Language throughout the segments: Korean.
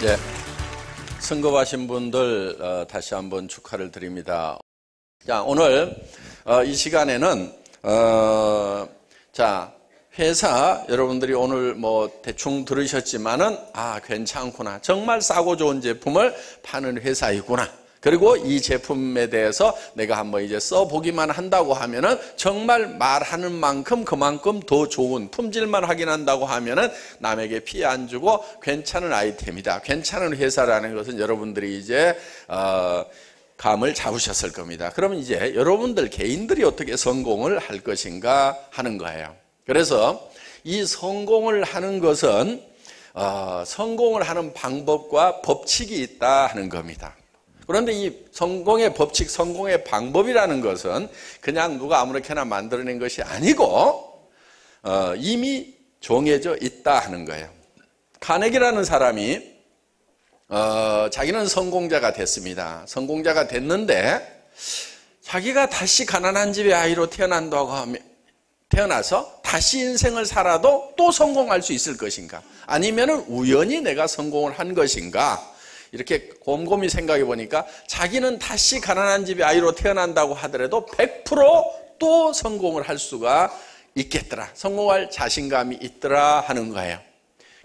예, 승급하신 분들 다시 한번 축하를 드립니다. 자, 오늘 이 시간에는 자, 회사 여러분들이 오늘 뭐 대충 들으셨지만은 괜찮구나, 정말 싸고 좋은 제품을 파는 회사이구나, 그리고 이 제품에 대해서 내가 한번 이제 써보기만 한다고 하면은 정말 말하는 만큼 그만큼 더 좋은 품질만 확인한다고 하면은 남에게 피해 안 주고 괜찮은 아이템이다, 괜찮은 회사라는 것은 여러분들이 이제 감을 잡으셨을 겁니다. 그러면 이제 여러분들 개인들이 어떻게 성공을 할 것인가 하는 거예요. 그래서 이 성공을 하는 것은 성공을 하는 방법과 법칙이 있다 하는 겁니다. 그런데 이 성공의 법칙, 성공의 방법이라는 것은 그냥 누가 아무렇게나 만들어낸 것이 아니고 이미 정해져 있다 하는 거예요. 카네기라는 사람이 자기는 성공자가 됐습니다. 성공자가 됐는데 자기가 다시 가난한 집의 아이로 태어나서 다시 인생을 살아도 또 성공할 수 있을 것인가, 아니면 우연히 내가 성공을 한 것인가, 이렇게 곰곰이 생각해 보니까 자기는 다시 가난한 집의 아이로 태어난다고 하더라도 100% 또 성공을 할 수가 있겠더라, 성공할 자신감이 있더라 하는 거예요.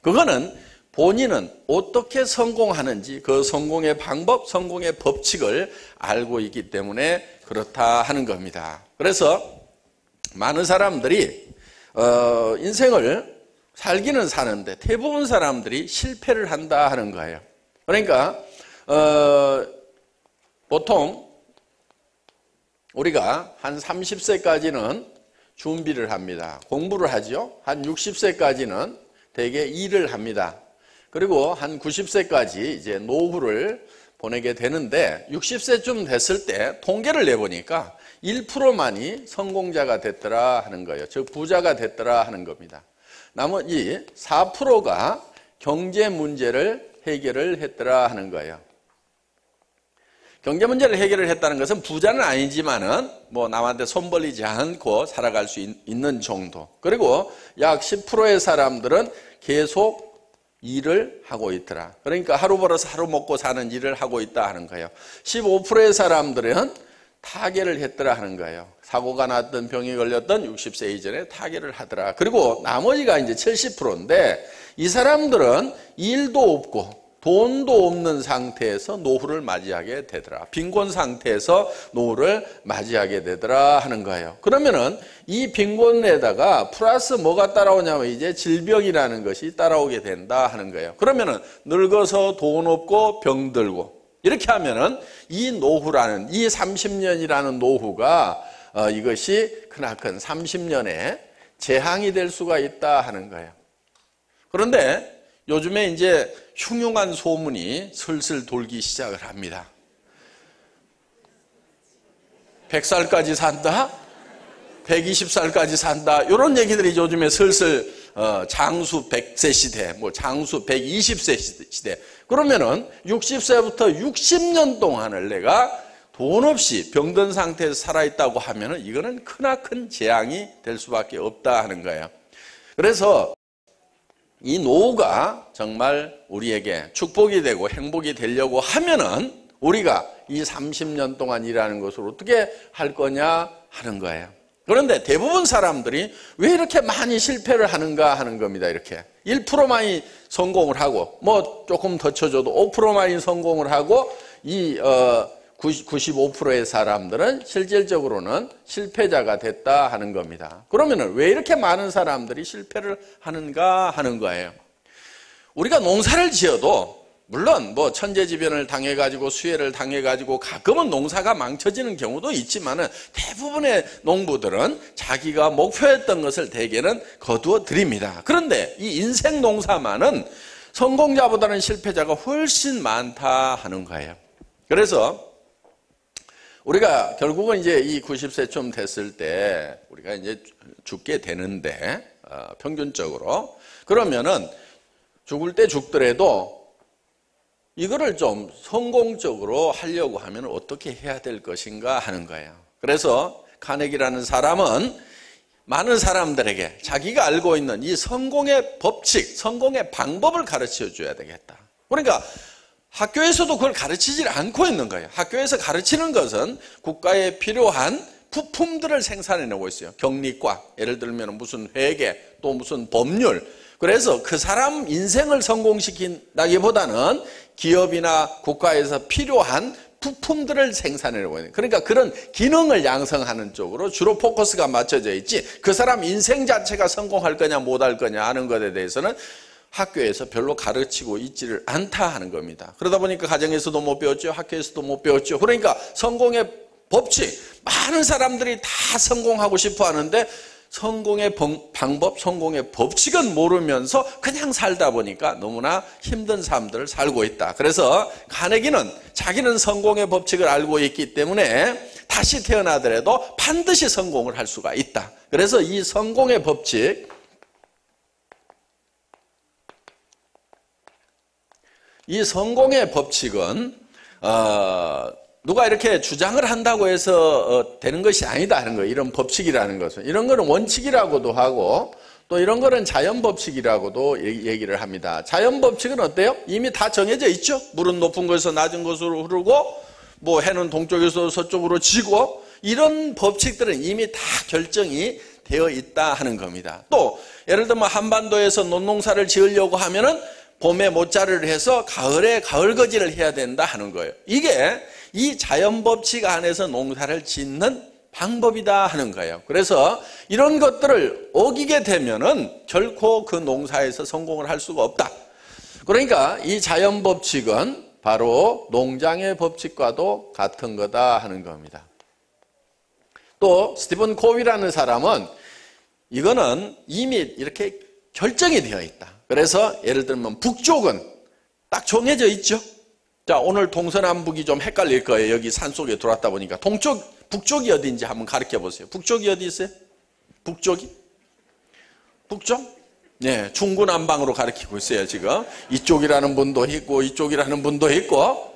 그거는 본인은 어떻게 성공하는지 그 성공의 방법, 성공의 법칙을 알고 있기 때문에 그렇다 하는 겁니다. 그래서 많은 사람들이 인생을 살기는 사는데 대부분 사람들이 실패를 한다 하는 거예요. 그러니까 보통 우리가 한 30세까지는 준비를 합니다. 공부를 하죠. 한 60세까지는 대개 일을 합니다. 그리고 한 90세까지 이제 노후를 보내게 되는데 60세쯤 됐을 때 통계를 내보니까 1%만이 성공자가 됐더라 하는 거예요. 즉 부자가 됐더라 하는 겁니다. 나머지 4%가 경제 문제를 해결을 했더라 하는 거예요. 경제 문제를 해결을 했다는 것은 부자는 아니지만은 뭐 남한테 손 벌리지 않고 살아갈 수 있는 정도. 그리고 약 10%의 사람들은 계속 일을 하고 있더라. 그러니까 하루 벌어서 하루 먹고 사는 일을 하고 있다 하는 거예요. 15%의 사람들은 타계를 했더라 하는 거예요. 사고가 났든 병이 걸렸든 60세 이전에 타계를 하더라. 그리고 나머지가 이제 70%인데 이 사람들은 일도 없고 돈도 없는 상태에서 노후를 맞이하게 되더라. 빈곤 상태에서 노후를 맞이하게 되더라 하는 거예요. 그러면은 이 빈곤에다가 플러스 뭐가 따라오냐면 이제 질병이라는 것이 따라오게 된다 하는 거예요. 그러면은 늙어서 돈 없고 병들고 이렇게 하면은 이 노후라는, 이 30년이라는 노후가 이것이 크나큰 30년의 재앙이 될 수가 있다 하는 거예요. 그런데 요즘에 이제 흉흉한 소문이 슬슬 돌기 시작을 합니다. 100살까지 산다? 120살까지 산다? 이런 얘기들이 요즘에 슬슬 장수 100세 시대, 뭐 장수 120세 시대. 그러면은 60세부터 60년 동안을 내가 돈 없이 병든 상태에서 살아있다고 하면은 이거는 크나큰 재앙이 될 수밖에 없다 하는 거예요. 그래서 이 노후가 정말 우리에게 축복이 되고 행복이 되려고 하면은 우리가 이 30년 동안 일하는 것을 어떻게 할 거냐 하는 거예요. 그런데 대부분 사람들이 왜 이렇게 많이 실패를 하는가 하는 겁니다. 이렇게 1%만이 성공을 하고 뭐 조금 더 쳐줘도 5%만이 성공을 하고 이 95%의 사람들은 실질적으로는 실패자가 됐다 하는 겁니다. 그러면은 왜 이렇게 많은 사람들이 실패를 하는가 하는 거예요. 우리가 농사를 지어도 물론 뭐 천재지변을 당해가지고 수해를 당해가지고 가끔은 농사가 망쳐지는 경우도 있지만은 대부분의 농부들은 자기가 목표했던 것을 대개는 거두어 드립니다. 그런데 이 인생 농사만은 성공자보다는 실패자가 훨씬 많다 하는 거예요. 그래서 우리가 결국은 이제 이 90세쯤 됐을 때 우리가 이제 죽게 되는데 평균적으로 그러면은 죽을 때 죽더라도 이거를 좀 성공적으로 하려고 하면 어떻게 해야 될 것인가 하는 거예요. 그래서 카네기라는 사람은 많은 사람들에게 자기가 알고 있는 이 성공의 법칙, 성공의 방법을 가르쳐 줘야 되겠다. 그러니까 학교에서도 그걸 가르치지 않고 있는 거예요. 학교에서 가르치는 것은 국가에 필요한 부품들을 생산해내고 있어요. 경리과, 예를 들면 무슨 회계, 또 무슨 법률. 그래서 그 사람 인생을 성공시킨다기보다는 기업이나 국가에서 필요한 부품들을 생산해내고 있는, 그러니까 그런 기능을 양성하는 쪽으로 주로 포커스가 맞춰져 있지, 그 사람 인생 자체가 성공할 거냐 못할 거냐 하는 것에 대해서는 학교에서 별로 가르치고 있지를 않다 하는 겁니다. 그러다 보니까 가정에서도 못 배웠죠, 학교에서도 못 배웠죠. 그러니까 성공의 법칙, 많은 사람들이 다 성공하고 싶어 하는데 성공의 방법, 성공의 법칙은 모르면서 그냥 살다 보니까 너무나 힘든 삶들을 살고 있다. 그래서 카네기는 자기는 성공의 법칙을 알고 있기 때문에 다시 태어나더라도 반드시 성공을 할 수가 있다. 그래서 이 성공의 법칙, 이 성공의 법칙은 누가 이렇게 주장을 한다고 해서 되는 것이 아니다 하는 거예요. 이런 법칙이라는 것은. 이런 거는 원칙이라고도 하고 또 이런 거는 자연법칙이라고도 얘기를 합니다. 자연법칙은 어때요? 이미 다 정해져 있죠. 물은 높은 곳에서 낮은 곳으로 흐르고 뭐 해는 동쪽에서 서쪽으로 지고, 이런 법칙들은 이미 다 결정이 되어 있다 하는 겁니다. 또 예를 들면 한반도에서 논농사를 지으려고 하면은 봄에 모짜를 해서 가을에 가을거지를 해야 된다 하는 거예요. 이게 이 자연법칙 안에서 농사를 짓는 방법이다 하는 거예요. 그래서 이런 것들을 어기게 되면은 결코 그 농사에서 성공을 할 수가 없다. 그러니까 이 자연법칙은 바로 농장의 법칙과도 같은 거다 하는 겁니다. 또 스티븐 코비라는 사람은 이거는 이미 이렇게 결정이 되어 있다. 그래서 예를 들면 북쪽은 딱 정해져 있죠. 자, 오늘 동서남북이 좀 헷갈릴 거예요. 여기 산속에 들어왔다 보니까. 북쪽이 어디인지 한번 가르쳐 보세요. 북쪽이 어디 있어요? 북쪽이? 북쪽? 네, 중구난방으로 가르치고 있어요, 지금. 이쪽이라는 분도 있고, 이쪽이라는 분도 있고.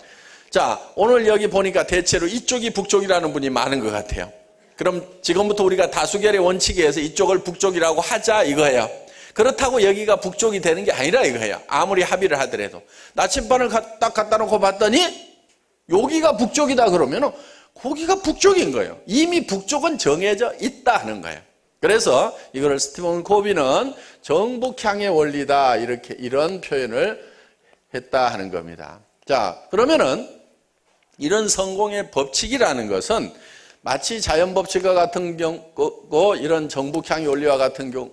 자, 오늘 여기 보니까 대체로 이쪽이 북쪽이라는 분이 많은 것 같아요. 그럼 지금부터 우리가 다수결의 원칙에 의해서 이쪽을 북쪽이라고 하자 이거예요. 그렇다고 여기가 북쪽이 되는 게 아니라 이거예요. 아무리 합의를 하더라도. 나침반을 딱 갖다 놓고 봤더니 여기가 북쪽이다 그러면 거기가 북쪽인 거예요. 이미 북쪽은 정해져 있다 하는 거예요. 그래서 이거를 스티븐 코비는 정북향의 원리다, 이런 표현을 했다 하는 겁니다. 자, 그러면은 이런 성공의 법칙이라는 것은 마치 자연법칙과 같은 경우고 이런 정북향의 원리와 같은 경우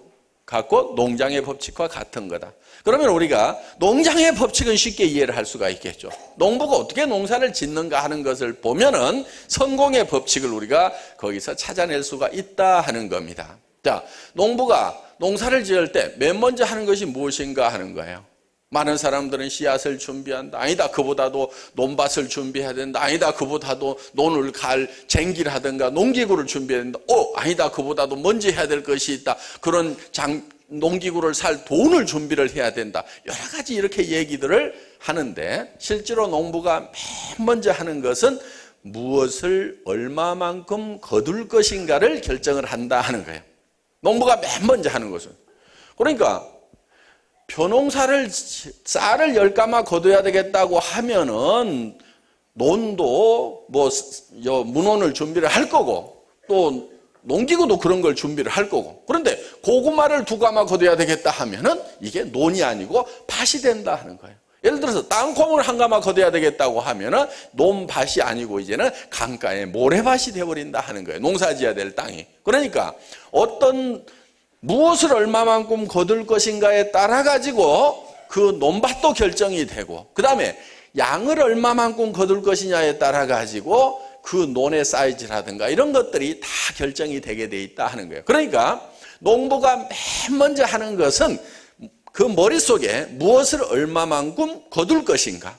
갖고 농장의 법칙과 같은 거다. 그러면 우리가 농장의 법칙은 쉽게 이해를 할 수가 있겠죠. 농부가 어떻게 농사를 짓는가 하는 것을 보면은 성공의 법칙을 우리가 거기서 찾아낼 수가 있다 하는 겁니다. 자, 농부가 농사를 지을 때 맨 먼저 하는 것이 무엇인가 하는 거예요. 많은 사람들은 씨앗을 준비한다. 아니다, 그보다도 논밭을 준비해야 된다. 아니다, 그보다도 논을 갈 쟁기를 하든가 농기구를 준비해야 된다. 아니다, 그보다도 먼저 해야 될 것이 있다. 그런 농기구를 살 돈을 준비를 해야 된다. 여러 가지 이렇게 얘기들을 하는데 실제로 농부가 맨 먼저 하는 것은 무엇을 얼마만큼 거둘 것인가를 결정을 한다 하는 거예요. 농부가 맨 먼저 하는 것은. 그러니까 벼농사를 쌀을 10가마 거둬야 되겠다고 하면은 논도 문온을 준비를 할 거고 또 농기구도 그런 걸 준비를 할 거고, 그런데 고구마를 2가마 거둬야 되겠다 하면은 이게 논이 아니고 밭이 된다 하는 거예요. 예를 들어서 땅콩을 1가마 거둬야 되겠다고 하면은 논밭이 아니고 이제는 강가의 모래밭이 되어버린다 하는 거예요. 농사지어야 될 땅이. 그러니까 무엇을 얼마만큼 거둘 것인가에 따라 가지고 그 논밭도 결정이 되고, 그 다음에 양을 얼마만큼 거둘 것이냐에 따라 가지고 그 논의 사이즈라든가 이런 것들이 다 결정이 되게 돼 있다 하는 거예요. 그러니까 농부가 맨 먼저 하는 것은 그 머릿속에 무엇을 얼마만큼 거둘 것인가.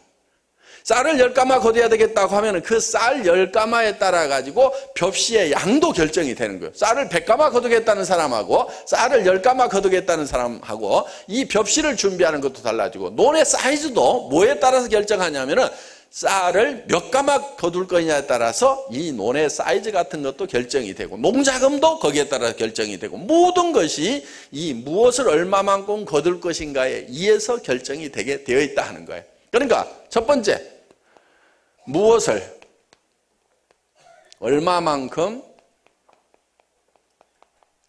쌀을 10가마 거둬야 되겠다고 하면 그 쌀 10가마에 따라 가지고 벽시의 양도 결정이 되는 거예요. 쌀을 100가마 거두겠다는 사람하고 쌀을 10가마 거두겠다는 사람하고 이 벽시를 준비하는 것도 달라지고, 논의 사이즈도 뭐에 따라서 결정하냐면은 쌀을 몇 가마 거둘 거냐에 따라서 이 논의 사이즈 같은 것도 결정이 되고, 농자금도 거기에 따라 결정이 되고, 모든 것이 이 무엇을 얼마만큼 거둘 것인가에 의해서 결정이 되게 되어 있다 하는 거예요. 그러니까 첫 번째, 무엇을 얼마만큼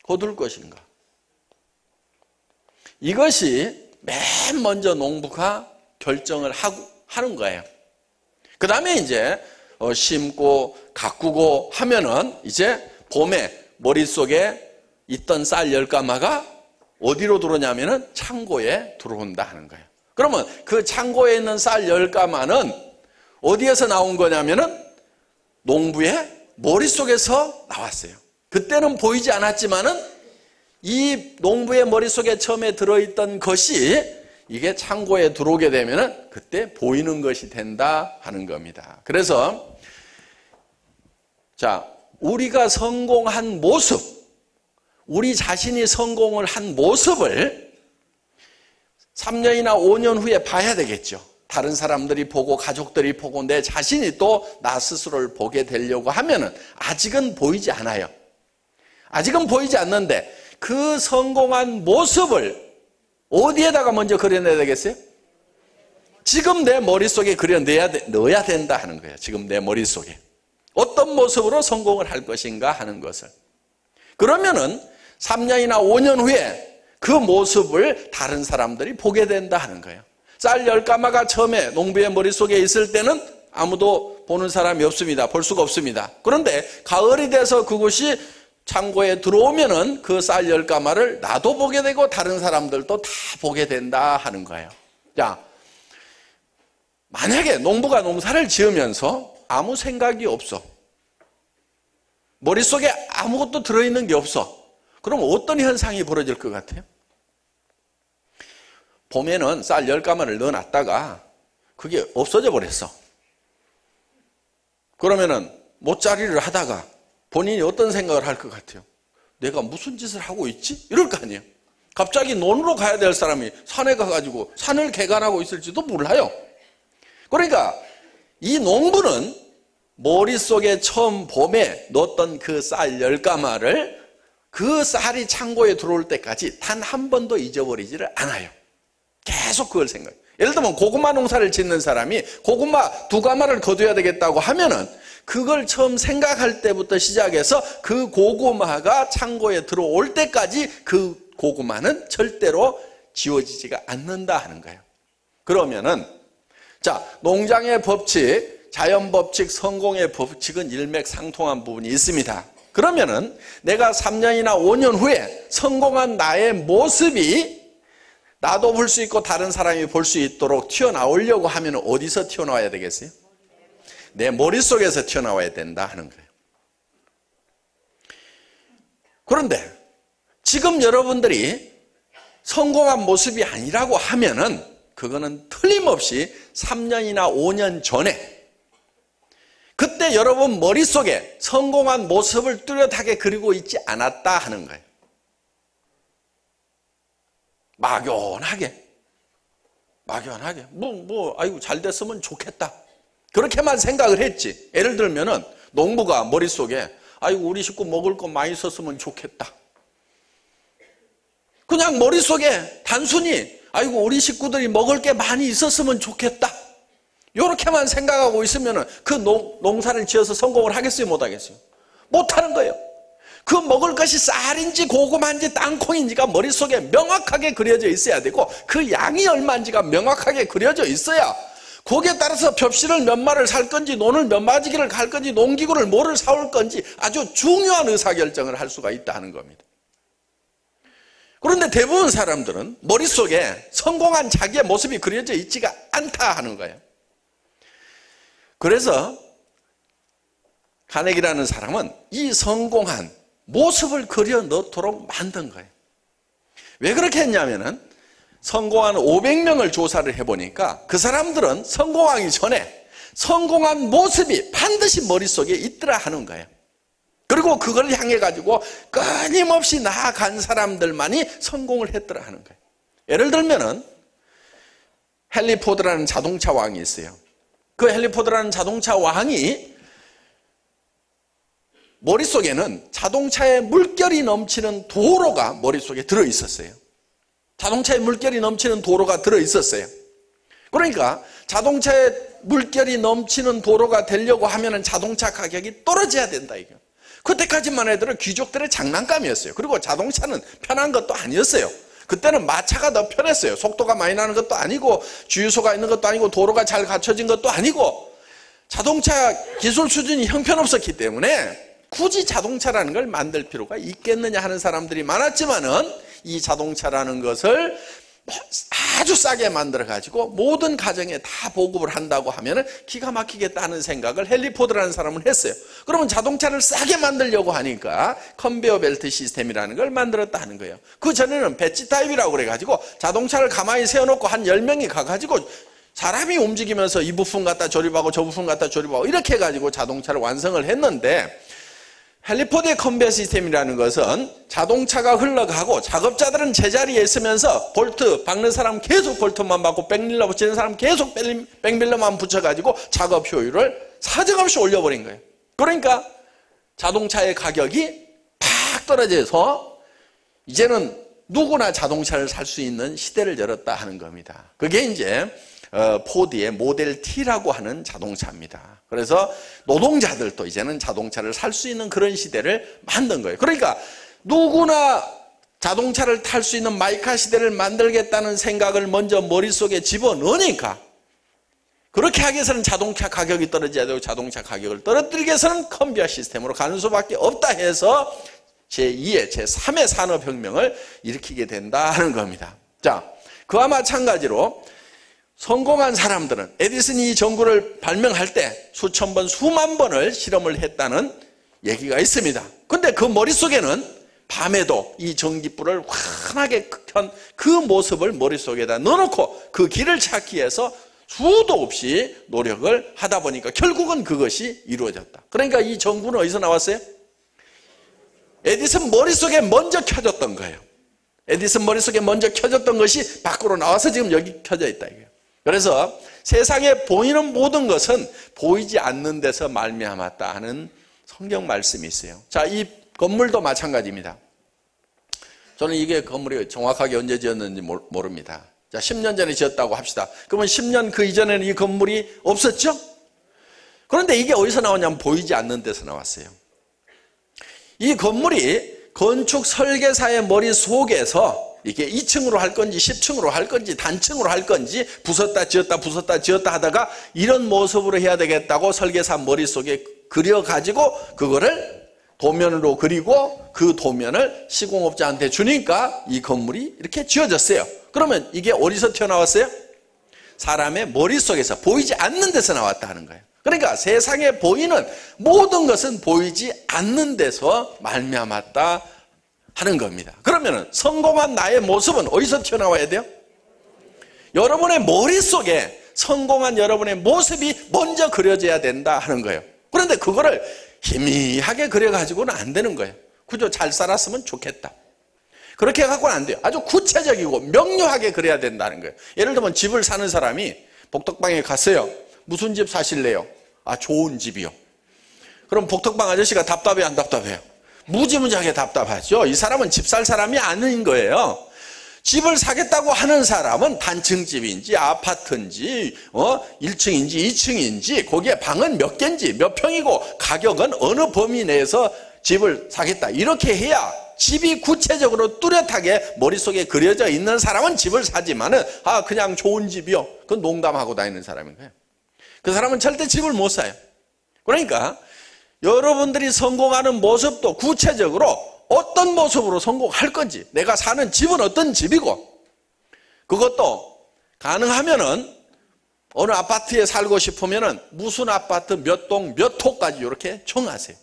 거둘 것인가. 이것이 맨 먼저 농부가 결정을 하는 거예요. 그 다음에 이제 심고 가꾸고 하면은 이제 봄에 머릿속에 있던 쌀 10가마가 어디로 들어오냐면은 창고에 들어온다 하는 거예요. 그러면 그 창고에 있는 쌀 10가마는 어디에서 나온 거냐면은 농부의 머릿속에서 나왔어요. 그때는 보이지 않았지만은 이 농부의 머릿속에 처음에 들어있던 것이 이게 창고에 들어오게 되면은 그때 보이는 것이 된다 하는 겁니다. 그래서 자, 우리가 성공한 모습, 우리 자신이 성공을 한 모습을 3년이나 5년 후에 봐야 되겠죠. 다른 사람들이 보고 가족들이 보고 내 자신이 또 나 스스로를 보게 되려고 하면은 아직은 보이지 않아요. 아직은 보이지 않는데 그 성공한 모습을 어디에다가 먼저 그려내야 되겠어요? 지금 내 머릿속에 넣어야 된다 하는 거예요. 지금 내 머릿속에. 어떤 모습으로 성공을 할 것인가 하는 것을. 그러면은 3년이나 5년 후에 그 모습을 다른 사람들이 보게 된다 하는 거예요. 쌀 10가마가 처음에 농부의 머릿속에 있을 때는 아무도 보는 사람이 없습니다. 볼 수가 없습니다. 그런데 가을이 돼서 그것이 창고에 들어오면은 그 쌀 10가마를 나도 보게 되고 다른 사람들도 다 보게 된다 하는 거예요. 자, 만약에 농부가 농사를 지으면서 아무 생각이 없어. 머릿속에 아무것도 들어있는 게 없어. 그럼 어떤 현상이 벌어질 것 같아요? 봄에는 쌀 10가마를 넣어놨다가 그게 없어져 버렸어. 그러면은 못자리를 하다가 본인이 어떤 생각을 할 것 같아요? 내가 무슨 짓을 하고 있지? 이럴 거 아니에요. 갑자기 논으로 가야 될 사람이 산에 가가지고 산을 개간하고 있을지도 몰라요. 그러니까 이 농부는 머릿속에 처음 봄에 넣었던 그 쌀 10가마를 그 쌀이 창고에 들어올 때까지 단 한 번도 잊어버리지를 않아요. 계속 그걸 생각해요. 예를 들면 고구마 농사를 짓는 사람이 고구마 2가마를 거둬야 되겠다고 하면은 그걸 처음 생각할 때부터 시작해서 그 고구마가 창고에 들어올 때까지 그 고구마는 절대로 지워지지가 않는다 하는 거예요. 그러면은 자, 농장의 법칙, 자연 법칙, 성공의 법칙은 일맥상통한 부분이 있습니다. 그러면은 내가 3년이나 5년 후에 성공한 나의 모습이 나도 볼 수 있고 다른 사람이 볼 수 있도록 튀어나오려고 하면 어디서 튀어나와야 되겠어요? 내 머릿속에서 튀어나와야 된다 하는 거예요. 그런데 지금 여러분들이 성공한 모습이 아니라고 하면은 그거는 틀림없이 3년이나 5년 전에 그때 여러분 머릿속에 성공한 모습을 뚜렷하게 그리고 있지 않았다 하는 거예요. 막연하게 아이고 잘 됐으면 좋겠다. 그렇게만 생각을 했지. 예를 들면은 농부가 머릿속에 아이고 우리 식구 먹을 거 많이 있었으면 좋겠다. 그냥 머릿속에 단순히 아이고 우리 식구들이 먹을 게 많이 있었으면 좋겠다. 이렇게만 생각하고 있으면은 그 농사를 지어서 성공을 하겠어요, 못 하겠어요? 못 하는 거예요. 그 먹을 것이 쌀인지 고구마인지 땅콩인지가 머릿속에 명확하게 그려져 있어야 되고 그 양이 얼마인지가 명확하게 그려져 있어야 거기에 따라서 벽실을 몇 마를 살 건지 논을 몇 마지기를 갈 건지 농기구를 뭐를 사올 건지 아주 중요한 의사결정을 할 수가 있다 하는 겁니다. 그런데 대부분 사람들은 머릿속에 성공한 자기의 모습이 그려져 있지가 않다 하는 거예요. 그래서 카네기라는 사람은 이 성공한 모습을 그려 넣도록 만든 거예요. 왜 그렇게 했냐면은 성공한 500명을 조사를 해보니까 그 사람들은 성공하기 전에 성공한 모습이 반드시 머릿속에 있더라 하는 거예요. 그리고 그걸 향해 가지고 끊임없이 나아간 사람들만이 성공을 했더라 하는 거예요. 예를 들면은 헨리 포드라는 자동차 왕이 있어요. 그 헨리 포드라는 자동차 왕이 머릿속에는 자동차에 물결이 넘치는 도로가 머릿속에 들어있었어요. 자동차에 물결이 넘치는 도로가 들어있었어요. 그러니까 자동차에 물결이 넘치는 도로가 되려고 하면 자동차 가격이 떨어져야 된다 이거. 그때까지만 해도 귀족들의 장난감이었어요. 그리고 자동차는 편한 것도 아니었어요. 그때는 마차가 더 편했어요. 속도가 많이 나는 것도 아니고 주유소가 있는 것도 아니고 도로가 잘 갖춰진 것도 아니고 자동차 기술 수준이 형편없었기 때문에 굳이 자동차라는 걸 만들 필요가 있겠느냐 하는 사람들이 많았지만은 이 자동차라는 것을 아주 싸게 만들어 가지고 모든 가정에 다 보급을 한다고 하면은 기가 막히겠다는 생각을 헨리 포드라는 사람은 했어요. 그러면 자동차를 싸게 만들려고 하니까 컨베어 벨트 시스템이라는 걸 만들었다는 거예요. 그 전에는 배지 타입이라고 그래 가지고 자동차를 가만히 세워놓고 한 10명이 가가지고 사람이 움직이면서 이 부품 갖다 조립하고 저 부품 갖다 조립하고 이렇게 해가지고 자동차를 완성을 했는데, 헨리 포드의 컨베어 시스템이라는 것은 자동차가 흘러가고 작업자들은 제자리에 있으면서 볼트 박는 사람 계속 볼트만 받고 백밀러 붙이는 사람 계속 백밀러만 붙여가지고 작업 효율을 사정없이 올려버린 거예요. 그러니까 자동차의 가격이 팍 떨어져서 이제는 누구나 자동차를 살 수 있는 시대를 열었다 하는 겁니다. 그게 이제 포드의 모델 T라고 하는 자동차입니다. 그래서 노동자들도 이제는 자동차를 살 수 있는 그런 시대를 만든 거예요. 그러니까 누구나 자동차를 탈 수 있는 마이카 시대를 만들겠다는 생각을 먼저 머릿속에 집어넣으니까, 그렇게 하기 위해서는 자동차 가격이 떨어져야 되고 자동차 가격을 떨어뜨리기 위해서는 컨베어 시스템으로 가는 수밖에 없다 해서 제2의 제3의 산업혁명을 일으키게 된다 하는 겁니다. 자, 그와 마찬가지로 성공한 사람들은 에디슨이 이 전구를 발명할 때 수천 번, 수만 번을 실험을 했다는 얘기가 있습니다. 근데 그 머릿속에는 밤에도 이 전기불을 환하게 켠 그 모습을 머릿속에다 넣어놓고 그 길을 찾기 위해서 수도 없이 노력을 하다 보니까 결국은 그것이 이루어졌다. 그러니까 이 전구는 어디서 나왔어요? 에디슨 머릿속에 먼저 켜졌던 거예요. 에디슨 머릿속에 먼저 켜졌던 것이 밖으로 나와서 지금 여기 켜져 있다 이거예요. 그래서 세상에 보이는 모든 것은 보이지 않는 데서 말미암았다 하는 성경 말씀이 있어요. 자, 이 건물도 마찬가지입니다. 저는 이게 건물이 정확하게 언제 지었는지 모릅니다. 자, 10년 전에 지었다고 합시다. 그러면 10년 그 이전에는 이 건물이 없었죠? 그런데 이게 어디서 나오냐면 보이지 않는 데서 나왔어요. 이 건물이 건축 설계사의 머릿속에서 이게 2층으로 할 건지 10층으로 할 건지 단층으로 할 건지 부쉈다 지었다 하다가 이런 모습으로 해야 되겠다고 설계사 머릿속에 그려가지고 그거를 도면으로 그리고 그 도면을 시공업자한테 주니까 이 건물이 이렇게 지어졌어요. 그러면 이게 어디서 튀어나왔어요? 사람의 머릿속에서 보이지 않는 데서 나왔다 하는 거예요. 그러니까 세상에 보이는 모든 것은 보이지 않는 데서 말미암았다 하는 겁니다. 그러면 성공한 나의 모습은 어디서 튀어나와야 돼요? 여러분의 머릿속에 성공한 여러분의 모습이 먼저 그려져야 된다 하는 거예요. 그런데 그거를 희미하게 그려가지고는 안 되는 거예요. 그저 잘 살았으면 좋겠다. 그렇게 해갖고는 안 돼요. 아주 구체적이고 명료하게 그려야 된다는 거예요. 예를 들면 집을 사는 사람이 복덕방에 갔어요. 무슨 집 사실래요? 아, 좋은 집이요. 그럼 복덕방 아저씨가 답답해 안 답답해요? 무지무지하게 답답하죠. 이 사람은 집 살 사람이 아닌 거예요. 집을 사겠다고 하는 사람은 단층집인지 아파트인지 1층인지 2층인지 거기에 방은 몇 개인지 몇 평이고 가격은 어느 범위 내에서 집을 사겠다 이렇게 해야 집이 구체적으로 뚜렷하게 머릿속에 그려져 있는 사람은 집을 사지만은 아 그냥 좋은 집이요. 그건 농담하고 다니는 사람인 거예요. 그 사람은 절대 집을 못 사요. 그러니까 여러분들이 성공하는 모습도 구체적으로 어떤 모습으로 성공할 건지, 내가 사는 집은 어떤 집이고, 그것도 가능하면은 어느 아파트에 살고 싶으면은 무슨 아파트 몇 동 몇 호까지 이렇게 정하세요.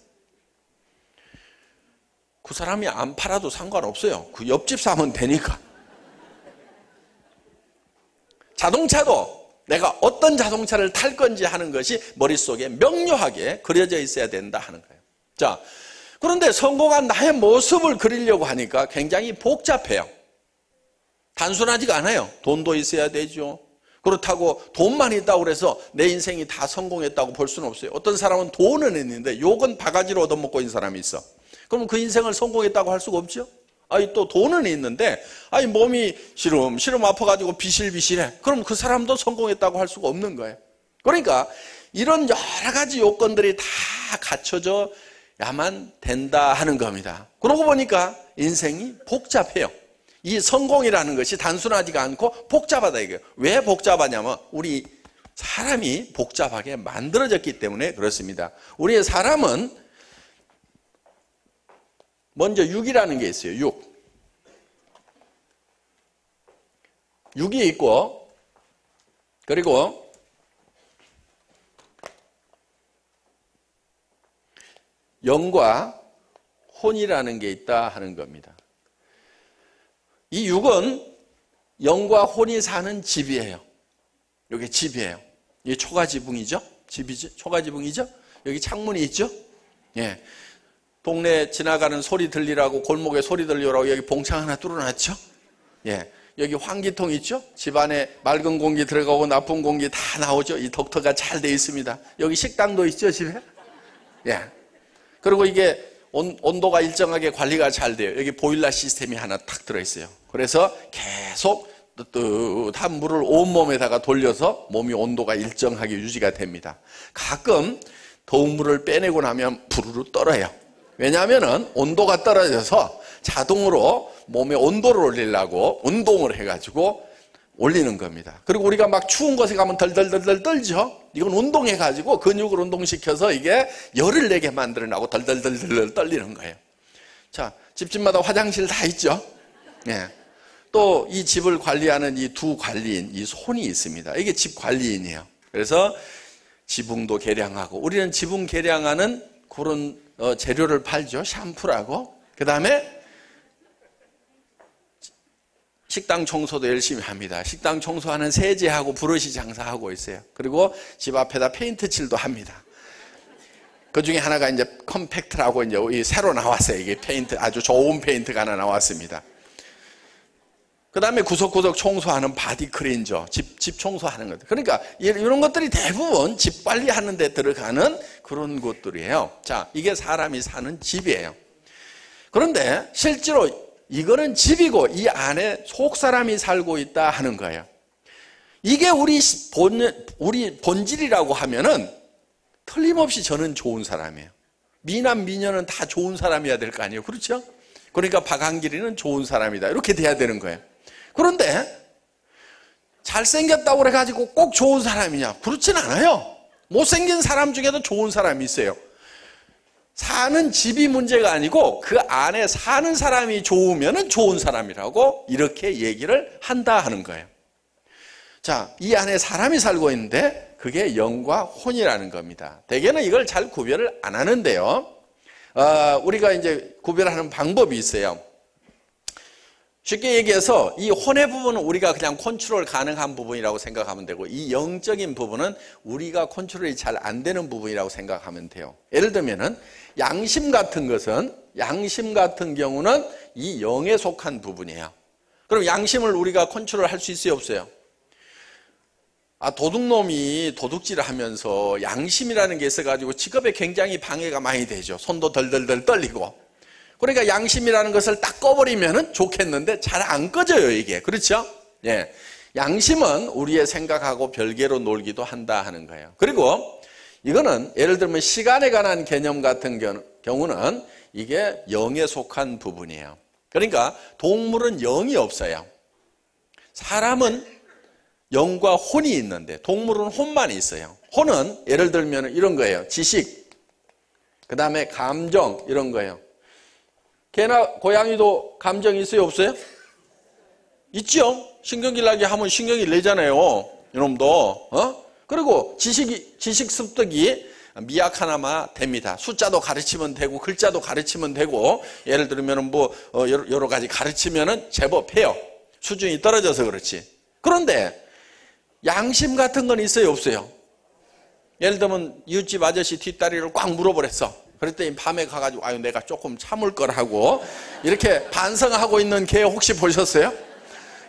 그 사람이 안 팔아도 상관없어요. 그 옆집 사면 되니까. 자동차도 내가 어떤 자동차를 탈 건지 하는 것이 머릿속에 명료하게 그려져 있어야 된다 하는 거예요. 자, 그런데 성공한 나의 모습을 그리려고 하니까 굉장히 복잡해요. 단순하지가 않아요. 돈도 있어야 되죠. 그렇다고 돈만 있다고 해서 내 인생이 다 성공했다고 볼 수는 없어요. 어떤 사람은 돈은 있는데 욕은 바가지로 얻어먹고 있는 사람이 있어. 그럼 그 인생을 성공했다고 할 수가 없죠? 아니 또 돈은 있는데 아니 몸이 시름 아파가지고 비실비실해. 그럼 그 사람도 성공했다고 할 수가 없는 거예요. 그러니까 이런 여러 가지 요건들이 다 갖춰져야만 된다 하는 겁니다. 그러고 보니까 인생이 복잡해요. 이 성공이라는 것이 단순하지가 않고 복잡하다 이거예요. 왜 복잡하냐면 우리 사람이 복잡하게 만들어졌기 때문에 그렇습니다. 우리의 사람은 먼저 육이라는 게 있어요. 육이 있고, 그리고 영과 혼이라는 게 있다 하는 겁니다. 이 육은 영과 혼이 사는 집이에요. 이게 집이에요. 이게 초가지붕이죠? 집이죠? 초가지붕이죠? 여기 창문이 있죠? 예. 동네 지나가는 소리 들리라고, 골목에 소리 들리라고 여기 봉창 하나 뚫어놨죠? 예. 여기 환기통 있죠? 집안에 맑은 공기 들어가고 나쁜 공기 다 나오죠? 이 덕터가 잘 돼 있습니다. 여기 식당도 있죠, 집에? 예. 그리고 이게 온도가 일정하게 관리가 잘 돼요. 여기 보일러 시스템이 하나 탁 들어있어요. 그래서 계속 뜨뜻한 물을 온몸에다가 돌려서 몸이 온도가 일정하게 유지가 됩니다. 가끔 더운 물을 빼내고 나면 부르르 떨어요. 왜냐하면 온도가 떨어져서 자동으로 몸의 온도를 올리려고 운동을 해가지고 올리는 겁니다. 그리고 우리가 막 추운 곳에 가면 덜덜덜덜 떨죠. 이건 운동해가지고 근육을 운동시켜서 이게 열을 내게 만들어내고 덜덜덜덜 떨리는 거예요. 자, 집집마다 화장실 다 있죠. 예. 또 이 집을 관리하는 이 두 관리인, 이 손이 있습니다. 이게 집 관리인이에요. 그래서 지붕도 개량하고, 우리는 지붕 개량하는 그런 재료를 팔죠. 샴푸라고. 그 다음에 식당 청소도 열심히 합니다. 식당 청소하는 세제하고 브러시 장사하고 있어요. 그리고 집 앞에다 페인트 칠도 합니다. 그 중에 하나가 이제 컴팩트라고 이제 새로 나왔어요. 이게 페인트, 아주 좋은 페인트가 하나 나왔습니다. 그 다음에 구석구석 청소하는 바디 클린저, 집 청소하는 것들. 그러니까 이런 것들이 대부분 집 관리하는 데 들어가는 그런 것들이에요. 자, 이게 사람이 사는 집이에요. 그런데 실제로 이거는 집이고 이 안에 속사람이 살고 있다 하는 거예요. 이게 우리 본질이라고 하면은 틀림없이 저는 좋은 사람이에요. 미남, 미녀는 다 좋은 사람이어야 될 거 아니에요. 그렇죠? 그러니까 박한길이는 좋은 사람이다. 이렇게 돼야 되는 거예요. 그런데 잘생겼다고 그래가지고 꼭 좋은 사람이냐? 그렇진 않아요. 못생긴 사람 중에도 좋은 사람이 있어요. 사는 집이 문제가 아니고 그 안에 사는 사람이 좋으면 좋은 사람이라고 이렇게 얘기를 한다 하는 거예요. 자, 이 안에 사람이 살고 있는데 그게 영과 혼이라는 겁니다. 대개는 이걸 잘 구별을 안 하는데요. 우리가 이제 구별하는 방법이 있어요. 쉽게 얘기해서 이 혼의 부분은 우리가 그냥 컨트롤 가능한 부분이라고 생각하면 되고, 이 영적인 부분은 우리가 컨트롤이 잘 안 되는 부분이라고 생각하면 돼요. 예를 들면은 양심 같은 것은, 양심 같은 경우는 이 영에 속한 부분이에요. 그럼 양심을 우리가 컨트롤 할 수 있어요, 없어요? 도둑놈이 도둑질을 하면서 양심이라는 게 있어가지고 직업에 굉장히 방해가 많이 되죠. 손도 덜덜덜 떨리고. 그러니까 양심이라는 것을 딱 꺼버리면 좋겠는데 잘 안 꺼져요, 이게. 그렇죠? 예. 양심은 우리의 생각하고 별개로 놀기도 한다 하는 거예요. 그리고 이거는 예를 들면 시간에 관한 개념 같은 경우는 이게 영에 속한 부분이에요. 그러니까 동물은 영이 없어요. 사람은 영과 혼이 있는데 동물은 혼만 있어요. 혼은 예를 들면 이런 거예요. 지식, 그 다음에 감정, 이런 거예요. 개나 고양이도 감정이 있어요, 없어요? 있죠. 신경질나게 하면 신경이 내잖아요, 이놈도. 그리고 지식 습득이 미약하나마 됩니다. 숫자도 가르치면 되고 글자도 가르치면 되고, 예를 들면 뭐 여러 가지 가르치면은 제법 해요. 수준이 떨어져서 그렇지. 그런데 양심 같은 건 있어요, 없어요? 예를 들면 이웃집 아저씨 뒷다리를 꽉 물어버렸어. 그랬더니 밤에 가가지고 아유 내가 조금 참을 걸 하고 이렇게 반성하고 있는 개 혹시 보셨어요?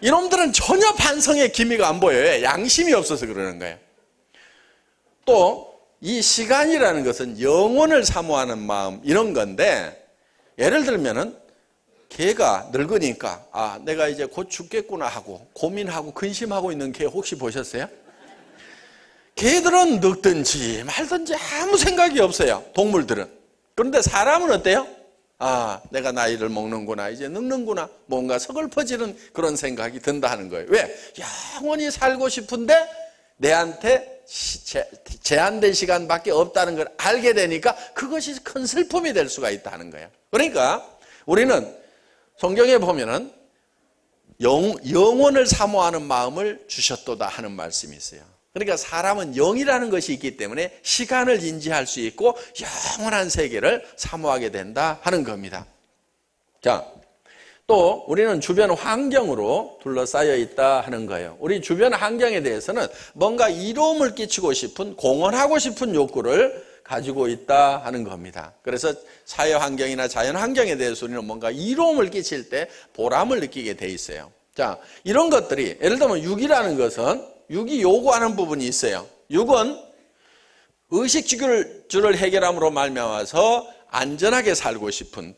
이놈들은 전혀 반성의 기미가 안 보여요. 양심이 없어서 그러는 거예요. 또 이 시간이라는 것은 영혼을 사모하는 마음, 이런 건데, 예를 들면은 개가 늙으니까 내가 이제 곧 죽겠구나 하고 고민하고 근심하고 있는 개 혹시 보셨어요? 개들은 늙든지 말든지 아무 생각이 없어요, 동물들은. 그런데 사람은 어때요? 내가 나이를 먹는구나, 이제 늙는구나, 뭔가 서글퍼지는 그런 생각이 든다 하는 거예요. 왜? 영원히 살고 싶은데 내한테 제한된 시간밖에 없다는 걸 알게 되니까 그것이 큰 슬픔이 될 수가 있다는 거예요. 그러니까 우리는 성경에 보면은 영원을 사모하는 마음을 주셨도다 하는 말씀이 있어요. 그러니까 사람은 영이라는 것이 있기 때문에 시간을 인지할 수 있고 영원한 세계를 사모하게 된다 하는 겁니다. 자, 또 우리는 주변 환경으로 둘러싸여 있다 하는 거예요. 우리 주변 환경에 대해서는 뭔가 이로움을 끼치고 싶은, 공헌하고 싶은 욕구를 가지고 있다 하는 겁니다. 그래서 사회 환경이나 자연 환경에 대해서 우리는 뭔가 이로움을 끼칠 때 보람을 느끼게 돼 있어요. 자, 이런 것들이 예를 들면 육이라는 것은 육이 요구하는 부분이 있어요. 육은 의식주를 해결함으로 말미암아서 안전하게 살고 싶은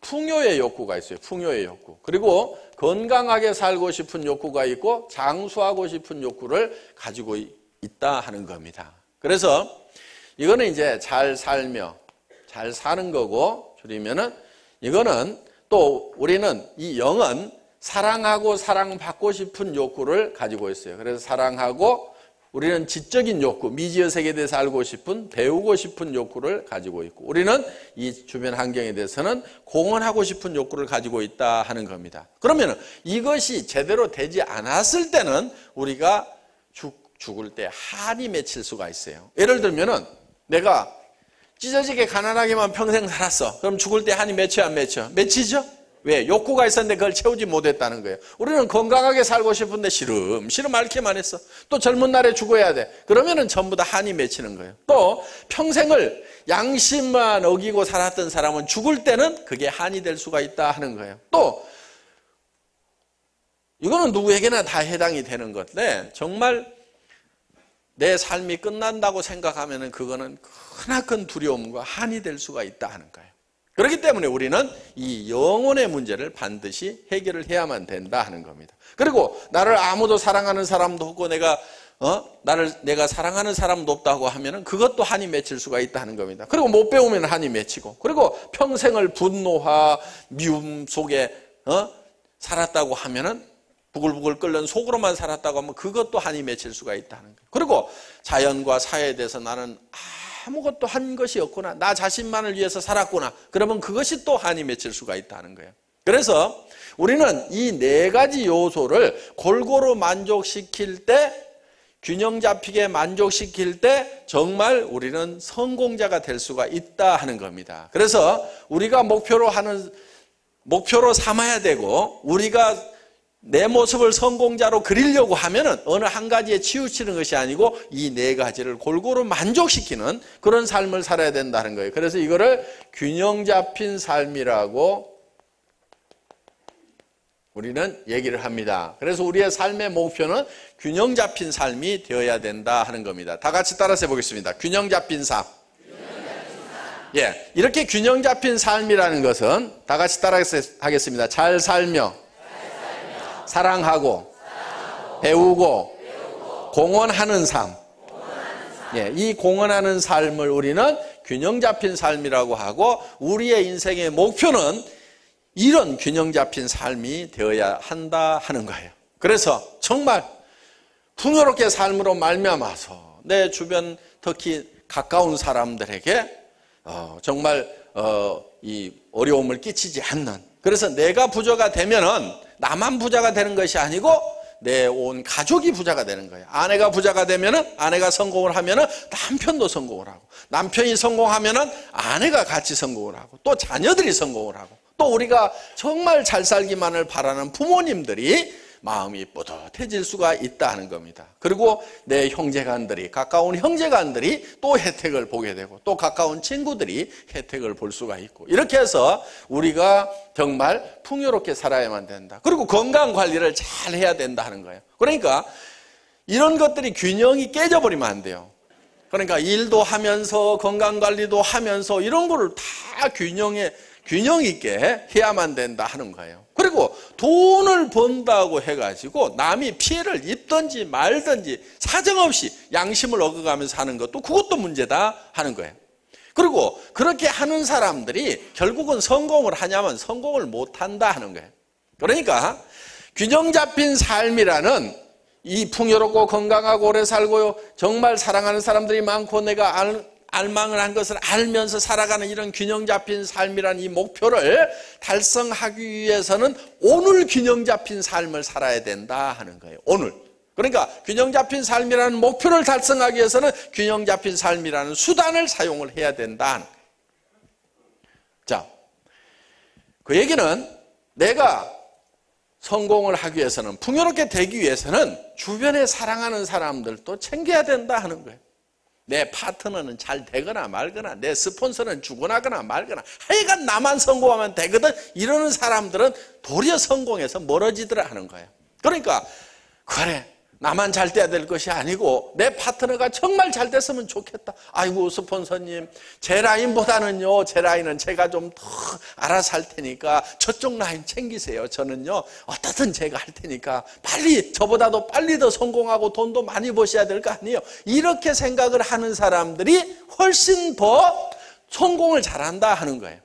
풍요의 욕구가 있어요. 풍요의 욕구. 그리고 건강하게 살고 싶은 욕구가 있고 장수하고 싶은 욕구를 가지고 있다 하는 겁니다. 그래서 이거는 이제 잘 살며 잘 사는 거고, 줄이면은 이거는 또 우리는 이 영은 사랑하고 사랑받고 싶은 욕구를 가지고 있어요. 그래서 사랑하고, 우리는 지적인 욕구, 미지의 세계에 대해서 알고 싶은, 배우고 싶은 욕구를 가지고 있고, 우리는 이 주변 환경에 대해서는 공헌하고 싶은 욕구를 가지고 있다 하는 겁니다. 그러면 이것이 제대로 되지 않았을 때는 우리가 죽을 때 한이 맺힐 수가 있어요. 예를 들면은 내가 찢어지게 가난하게만 평생 살았어. 그럼 죽을 때 한이 맺혀야 안 맺혀? 맺히죠? 왜? 욕구가 있었는데 그걸 채우지 못했다는 거예요. 우리는 건강하게 살고 싶은데 시름 앓기만 했어. 또 젊은 날에 죽어야 돼. 그러면은 전부 다 한이 맺히는 거예요. 또 평생을 양심만 어기고 살았던 사람은 죽을 때는 그게 한이 될 수가 있다 하는 거예요. 또 이거는 누구에게나 다 해당이 되는 건데, 정말 내 삶이 끝난다고 생각하면은 그거는 크나큰 두려움과 한이 될 수가 있다 하는 거예요. 그렇기 때문에 우리는 이 영혼의 문제를 반드시 해결을 해야만 된다 하는 겁니다. 그리고 나를 아무도 사랑하는 사람도 없고 내가 사랑하는 사람도 없다고 하면은 그것도 한이 맺힐 수가 있다 하는 겁니다. 그리고 못 배우면 한이 맺히고, 그리고 평생을 분노와 미움 속에 살았다고 하면은, 부글부글 끓는 속으로만 살았다고 하면 그것도 한이 맺힐 수가 있다는 거예요. 그리고 자연과 사회에 대해서 나는 아무것도 한 것이 없구나, 나 자신만을 위해서 살았구나, 그러면 그것이 또 한이 맺힐 수가 있다는 거예요. 그래서 우리는 이 네 가지 요소를 골고루 만족시킬 때, 균형 잡히게 만족시킬 때 정말 우리는 성공자가 될 수가 있다 하는 겁니다. 그래서 우리가 목표로 삼아야 되고, 우리가 내 모습을 성공자로 그리려고 하면은 어느 한 가지에 치우치는 것이 아니고 이 네 가지를 골고루 만족시키는 그런 삶을 살아야 된다는 거예요. 그래서 이거를 균형 잡힌 삶이라고 우리는 얘기를 합니다. 그래서 우리의 삶의 목표는 균형 잡힌 삶이 되어야 된다 하는 겁니다. 다 같이 따라서 해보겠습니다. 균형 잡힌 삶. 예, 이렇게 균형 잡힌 삶이라는 것은 다 같이 따라서 하겠습니다. 잘 살며 사랑하고 배우고 공헌하는 삶. 예, 이 공헌하는 삶을 우리는 균형 잡힌 삶이라고 하고, 우리의 인생의 목표는 이런 균형 잡힌 삶이 되어야 한다 하는 거예요. 그래서 정말 풍요롭게 삶으로 말미암아서 내 주변, 특히 가까운 사람들에게 정말 이 어려움을 끼치지 않는, 그래서 내가 부자가 되면은 나만 부자가 되는 것이 아니고 내 온 가족이 부자가 되는 거예요. 아내가 부자가 되면은, 아내가 성공을 하면은 남편도 성공을 하고, 남편이 성공하면은 아내가 같이 성공을 하고, 또 자녀들이 성공을 하고, 또 우리가 정말 잘 살기만을 바라는 부모님들이 마음이 뿌듯해질 수가 있다는 겁니다. 그리고 내 형제간들이, 가까운 형제간들이 또 혜택을 보게 되고, 또 가까운 친구들이 혜택을 볼 수가 있고, 이렇게 해서 우리가 정말 풍요롭게 살아야만 된다. 그리고 건강 관리를 잘 해야 된다 하는 거예요. 그러니까 이런 것들이 균형이 깨져버리면 안 돼요. 그러니까 일도 하면서 건강 관리도 하면서 이런 거를 다 균형 있게 해야만 된다 하는 거예요. 그리고 돈을 번다고 해가지고 남이 피해를 입든지 말든지 사정없이 양심을 어겨가면서 하는 것도 그것도 문제다 하는 거예요. 그리고 그렇게 하는 사람들이 결국은 성공을 하냐면 성공을 못한다 하는 거예요. 그러니까 균형 잡힌 삶이라는 이 풍요롭고 건강하고 오래 살고요, 정말 사랑하는 사람들이 많고 내가 알망을 한 것을 알면서 살아가는 이런 균형 잡힌 삶이라는 이 목표를 달성하기 위해서는 오늘 균형 잡힌 삶을 살아야 된다 하는 거예요. 오늘. 그러니까 균형 잡힌 삶이라는 목표를 달성하기 위해서는 균형 잡힌 삶이라는 수단을 사용을 해야 된다. 자, 그 얘기는 내가 성공을 하기 위해서는, 풍요롭게 되기 위해서는 주변에 사랑하는 사람들도 챙겨야 된다 하는 거예요. 내 파트너는 잘 되거나 말거나, 내 스폰서는 죽어나거나 말거나, 하여간 나만 성공하면 되거든, 이러는 사람들은 도리어 성공해서 멀어지더라 하는 거예요. 그러니까 그래, 나만 잘 돼야 될 것이 아니고 내 파트너가 정말 잘 됐으면 좋겠다. 아이고 스폰서님, 제 라인보다는요, 제 라인은 제가 좀 더 알아서 할 테니까 저쪽 라인 챙기세요. 저는요 어떻든 제가 할 테니까 빨리, 저보다도 빨리 더 성공하고 돈도 많이 버셔야 될 거 아니에요. 이렇게 생각을 하는 사람들이 훨씬 더 성공을 잘한다 하는 거예요.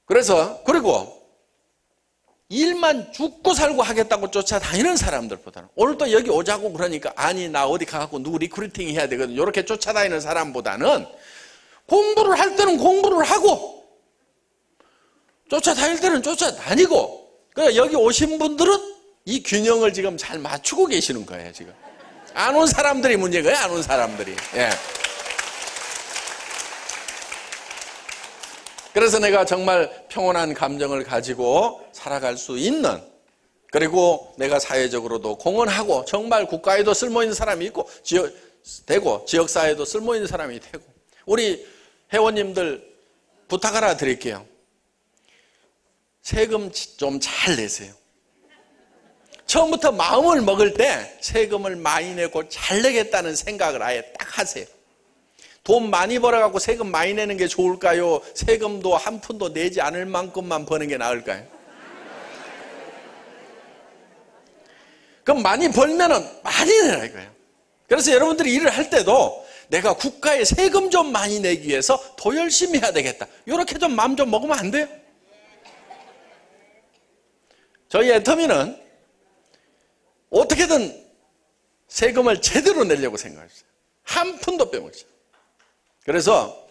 그래서 그리고 일만 죽고 살고 하겠다고 쫓아다니는 사람들보다는, 오늘 또 여기 오자고 그러니까 아니 나 어디 가갖고 누구 리크루팅 해야 되거든, 이렇게 쫓아다니는 사람보다는 공부를 할 때는 공부를 하고 쫓아다닐 때는 쫓아다니고, 그러니까 여기 오신 분들은 이 균형을 지금 잘 맞추고 계시는 거예요. 지금 안 온 사람들이 문제인 거예요. 안 온 사람들이. 예. 그래서 내가 정말 평온한 감정을 가지고 살아갈 수 있는, 그리고 내가 사회적으로도 공헌하고 정말 국가에도 쓸모있는 사람이 있고 지역사회에도 쓸모있는 사람이 되고, 우리 회원님들 부탁 하나 드릴게요. 세금 좀 잘 내세요. 처음부터 마음을 먹을 때 세금을 많이 내고 잘 내겠다는 생각을 아예 딱 하세요. 돈 많이 벌어갖고 세금 많이 내는 게 좋을까요? 세금도 한 푼도 내지 않을 만큼만 버는 게 나을까요? 그럼 많이 벌면은 많이 내라 이거예요. 그래서 여러분들이 일을 할 때도 내가 국가에 세금 좀 많이 내기 위해서 더 열심히 해야 되겠다, 이렇게 좀 마음 좀 먹으면 안 돼요? 저희 애터미는 어떻게든 세금을 제대로 내려고 생각했어요. 한 푼도 빼먹지. 그래서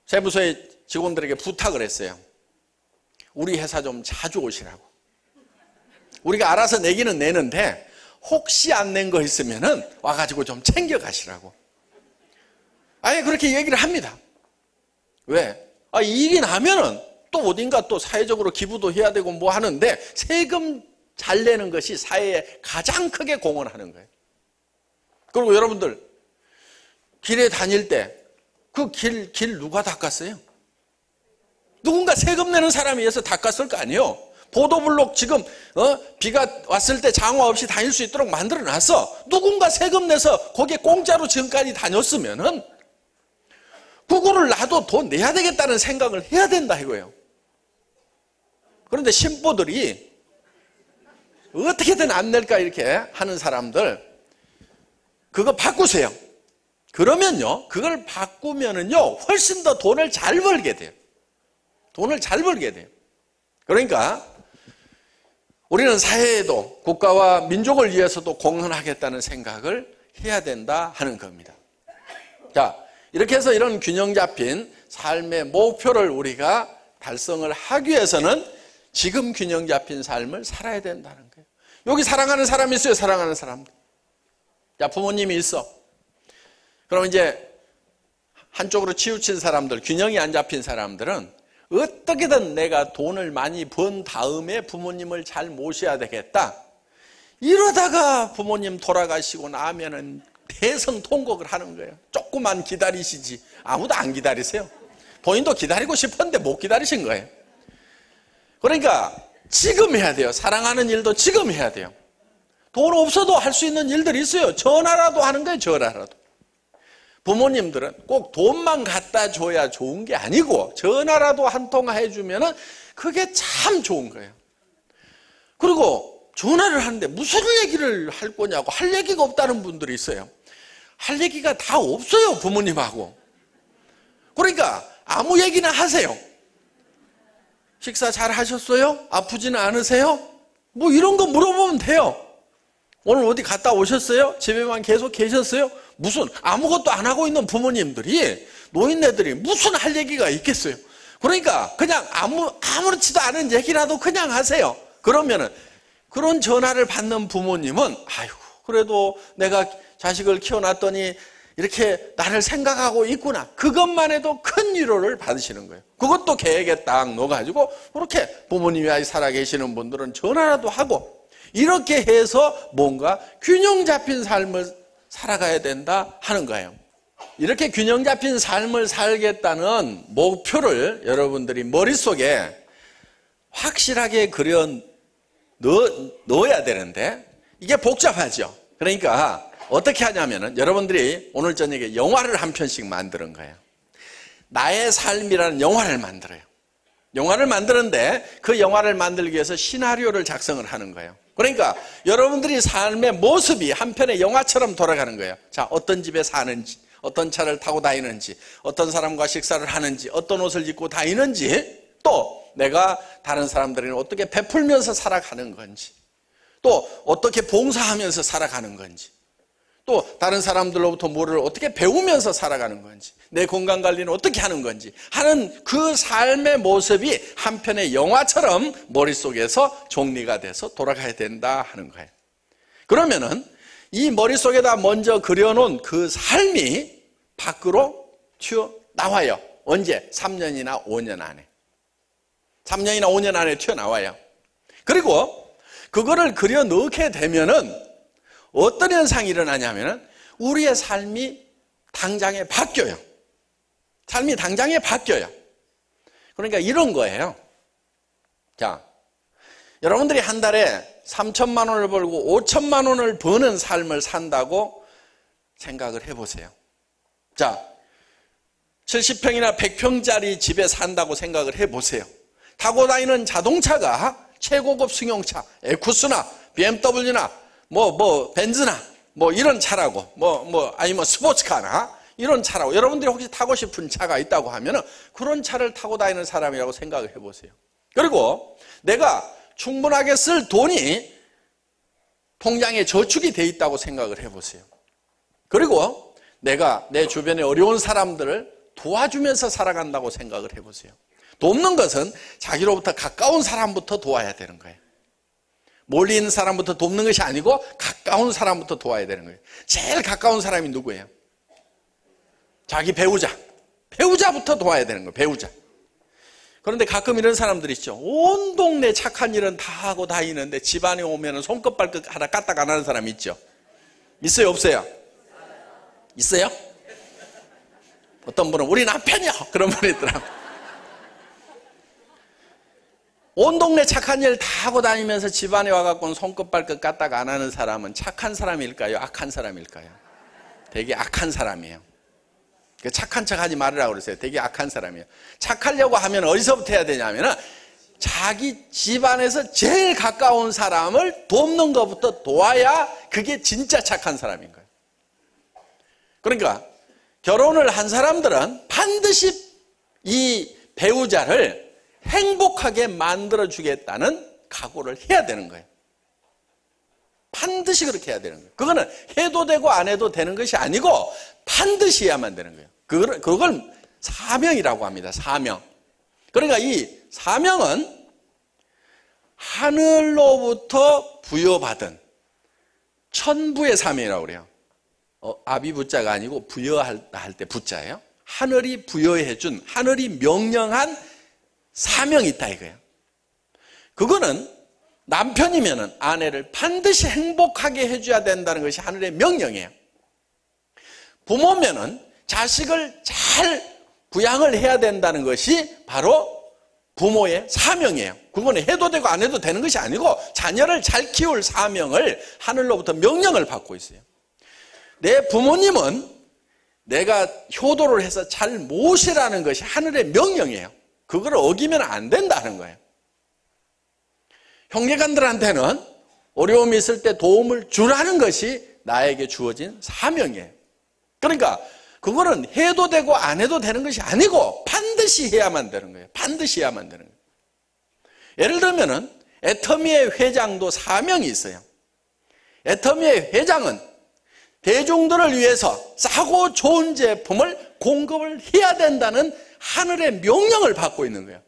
세무서의 직원들에게 부탁을 했어요. 우리 회사 좀 자주 오시라고. 우리가 알아서 내기는 내는데 혹시 안 낸 거 있으면은 와가지고 좀 챙겨 가시라고. 아예 그렇게 얘기를 합니다. 왜? 이익이 나면은 또 어딘가 또 사회적으로 기부도 해야 되고 뭐 하는데, 세금 잘 내는 것이 사회에 가장 크게 공헌하는 거예요. 그리고 여러분들 길에 다닐 때 그 길 누가 닦았어요? 누군가 세금 내는 사람이 있어서 닦았을 거 아니에요? 보도블록 지금 비가 왔을 때 장화 없이 다닐 수 있도록 만들어 놨어. 누군가 세금 내서 거기에 공짜로 지금까지 다녔으면은 그거를 나도 돈 내야 되겠다는 생각을 해야 된다 이거예요. 그런데 신보들이 어떻게든 안 낼까 이렇게 하는 사람들, 그거 바꾸세요. 그러면요, 그걸 바꾸면은요 훨씬 더 돈을 잘 벌게 돼요. 돈을 잘 벌게 돼요. 그러니까 우리는 사회에도 국가와 민족을 위해서도 공헌하겠다는 생각을 해야 된다 하는 겁니다. 자, 이렇게 해서 이런 균형 잡힌 삶의 목표를 우리가 달성을 하기 위해서는 지금 균형 잡힌 삶을 살아야 된다는 거예요. 여기 사랑하는 사람이 있어요. 사랑하는 사람들. 자, 부모님이 있어. 그럼 이제 한쪽으로 치우친 사람들, 균형이 안 잡힌 사람들은 어떻게든 내가 돈을 많이 번 다음에 부모님을 잘 모셔야 되겠다, 이러다가 부모님 돌아가시고 나면은 대성통곡을 하는 거예요. 조금만 기다리시지. 아무도 안 기다리세요. 본인도 기다리고 싶었는데 못 기다리신 거예요. 그러니까 지금 해야 돼요. 사랑하는 일도 지금 해야 돼요. 돈 없어도 할 수 있는 일들이 있어요. 전화라도 하는 거예요. 전화라도. 부모님들은 꼭 돈만 갖다 줘야 좋은 게 아니고 전화라도 한 통화 해주면은 그게 참 좋은 거예요. 그리고 전화를 하는데 무슨 얘기를 할 거냐고 할 얘기가 없다는 분들이 있어요. 할 얘기가 다 없어요, 부모님하고. 그러니까 아무 얘기나 하세요. 식사 잘 하셨어요? 아프지는 않으세요? 뭐 이런 거 물어보면 돼요. 오늘 어디 갔다 오셨어요? 집에만 계속 계셨어요? 무슨 아무것도 안 하고 있는 부모님들이, 노인네들이 무슨 할 얘기가 있겠어요? 그러니까 그냥 아무렇지도 않은 얘기라도 그냥 하세요. 그러면은 그런 전화를 받는 부모님은 아이고 그래도 내가 자식을 키워놨더니 이렇게 나를 생각하고 있구나. 그것만 해도 큰 위로를 받으시는 거예요. 그것도 계획에 딱 넣어가지고 그렇게 부모님이 아직 살아계시는 분들은 전화라도 하고 이렇게 해서 뭔가 균형 잡힌 삶을 살아가야 된다 하는 거예요. 이렇게 균형 잡힌 삶을 살겠다는 목표를 여러분들이 머릿속에 확실하게 그려 넣어야 되는데 이게 복잡하죠. 그러니까 어떻게 하냐면은 여러분들이 오늘 저녁에 영화를 한 편씩 만드는 거예요. 나의 삶이라는 영화를 만들어요. 영화를 만드는데 그 영화를 만들기 위해서 시나리오를 작성을 하는 거예요. 그러니까 여러분들이 삶의 모습이 한 편의 영화처럼 돌아가는 거예요. 자, 어떤 집에 사는지, 어떤 차를 타고 다니는지, 어떤 사람과 식사를 하는지, 어떤 옷을 입고 다니는지, 또 내가 다른 사람들에게 어떻게 베풀면서 살아가는 건지, 또 어떻게 봉사하면서 살아가는 건지, 또 다른 사람들로부터 뭐를 어떻게 배우면서 살아가는 건지, 내 건강관리는 어떻게 하는 건지 하는 그 삶의 모습이 한편의 영화처럼 머릿속에서 정리가 돼서 돌아가야 된다 하는 거예요. 그러면은 이 머릿속에다 먼저 그려놓은 그 삶이 밖으로 튀어나와요. 언제? 3년이나 5년 안에. 3년이나 5년 안에 튀어나와요. 그리고 그거를 그려 넣게 되면은 어떤 현상이 일어나냐면은 우리의 삶이 당장에 바뀌어요. 삶이 당장에 바뀌어요. 그러니까 이런 거예요. 자, 여러분들이 한 달에 3천만 원을 벌고 5천만 원을 버는 삶을 산다고 생각을 해보세요. 자, 70평이나 100평짜리 집에 산다고 생각을 해보세요. 타고 다니는 자동차가 최고급 승용차, 에쿠스나 BMW나 벤츠나 이런 차라고, 아니면 스포츠카나 이런 차라고, 여러분들이 혹시 타고 싶은 차가 있다고 하면은 그런 차를 타고 다니는 사람이라고 생각을 해보세요. 그리고 내가 충분하게 쓸 돈이 통장에 저축이 돼 있다고 생각을 해보세요. 그리고 내가 내 주변에 어려운 사람들을 도와주면서 살아간다고 생각을 해보세요. 돕는 것은 자기로부터 가까운 사람부터 도와야 되는 거예요. 멀리 있는 사람부터 돕는 것이 아니고 가까운 사람부터 도와야 되는 거예요. 제일 가까운 사람이 누구예요? 자기 배우자부터 도와야 되는 거예요. 배우자. 그런데 가끔 이런 사람들이 있죠. 온 동네 착한 일은 다 하고 다니는데 집안에 오면 손끝 발끝 하나 까딱 안 하는 사람이 있죠. 있어요, 없어요? 있어요? 어떤 분은 우리 남편이요, 그런 분이 있더라고요. 온 동네 착한 일 다 하고 다니면서 집안에 와갖고는 손끝 발끝 까딱 안 하는 사람은 착한 사람일까요? 악한 사람일까요? 되게 악한 사람이에요. 착한 척 하지 말으라고 그러세요. 되게 악한 사람이에요. 착하려고 하면 어디서부터 해야 되냐면은 자기 집안에서 제일 가까운 사람을 돕는 것부터 도와야 그게 진짜 착한 사람인 거예요. 그러니까 결혼을 한 사람들은 반드시 이 배우자를 행복하게 만들어주겠다는 각오를 해야 되는 거예요. 반드시 그렇게 해야 되는 거예요. 그거는 해도 되고 안 해도 되는 것이 아니고 반드시 해야만 되는 거예요. 그걸 사명이라고 합니다. 사명. 그러니까 이 사명은 하늘로부터 부여받은 천부의 사명이라고 그래요. 아비부자가 아니고 부여할 때 부자예요. 하늘이 부여해준, 하늘이 명령한 사명이 있다 이거예요. 그거는 남편이면은 아내를 반드시 행복하게 해줘야 된다는 것이 하늘의 명령이에요. 부모면은 자식을 잘 부양을 해야 된다는 것이 바로 부모의 사명이에요. 그거는 해도 되고 안 해도 되는 것이 아니고 자녀를 잘 키울 사명을 하늘로부터 명령을 받고 있어요. 내 부모님은 내가 효도를 해서 잘 모시라는 것이 하늘의 명령이에요. 그걸 어기면 안 된다는 거예요. 형제간들한테는 어려움이 있을 때 도움을 주라는 것이 나에게 주어진 사명이에요. 그러니까 그거는 해도 되고 안 해도 되는 것이 아니고 반드시 해야만 되는 거예요. 반드시 해야만 되는 거예요. 예를 들면은 애터미의 회장도 사명이 있어요. 애터미의 회장은 대중들을 위해서 싸고 좋은 제품을 공급을 해야 된다는 하늘의 명령을 받고 있는 거예요.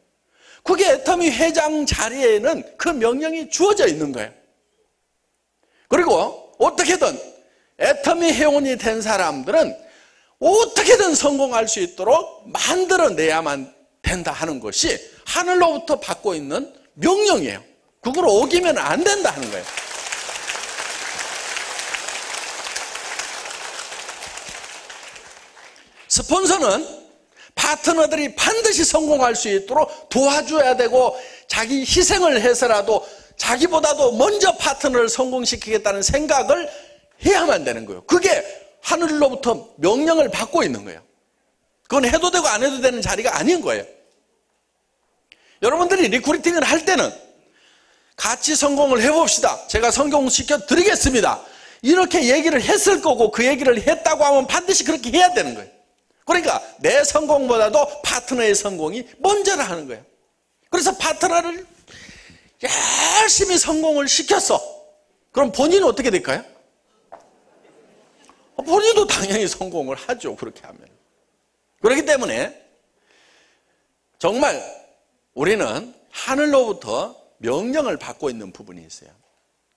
그게 애터미 회장 자리에는 그 명령이 주어져 있는 거예요. 그리고 어떻게든 애터미 회원이 된 사람들은 어떻게든 성공할 수 있도록 만들어내야만 된다 하는 것이 하늘로부터 받고 있는 명령이에요. 그걸 어기면 안 된다 하는 거예요. 스폰서는 파트너들이 반드시 성공할 수 있도록 도와줘야 되고 자기 희생을 해서라도 자기보다도 먼저 파트너를 성공시키겠다는 생각을 해야만 되는 거예요. 그게 하늘로부터 명령을 받고 있는 거예요. 그건 해도 되고 안 해도 되는 자리가 아닌 거예요. 여러분들이 리크루팅을 할 때는 같이 성공을 해봅시다. 제가 성공시켜 드리겠습니다. 이렇게 얘기를 했을 거고 그 얘기를 했다고 하면 반드시 그렇게 해야 되는 거예요. 그러니까 내 성공보다도 파트너의 성공이 먼저라 하는 거예요. 그래서 파트너를 열심히 성공을 시켰어. 그럼 본인은 어떻게 될까요? 본인도 당연히 성공을 하죠. 그렇게 하면. 그렇기 때문에 정말 우리는 하늘로부터 명령을 받고 있는 부분이 있어요.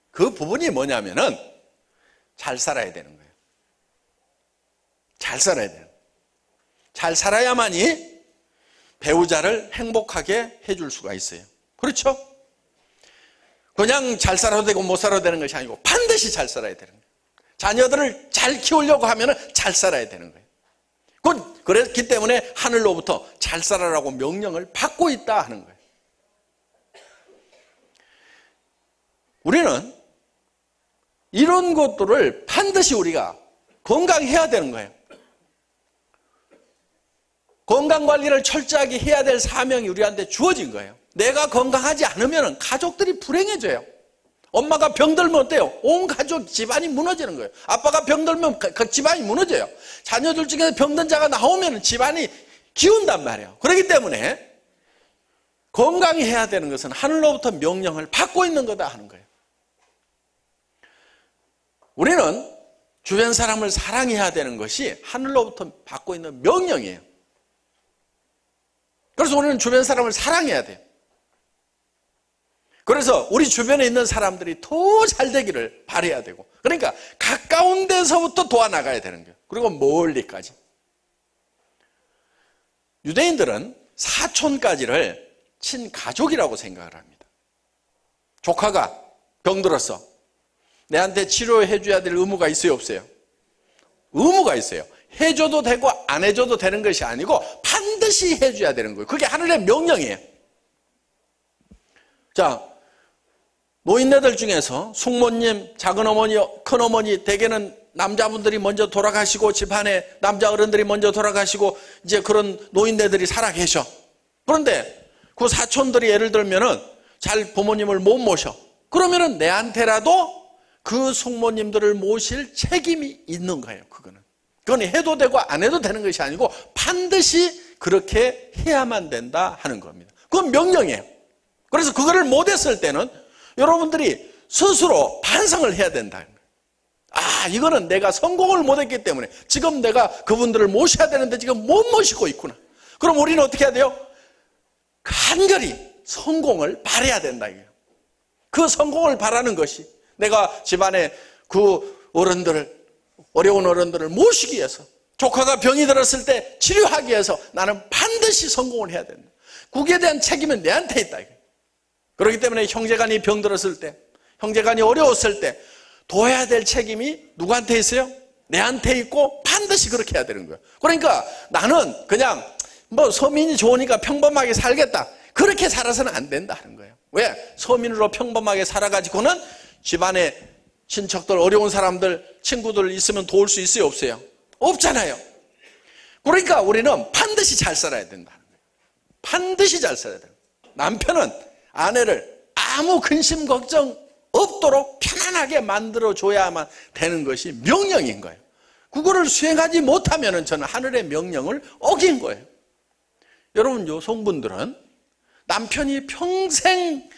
그 부분이 뭐냐면은 잘 살아야 되는 거예요. 잘 살아야 돼요. 잘 살아야만이 배우자를 행복하게 해줄 수가 있어요. 그렇죠? 그냥 잘 살아도 되고 못 살아도 되는 것이 아니고 반드시 잘 살아야 되는 거예요. 자녀들을 잘 키우려고 하면 잘 살아야 되는 거예요. 그렇기 때문에 하늘로부터 잘 살아라고 명령을 받고 있다 하는 거예요. 우리는 이런 것들을 반드시 우리가 건강해야 되는 거예요. 건강관리를 철저하게 해야 될 사명이 우리한테 주어진 거예요. 내가 건강하지 않으면 가족들이 불행해져요. 엄마가 병들면 어때요? 온 가족 집안이 무너지는 거예요. 아빠가 병들면 그 집안이 무너져요. 자녀들 중에 병든 자가 나오면 집안이 기운단 말이에요. 그렇기 때문에 건강히 해야 되는 것은 하늘로부터 명령을 받고 있는 거다 하는 거예요. 우리는 주변 사람을 사랑해야 되는 것이 하늘로부터 받고 있는 명령이에요. 그래서 우리는 주변 사람을 사랑해야 돼요. 그래서 우리 주변에 있는 사람들이 더 잘 되기를 바라야 되고, 그러니까 가까운 데서부터 도와나가야 되는 거예요. 그리고 멀리까지. 유대인들은 사촌까지를 친가족이라고 생각을 합니다. 조카가 병들었어. 내한테 치료해 줘야 될 의무가 있어요, 없어요? 의무가 있어요. 해줘도 되고 안 해줘도 되는 것이 아니고 반드시 해줘야 되는 거예요. 그게 하늘의 명령이에요. 자, 노인네들 중에서 숙모님, 작은어머니, 큰어머니, 대개는 남자분들이 먼저 돌아가시고 집안에 남자 어른들이 먼저 돌아가시고 이제 그런 노인네들이 살아계셔. 그런데 그 사촌들이 예를 들면은 잘 부모님을 못 모셔. 그러면은 내한테라도 그 숙모님들을 모실 책임이 있는 거예요. 그건 해도 되고 안 해도 되는 것이 아니고 반드시 그렇게 해야만 된다 하는 겁니다. 그건 명령이에요. 그래서 그거를 못했을 때는 여러분들이 스스로 반성을 해야 된다. 아, 이거는 내가 성공을 못했기 때문에 지금 내가 그분들을 모셔야 되는데 지금 못 모시고 있구나. 그럼 우리는 어떻게 해야 돼요? 간절히 성공을 바라야 된다. 그 성공을 바라는 것이 내가 집안에 그 어려운 어른들을 모시기 위해서, 조카가 병이 들었을 때 치료하기 위해서 나는 반드시 성공을 해야 된다. 그에 대한 책임은 내한테 있다. 그렇기 때문에 형제간이 병들었을 때, 형제간이 어려웠을 때 도와야 될 책임이 누구한테 있어요? 내한테 있고 반드시 그렇게 해야 되는 거예요. 그러니까 나는 그냥 서민이 좋으니까 평범하게 살겠다, 그렇게 살아서는 안 된다 하는 거예요. 왜? 서민으로 평범하게 살아가지고는 집안에 친척들, 어려운 사람들, 친구들 있으면 도울 수 있어요, 없어요? 없잖아요. 그러니까 우리는 반드시 잘 살아야 된다. 반드시 잘 살아야 된다. 남편은 아내를 아무 근심 걱정 없도록 편안하게 만들어줘야만 되는 것이 명령인 거예요. 그거를 수행하지 못하면 저는 하늘의 명령을 어긴 거예요. 여러분, 여성분들은 남편이 평생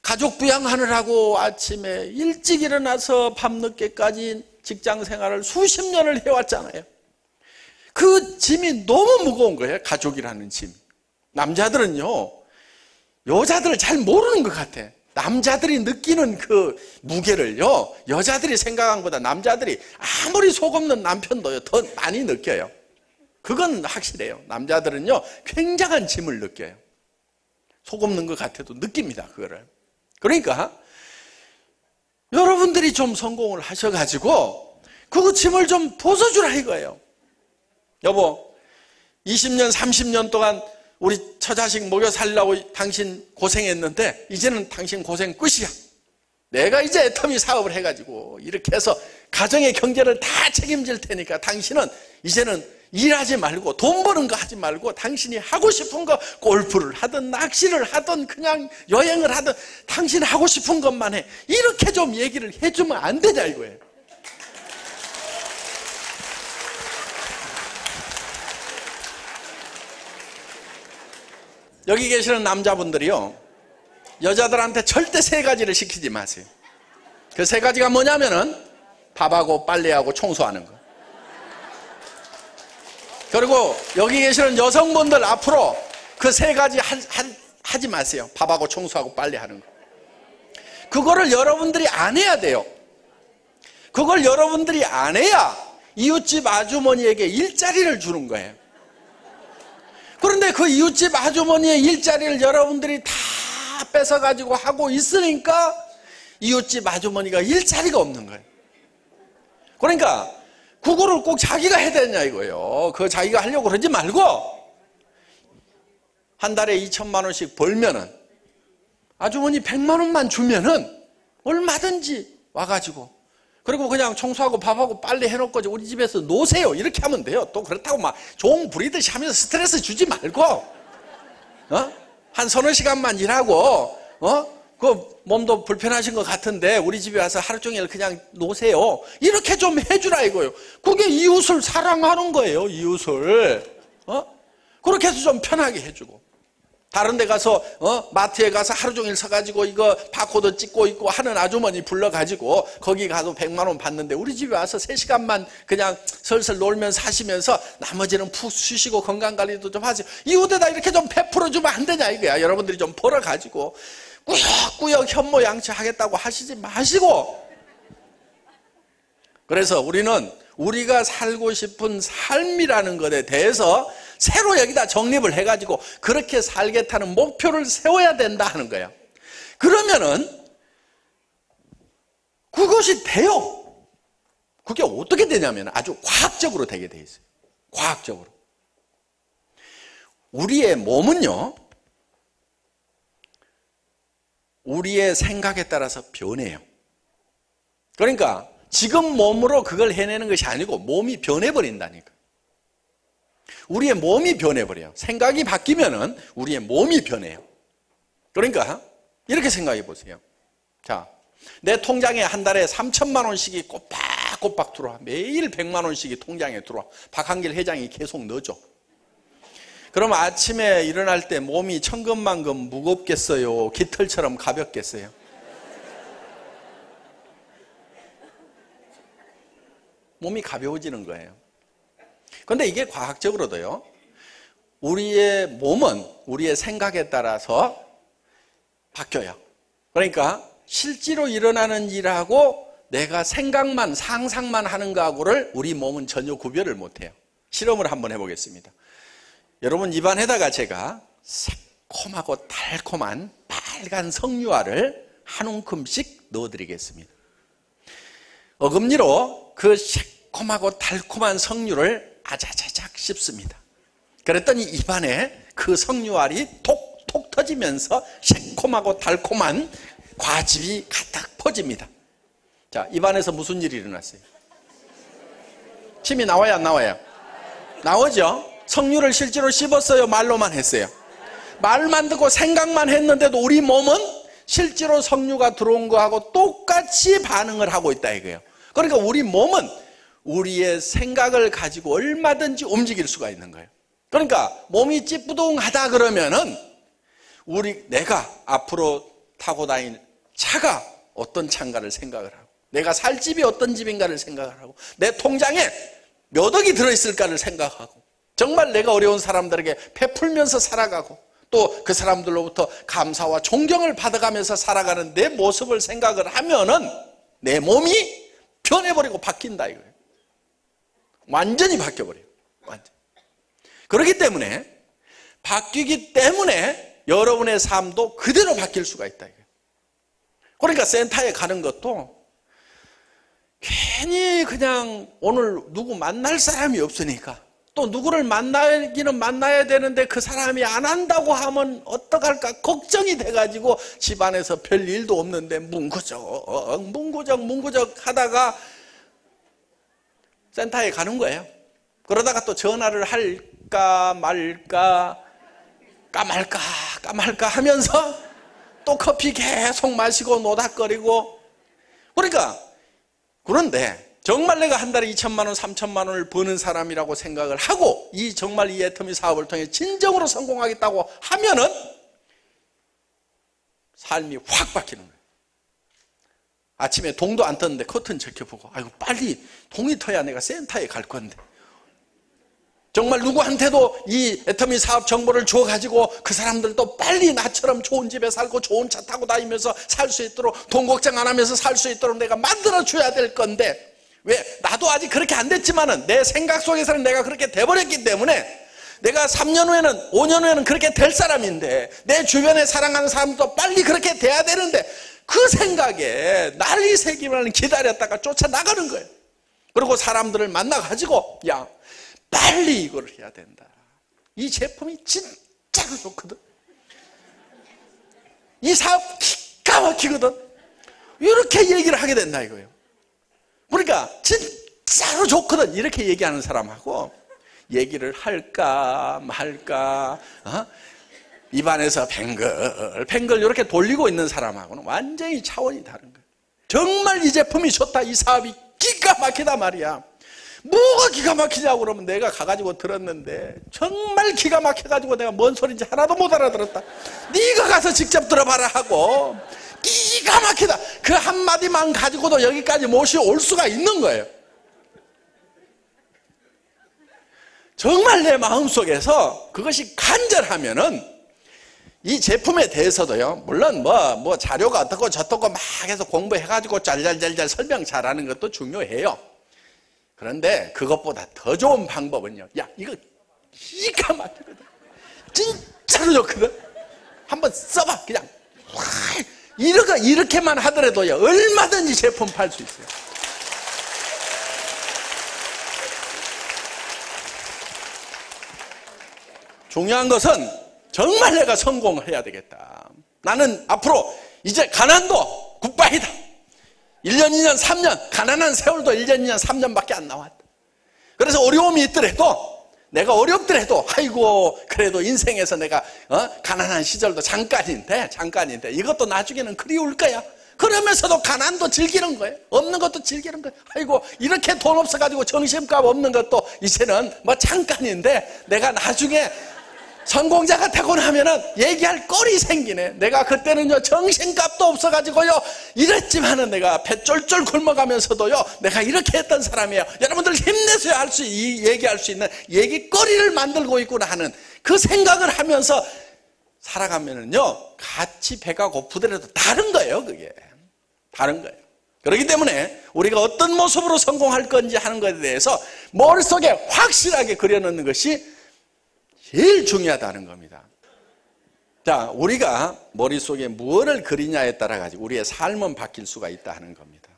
가족 부양하느라고 아침에 일찍 일어나서 밤늦게까지 직장 생활을 수십 년을 해왔잖아요. 그 짐이 너무 무거운 거예요. 가족이라는 짐. 남자들은요, 여자들을 잘 모르는 것 같아. 남자들이 느끼는 그 무게를요, 여자들이 생각한 것보다 남자들이 아무리 속 없는 남편도요, 더 많이 느껴요. 그건 확실해요. 남자들은요, 굉장한 짐을 느껴요. 속 없는 것 같아도 느낍니다, 그거를. 그러니까 여러분들이 좀 성공을 하셔가지고 그 짐을 좀 벗어주라 이거예요. 여보, 20년 30년 동안 우리 처자식 먹여 살려고 당신 고생했는데 이제는 당신 고생 끝이야. 내가 이제 애터미 사업을 해가지고 이렇게 해서 가정의 경제를 다 책임질 테니까 당신은 이제는 일하지 말고 돈 버는 거 하지 말고 당신이 하고 싶은 거, 골프를 하든 낚시를 하든 그냥 여행을 하든 당신 하고 싶은 것만 해. 이렇게 좀 얘기를 해주면 안 되냐 이거예요. 여기 계시는 남자분들이요, 여자들한테 절대 세 가지를 시키지 마세요. 그 세 가지가 뭐냐면은 밥하고 빨래하고 청소하는 거. 그리고 여기 계시는 여성분들 앞으로 그 세 가지 하지 마세요. 밥하고 청소하고 빨래하는 거. 그거를 여러분들이 안 해야 돼요. 그걸 여러분들이 안 해야 이웃집 아주머니에게 일자리를 주는 거예요. 그런데 그 이웃집 아주머니의 일자리를 여러분들이 다 뺏어가지고 하고 있으니까 이웃집 아주머니가 일자리가 없는 거예요. 그러니까 그거를 꼭 자기가 해야 되냐 이거예요. 그거 자기가 하려고 그러지 말고 한 달에 2천만 원씩 벌면은 아주머니 100만 원만 주면은 얼마든지 와가지고, 그리고 그냥 청소하고 밥하고 빨래 해놓고 우리 집에서 노세요 이렇게 하면 돼요. 또 그렇다고 막 종 부리듯이 하면서 스트레스 주지 말고, 한 서너 시간만 일하고, 그 몸도 불편하신 것 같은데 우리 집에 와서 하루 종일 그냥 노세요 이렇게 좀 해주라 이거예요. 그게 이웃을 사랑하는 거예요. 이웃을 그렇게 해서 좀 편하게 해주고, 다른 데 가서 마트에 가서 하루 종일 서가지고 이거 바코드 찍고 있고 하는 아주머니 불러가지고 거기 가서 100만 원 받는데 우리 집에 와서 3시간만 그냥 슬슬 놀면서 하시면서 나머지는 푹 쉬시고 건강관리도 좀 하세요. 이웃에다 이렇게 좀 베풀어주면 안 되냐 이거야. 여러분들이 좀 벌어가지고 꾸역꾸역 현모양처 하겠다고 하시지 마시고. 그래서 우리는 우리가 살고 싶은 삶이라는 것에 대해서 새로 여기다 정립을 해가지고 그렇게 살겠다는 목표를 세워야 된다 하는 거예요. 그러면은 그것이 돼요. 그게 어떻게 되냐면 아주 과학적으로 되게 돼 있어요. 과학적으로. 우리의 몸은요, 우리의 생각에 따라서 변해요. 그러니까 지금 몸으로 그걸 해내는 것이 아니고 몸이 변해버린다니까. 우리의 몸이 변해버려요. 생각이 바뀌면은 우리의 몸이 변해요. 그러니까 이렇게 생각해 보세요. 자, 내 통장에 한 달에 3천만 원씩이 꼬박꼬박 들어와. 매일 100만 원씩이 통장에 들어와. 박한길 회장이 계속 넣어줘. 그럼 아침에 일어날 때 몸이 천근만근 무겁겠어요? 깃털처럼 가볍겠어요? 몸이 가벼워지는 거예요. 그런데 이게 과학적으로도요, 우리의 몸은 우리의 생각에 따라서 바뀌어요. 그러니까 실제로 일어나는 일하고 내가 생각만, 상상만 하는 거하고를 우리 몸은 전혀 구별을 못해요. 실험을 한번 해보겠습니다. 여러분 입안에다가 제가 새콤하고 달콤한 빨간 석류알을 한 움큼씩 넣어드리겠습니다. 어금니로 그 새콤하고 달콤한 석류를 아자자작 씹습니다. 그랬더니 입안에 그 석류알이 톡톡 터지면서 새콤하고 달콤한 과즙이 가득 퍼집니다. 자, 입안에서 무슨 일이 일어났어요? 침이 나와요, 안 나와요? 나오죠? 석류를 실제로 씹었어요? 말로만 했어요? 말만 듣고 생각만 했는데도 우리 몸은 실제로 석류가 들어온 거하고 똑같이 반응을 하고 있다 이거예요. 그러니까 우리 몸은 우리의 생각을 가지고 얼마든지 움직일 수가 있는 거예요. 그러니까 몸이 찌뿌둥하다 그러면은 내가 앞으로 타고 다닐 차가 어떤 차인가를 생각을 하고, 내가 살 집이 어떤 집인가를 생각을 하고, 내 통장에 몇 억이 들어있을까를 생각하고, 정말 내가 어려운 사람들에게 베풀면서 살아가고, 또 그 사람들로부터 감사와 존경을 받아가면서 살아가는 내 모습을 생각을 하면은 내 몸이 변해버리고 바뀐다 이거예요. 완전히 바뀌어버려요. 완전. 그렇기 때문에 바뀌기 때문에 여러분의 삶도 그대로 바뀔 수가 있다 이거예요. 그러니까 센터에 가는 것도 괜히 그냥 오늘 누구 만날 사람이 없으니까, 또 누구를 만나기는 만나야 되는데 그 사람이 안 한다고 하면 어떡할까 걱정이 돼가지고 집안에서 별 일도 없는데 문구적 하다가 센터에 가는 거예요. 그러다가 또 전화를 할까 말까 까말까 하면서 또 커피 계속 마시고 노닥거리고. 그러니까 그런데 정말 내가 한 달에 2천만 원, 3천만 원을 버는 사람이라고 생각을 하고 정말 이 애터미 사업을 통해 진정으로 성공하겠다고 하면은 삶이 확 바뀌는 거예요. 아침에 동도 안 떴는데 커튼 지켜보고, 아이고 빨리 동이 터야 내가 센터에 갈 건데, 정말 누구한테도 이 애터미 사업 정보를 줘가지고 그 사람들도 빨리 나처럼 좋은 집에 살고 좋은 차 타고 다니면서 살 수 있도록, 돈 걱정 안 하면서 살 수 있도록 내가 만들어줘야 될 건데, 왜? 나도 아직 그렇게 안 됐지만은 내 생각 속에서는 내가 그렇게 돼버렸기 때문에 내가 3년 후에는, 5년 후에는 그렇게 될 사람인데, 내 주변에 사랑하는 사람도 빨리 그렇게 돼야 되는데, 그 생각에 날이 새기만 기다렸다가 쫓아나가는 거예요. 그리고 사람들을 만나가지고, 야, 빨리 이걸 해야 된다. 이 제품이 진짜로 좋거든. 이 사업 기가 막히거든. 이렇게 얘기를 하게 된다 이거예요. 그러니까 진짜로 좋거든 이렇게 얘기하는 사람하고 얘기를 할까 말까, 입안에서 뱅글 이렇게 돌리고 있는 사람하고는 완전히 차원이 다른 거예요. 정말 이 제품이 좋다, 이 사업이 기가 막히다 말이야. 뭐가 기가 막히냐고 그러면 내가 가가지고 들었는데 정말 기가 막혀가지고 내가 뭔 소리인지 하나도 못 알아들었다. 네가 가서 직접 들어봐라 하고, 기가 막히다. 그 한마디만 가지고도 여기까지 모셔올 수가 있는 거예요. 정말 내 마음속에서 그것이 간절하면은 이 제품에 대해서도요, 물론 뭐 자료가 어떻고 저떻고 막 해서 공부해가지고 짤짤짤짤 설명 잘하는 것도 중요해요. 그런데 그것보다 더 좋은 방법은요, 야, 이거 기가 막히거든. 진짜로 좋거든. 한번 써봐. 그냥 이렇게만 하더라도요, 얼마든지 제품 팔 수 있어요. 중요한 것은 정말 내가 성공을 해야 되겠다. 나는 앞으로 이제 가난도 굿바이다. 1년, 2년, 3년, 가난한 세월도 1년, 2년, 3년밖에 안 나왔다. 그래서 어려움이 있더라도, 내가 어렵더라도, 아이고 그래도 인생에서 내가 가난한 시절도 잠깐인데 이것도 나중에는 그리울 거야. 그러면서도 가난도 즐기는 거예요. 없는 것도 즐기는 거예요. 아이고 이렇게 돈 없어가지고 정신값 없는 것도 이제는 뭐 잠깐인데 내가 나중에 성공자가 되고 나면은 얘기할 거리 생기네. 내가 그때는요 정신값도 없어가지고요 이랬지만은 내가 배 쫄쫄 굶어가면서도요 내가 이렇게 했던 사람이에요. 여러분들 힘내셔야 얘기할 수 있는 얘기거리를 만들고 있구나 하는 그 생각을 하면서 살아가면은요 같이 배가 고프더라도 다른 거예요. 그게 다른 거예요. 그렇기 때문에 우리가 어떤 모습으로 성공할 건지 하는 것에 대해서 머릿속에 확실하게 그려놓는 것이 제일 중요하다는 겁니다. 자, 우리가 머릿속에 무엇을 그리냐에 따라 가지고 우리의 삶은 바뀔 수가 있다 하는 겁니다.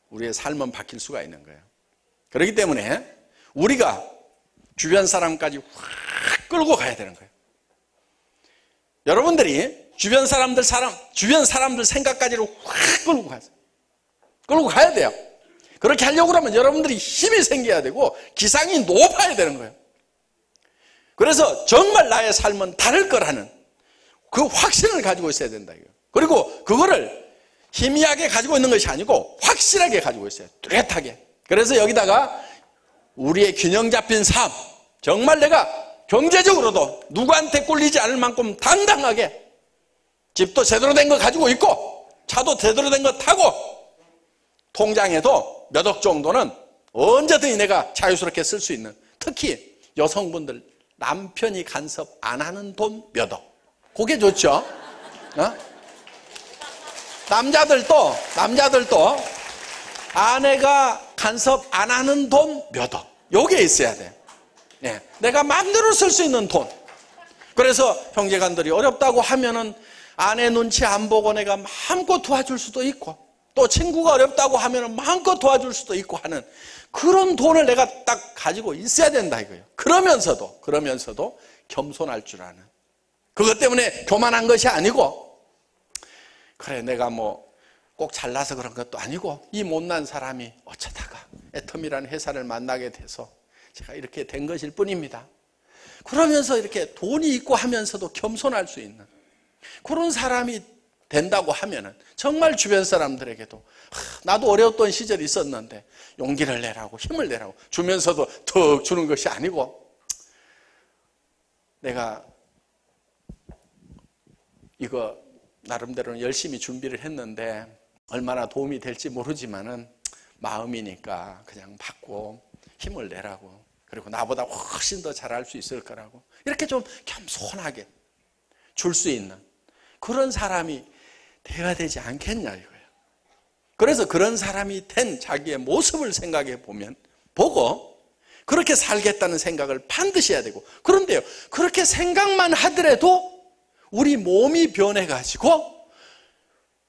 우리의 삶은 바뀔 수가 있는 거예요. 그렇기 때문에 우리가 주변 사람까지 확 끌고 가야 되는 거예요. 여러분들이 주변 사람들 생각까지를 확 끌고 가야 돼요. 그렇게 하려고 그러면 여러분들이 힘이 생겨야 되고 기상이 높아야 되는 거예요. 그래서 정말 나의 삶은 다를 거라는 그 확신을 가지고 있어야 된다. 그리고 그거를 희미하게 가지고 있는 것이 아니고 확실하게 가지고 있어요. 뚜렷하게. 그래서 여기다가 우리의 균형 잡힌 삶, 정말 내가 경제적으로도 누구한테 꿀리지 않을 만큼 당당하게 집도 제대로 된 거 가지고 있고 차도 제대로 된 거 타고 통장에도 몇 억 정도는 언제든지 내가 자유스럽게 쓸 수 있는, 특히 여성분들 남편이 간섭 안 하는 돈 몇 억, 그게 좋죠. 남자들도 아내가 간섭 안 하는 돈 몇 억, 요게 있어야 돼. 네. 내가 마음대로 쓸 수 있는 돈. 그래서 형제간들이 어렵다고 하면은 아내 눈치 안 보고 내가 마음껏 도와줄 수도 있고, 또 친구가 어렵다고 하면은 마음껏 도와줄 수도 있고 하는 그런 돈을 내가 딱 가지고 있어야 된다 이거예요. 그러면서도 겸손할 줄 아는. 그것 때문에 교만한 것이 아니고, 그래 내가 뭐 꼭 잘나서 그런 것도 아니고, 이 못난 사람이 어쩌다가 애텀이라는 회사를 만나게 돼서 제가 이렇게 된 것일 뿐입니다. 그러면서 이렇게 돈이 있고 하면서도 겸손할 수 있는 그런 사람이 된다고 하면은 정말 주변 사람들에게도 나도 어려웠던 시절이 있었는데 용기를 내라고 힘을 내라고 주면서도 턱 주는 것이 아니고, 내가 이거 나름대로는 열심히 준비를 했는데 얼마나 도움이 될지 모르지만은 마음이니까 그냥 받고 힘을 내라고, 그리고 나보다 훨씬 더 잘할 수 있을 거라고 이렇게 좀 겸손하게 줄 수 있는 그런 사람이 돼야 되지 않겠냐 이거예요. 그래서 그런 사람이 된 자기의 모습을 생각해 보고 그렇게 살겠다는 생각을 반드시 해야 되고, 그런데요, 그렇게 생각만 하더라도 우리 몸이 변해가지고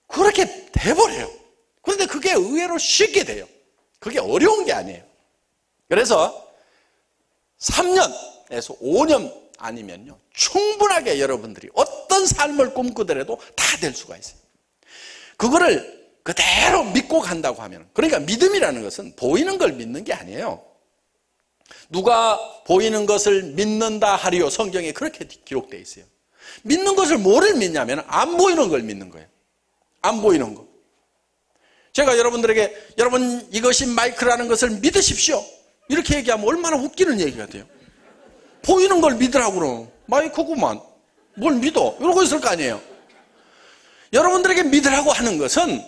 그렇게 돼버려요. 그런데 그게 의외로 쉽게 돼요. 그게 어려운 게 아니에요. 그래서 3년에서 5년 아니면요, 충분하게 여러분들이 어떤 삶을 꿈꾸더라도 다 될 수가 있어요. 그거를 그대로 믿고 간다고 하면, 그러니까 믿음이라는 것은 보이는 걸 믿는 게 아니에요. 누가 보이는 것을 믿는다 하리요, 성경에 그렇게 기록되어 있어요. 믿는 것을 뭐를 믿냐면 안 보이는 걸 믿는 거예요. 안 보이는 거. 제가 여러분들에게 여러분 이것이 마이크라는 것을 믿으십시오 이렇게 얘기하면 얼마나 웃기는 얘기가 돼요. 보이는 걸 믿으라고 그러면 마이크구만 뭘 믿어 이러고 있을 거 아니에요. 여러분들에게 믿으라고 하는 것은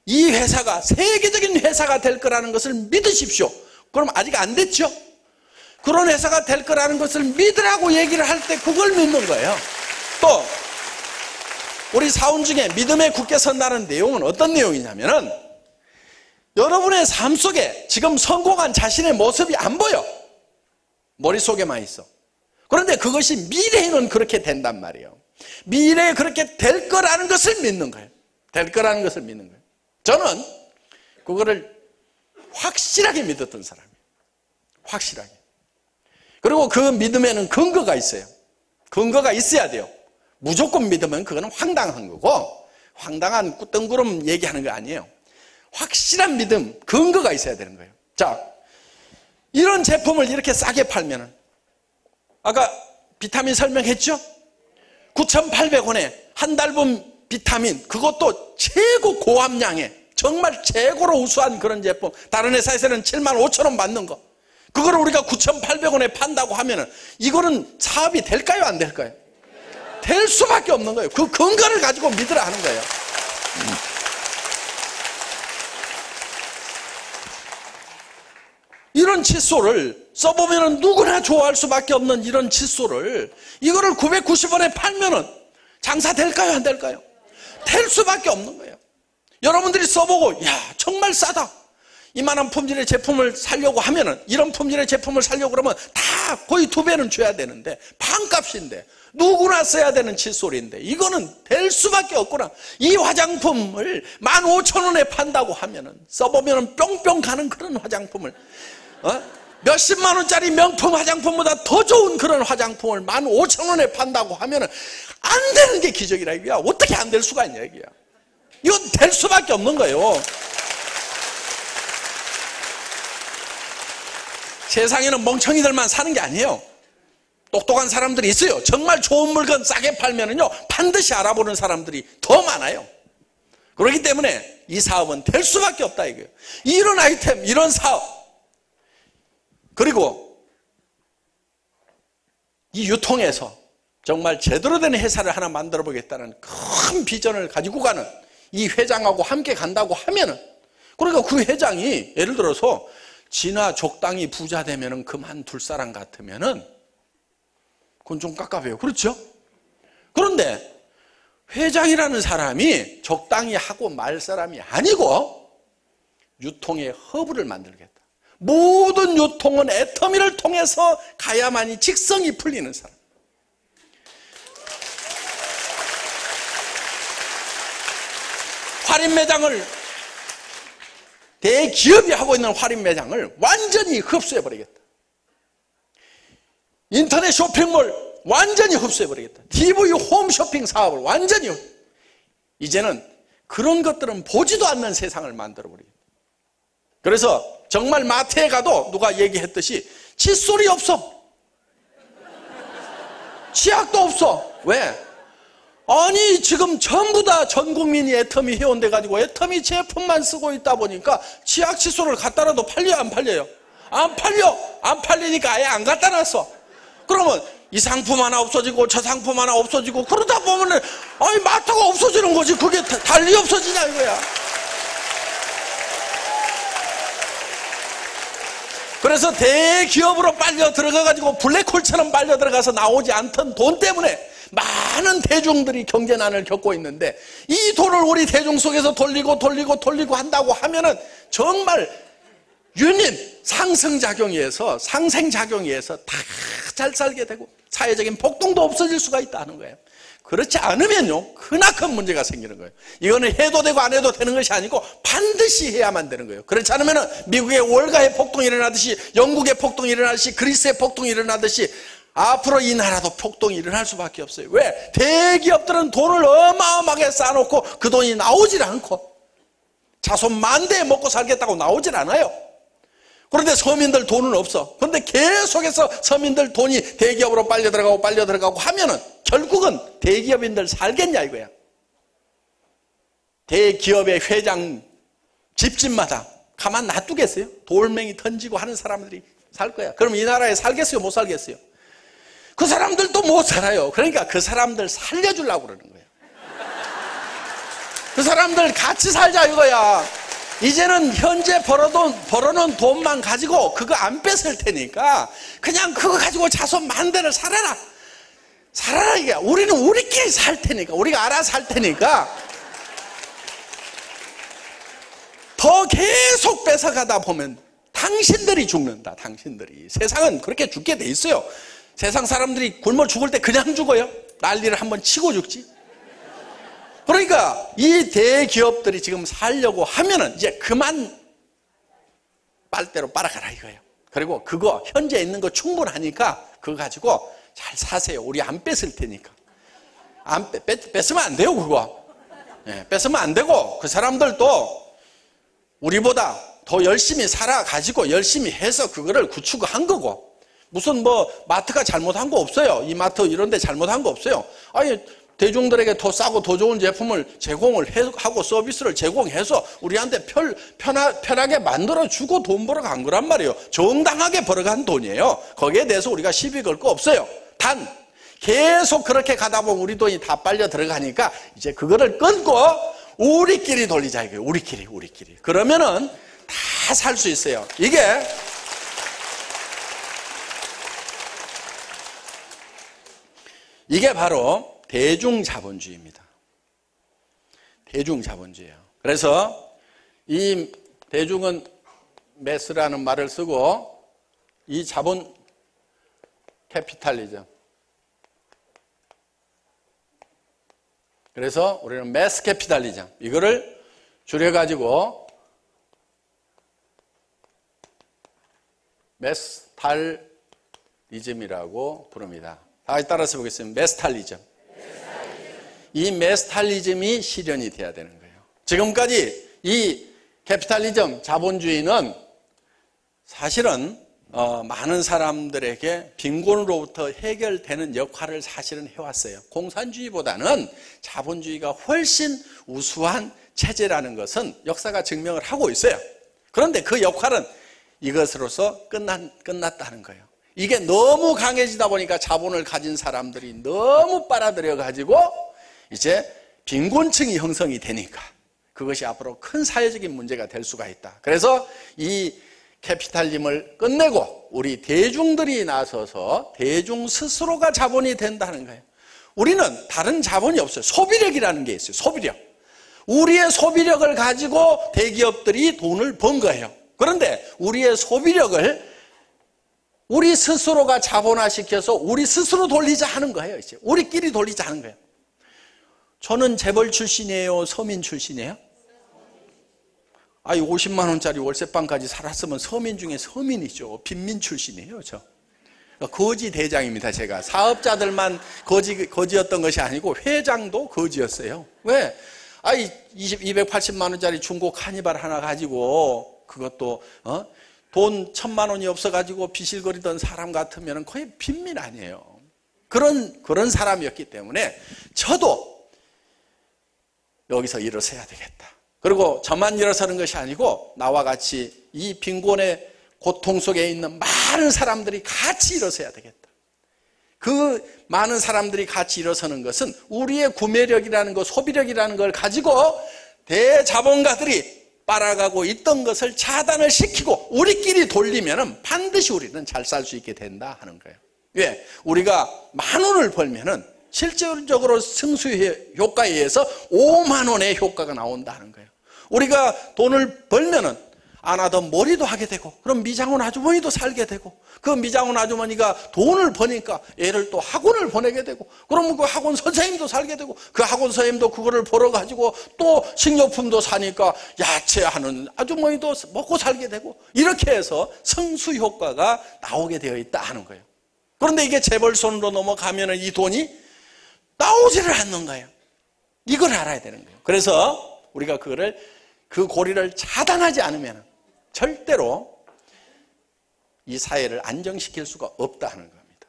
이 회사가 세계적인 회사가 될 거라는 것을 믿으십시오. 그럼 아직 안 됐죠? 그런 회사가 될 거라는 것을 믿으라고 얘기를 할 때 그걸 믿는 거예요. 또 우리 사원 중에 믿음에 굳게 선다는 내용은 어떤 내용이냐면은, 여러분의 삶 속에 지금 성공한 자신의 모습이 안 보여. 머릿속에만 있어. 그런데 그것이 미래에는 그렇게 된단 말이에요. 미래에 그렇게 될 거라는 것을 믿는 거예요. 될 거라는 것을 믿는 거예요. 저는 그거를 확실하게 믿었던 사람이에요. 확실하게. 그리고 그 믿음에는 근거가 있어요. 근거가 있어야 돼요. 무조건 믿으면 그거는 황당한 거고, 황당한 뜬구름 얘기하는 거 아니에요. 확실한 믿음, 근거가 있어야 되는 거예요. 자, 이런 제품을 이렇게 싸게 팔면은, 아까 비타민 설명했죠? 9,800원에 한 달분 비타민, 그것도 최고 고함량의 정말 최고로 우수한 그런 제품, 다른 회사에서는 75,000원 받는 거, 그거를 우리가 9,800원에 판다고 하면은 이거는 사업이 될까요, 안 될까요? 될 수밖에 없는 거예요. 그 근거를 가지고 믿으라 하는 거예요. 이런 칫솔을 써보면 누구나 좋아할 수밖에 없는 이런 칫솔을, 이거를 990원에 팔면은 장사 될까요, 안 될까요? 될 수밖에 없는 거예요. 여러분들이 써보고 야 정말 싸다, 이만한 품질의 제품을 사려고 하면은, 이런 품질의 제품을 사려고 그러면 다 거의 2배는 줘야 되는데 반값인데 누구나 써야 되는 칫솔인데 이거는 될 수밖에 없구나. 이 화장품을 15,000원에 판다고 하면은, 써보면 뿅뿅 가는 그런 화장품을, 몇십만 원짜리 명품 화장품보다 더 좋은 그런 화장품을 15,000원에 판다고 하면은 안 되는 게 기적이라 이거야. 어떻게 안 될 수가 있냐 이거야. 이건 될 수밖에 없는 거예요. 세상에는 멍청이들만 사는 게 아니에요. 똑똑한 사람들이 있어요. 정말 좋은 물건 싸게 팔면은요, 반드시 알아보는 사람들이 더 많아요. 그렇기 때문에 이 사업은 될 수밖에 없다 이거예요. 이런 아이템, 이런 사업, 그리고 이 유통에서 정말 제대로 된 회사를 하나 만들어 보겠다는 큰 비전을 가지고 가는 이 회장하고 함께 간다고 하면은, 그러니까 그 회장이 예를 들어서 지나 적당히 부자 되면은 그만둘 사람 같으면은 그건 좀 깝깝해요. 그렇죠? 그런데 회장이라는 사람이 적당히 하고 말 사람이 아니고 유통의 허브를 만들겠다. 모든 유통은 애터미를 통해서 가야만이 직성이 풀리는 사람. 할인 매장을, 대기업이 하고 있는 할인 매장을 완전히 흡수해버리겠다. 인터넷 쇼핑몰 완전히 흡수해버리겠다. TV 홈쇼핑 사업을 완전히, 이제는 그런 것들은 보지도 않는 세상을 만들어버리겠다. 그래서 정말 마트에 가도 누가 얘기했듯이 칫솔이 없어. 치약도 없어. 왜? 아니 지금 전부 다 전 국민이 애터미 회원돼 가지고 애터미 제품만 쓰고 있다 보니까 치약 칫솔을 갖다 놔도 팔려요, 안 팔려요? 안 팔려. 안 팔리니까 아예 안 갖다 놨어. 그러면 이 상품 하나 없어지고 저 상품 하나 없어지고 그러다 보면은 아니 마트가 없어지는 거지. 그게 달리 없어지냐 이거야. 그래서 대기업으로 빨려 들어가 가지고 블랙홀처럼 빨려 들어가서 나오지 않던 돈 때문에 많은 대중들이 경제난을 겪고 있는데, 이 돈을 우리 대중 속에서 돌리고 한다고 하면은 정말 유님 상승작용에 의해서, 상생작용에 의해서 다 잘 살게 되고 사회적인 폭동도 없어질 수가 있다는 거예요. 그렇지 않으면요, 크나큰 문제가 생기는 거예요. 이거는 해도 되고 안 해도 되는 것이 아니고 반드시 해야만 되는 거예요. 그렇지 않으면 미국의 월가의 폭동이 일어나듯이, 영국의 폭동이 일어나듯이, 그리스의 폭동이 일어나듯이 앞으로 이 나라도 폭동이 일어날 수밖에 없어요. 왜? 대기업들은 돈을 어마어마하게 쌓아놓고 그 돈이 나오질 않고 자손 만대에 먹고 살겠다고 나오질 않아요. 그런데 서민들 돈은 없어. 그런데 계속해서 서민들 돈이 대기업으로 빨려 들어가고 하면은 결국은 대기업인들 살겠냐 이거야. 대기업의 회장 집집마다 가만 놔두겠어요? 돌멩이 던지고 하는 사람들이 살 거야. 그럼 이 나라에 살겠어요? 못 살겠어요? 그 사람들도 못 살아요. 그러니까 그 사람들 살려주려고 그러는 거예요. 그 사람들 같이 살자 이거야. 이제는 현재 벌어놓은 돈만 가지고 그거 안 뺏을 테니까 그냥 그거 가지고 자손 만대를 살아라. 살아라 이게. 우리는 우리끼리 살 테니까, 우리가 알아서 살 테니까. 더 계속 뺏어가다 보면 당신들이 죽는다. 당신들이. 세상은 그렇게 죽게 돼 있어요. 세상 사람들이 굶어 죽을 때 그냥 죽어요? 난리를 한번 치고 죽지. 그러니까 이 대기업들이 지금 살려고 하면은 이제 그만 빨대로 빨아가라 이거예요. 그리고 그거 현재 있는 거 충분하니까 그거 가지고 잘 사세요. 우리 안 뺏을 테니까. 뺏으면 안 돼요 그거. 예, 뺏으면 안 되고, 그 사람들도 우리보다 더 열심히 살아가지고 열심히 해서 그거를 구축한 거고, 무슨 뭐 마트가 잘못한 거 없어요. 이 마트 이런 데 잘못한 거 없어요. 아니 대중들에게 더 싸고 더 좋은 제품을 제공을 하고 서비스를 제공해서 우리한테 편하게 만들어주고 돈 벌어간 거란 말이에요. 정당하게 벌어간 돈이에요. 거기에 대해서 우리가 시비 걸 거 없어요. 단 계속 그렇게 가다 보면 우리 돈이 다 빨려 들어가니까 이제 그거를 끊고 우리끼리 돌리자 이거예요. 우리끼리. 그러면은 다 살 수 있어요. 이게 바로 대중자본주의입니다. 대중자본주의예요. 그래서 이 대중은 매스라는 말을 쓰고, 이 자본 캐피탈리즘. 그래서 우리는 매스 캐피탈리즘, 이거를 줄여가지고 메스탈리즘이라고 부릅니다. 다 같이 따라서 보겠습니다. 메스탈리즘. 이 메스탈리즘이 실현이 돼야 되는 거예요. 지금까지 이 캐피탈리즘, 자본주의는 사실은 많은 사람들에게 빈곤으로부터 해결되는 역할을 사실은 해왔어요. 공산주의보다는 자본주의가 훨씬 우수한 체제라는 것은 역사가 증명을 하고 있어요. 그런데 그 역할은 이것으로서 끝났다는 거예요. 이게 너무 강해지다 보니까 자본을 가진 사람들이 너무 빨아들여 가지고 이제 빈곤층이 형성이 되니까 그것이 앞으로 큰 사회적인 문제가 될 수가 있다. 그래서 이 캐피탈즘을 끝내고 우리 대중들이 나서서 대중 스스로가 자본이 된다는 거예요. 우리는 다른 자본이 없어요. 소비력이라는 게 있어요. 소비력. 우리의 소비력을 가지고 대기업들이 돈을 번 거예요. 그런데 우리의 소비력을 우리 스스로가 자본화시켜서 우리 스스로 돌리자 하는 거예요. 이제 우리끼리 돌리자 하는 거예요. 저는 재벌 출신이에요? 서민 출신이에요? 50만 원짜리 월세방까지 살았으면 서민 중에 서민이죠. 빈민 출신이에요. 저 거지 대장입니다. 제가 사업자들만 거지였던 것이 아니고 회장도 거지였어요. 왜? 280만 원짜리 중고 카니발 하나 가지고 그것도 돈 1,000만 원이 없어가지고 비실거리던 사람 같으면 거의 빈민 아니에요. 그런 사람이었기 때문에 저도 여기서 일어서야 되겠다. 그리고 저만 일어서는 것이 아니고 나와 같이 이 빈곤의 고통 속에 있는 많은 사람들이 같이 일어서야 되겠다. 그 많은 사람들이 같이 일어서는 것은 우리의 구매력이라는 것, 소비력이라는 걸 가지고 대자본가들이 빨아가고 있던 것을 차단을 시키고 우리끼리 돌리면 반드시 우리는 잘 살 수 있게 된다 하는 거예요. 왜? 우리가 10,000원을 벌면은 실질적으로 승수 효과에 의해서 5만 원의 효과가 나온다는 거예요. 우리가 돈을 벌면은 안 하던 머리도 하게 되고, 그럼 미장원 아주머니도 살게 되고, 그 미장원 아주머니가 돈을 버니까 애를 또 학원을 보내게 되고, 그러면 그 학원 선생님도 살게 되고, 그 학원 선생님도 그거를 벌어가지고 또 식료품도 사니까 야채하는 아주머니도 먹고 살게 되고, 이렇게 해서 성수 효과가 나오게 되어 있다 하는 거예요. 그런데 이게 재벌 손으로 넘어가면 이 돈이 나오지를 않는 거예요. 이걸 알아야 되는 거예요. 그래서 우리가 그 고리를 차단하지 않으면 절대로 이 사회를 안정시킬 수가 없다 하는 겁니다.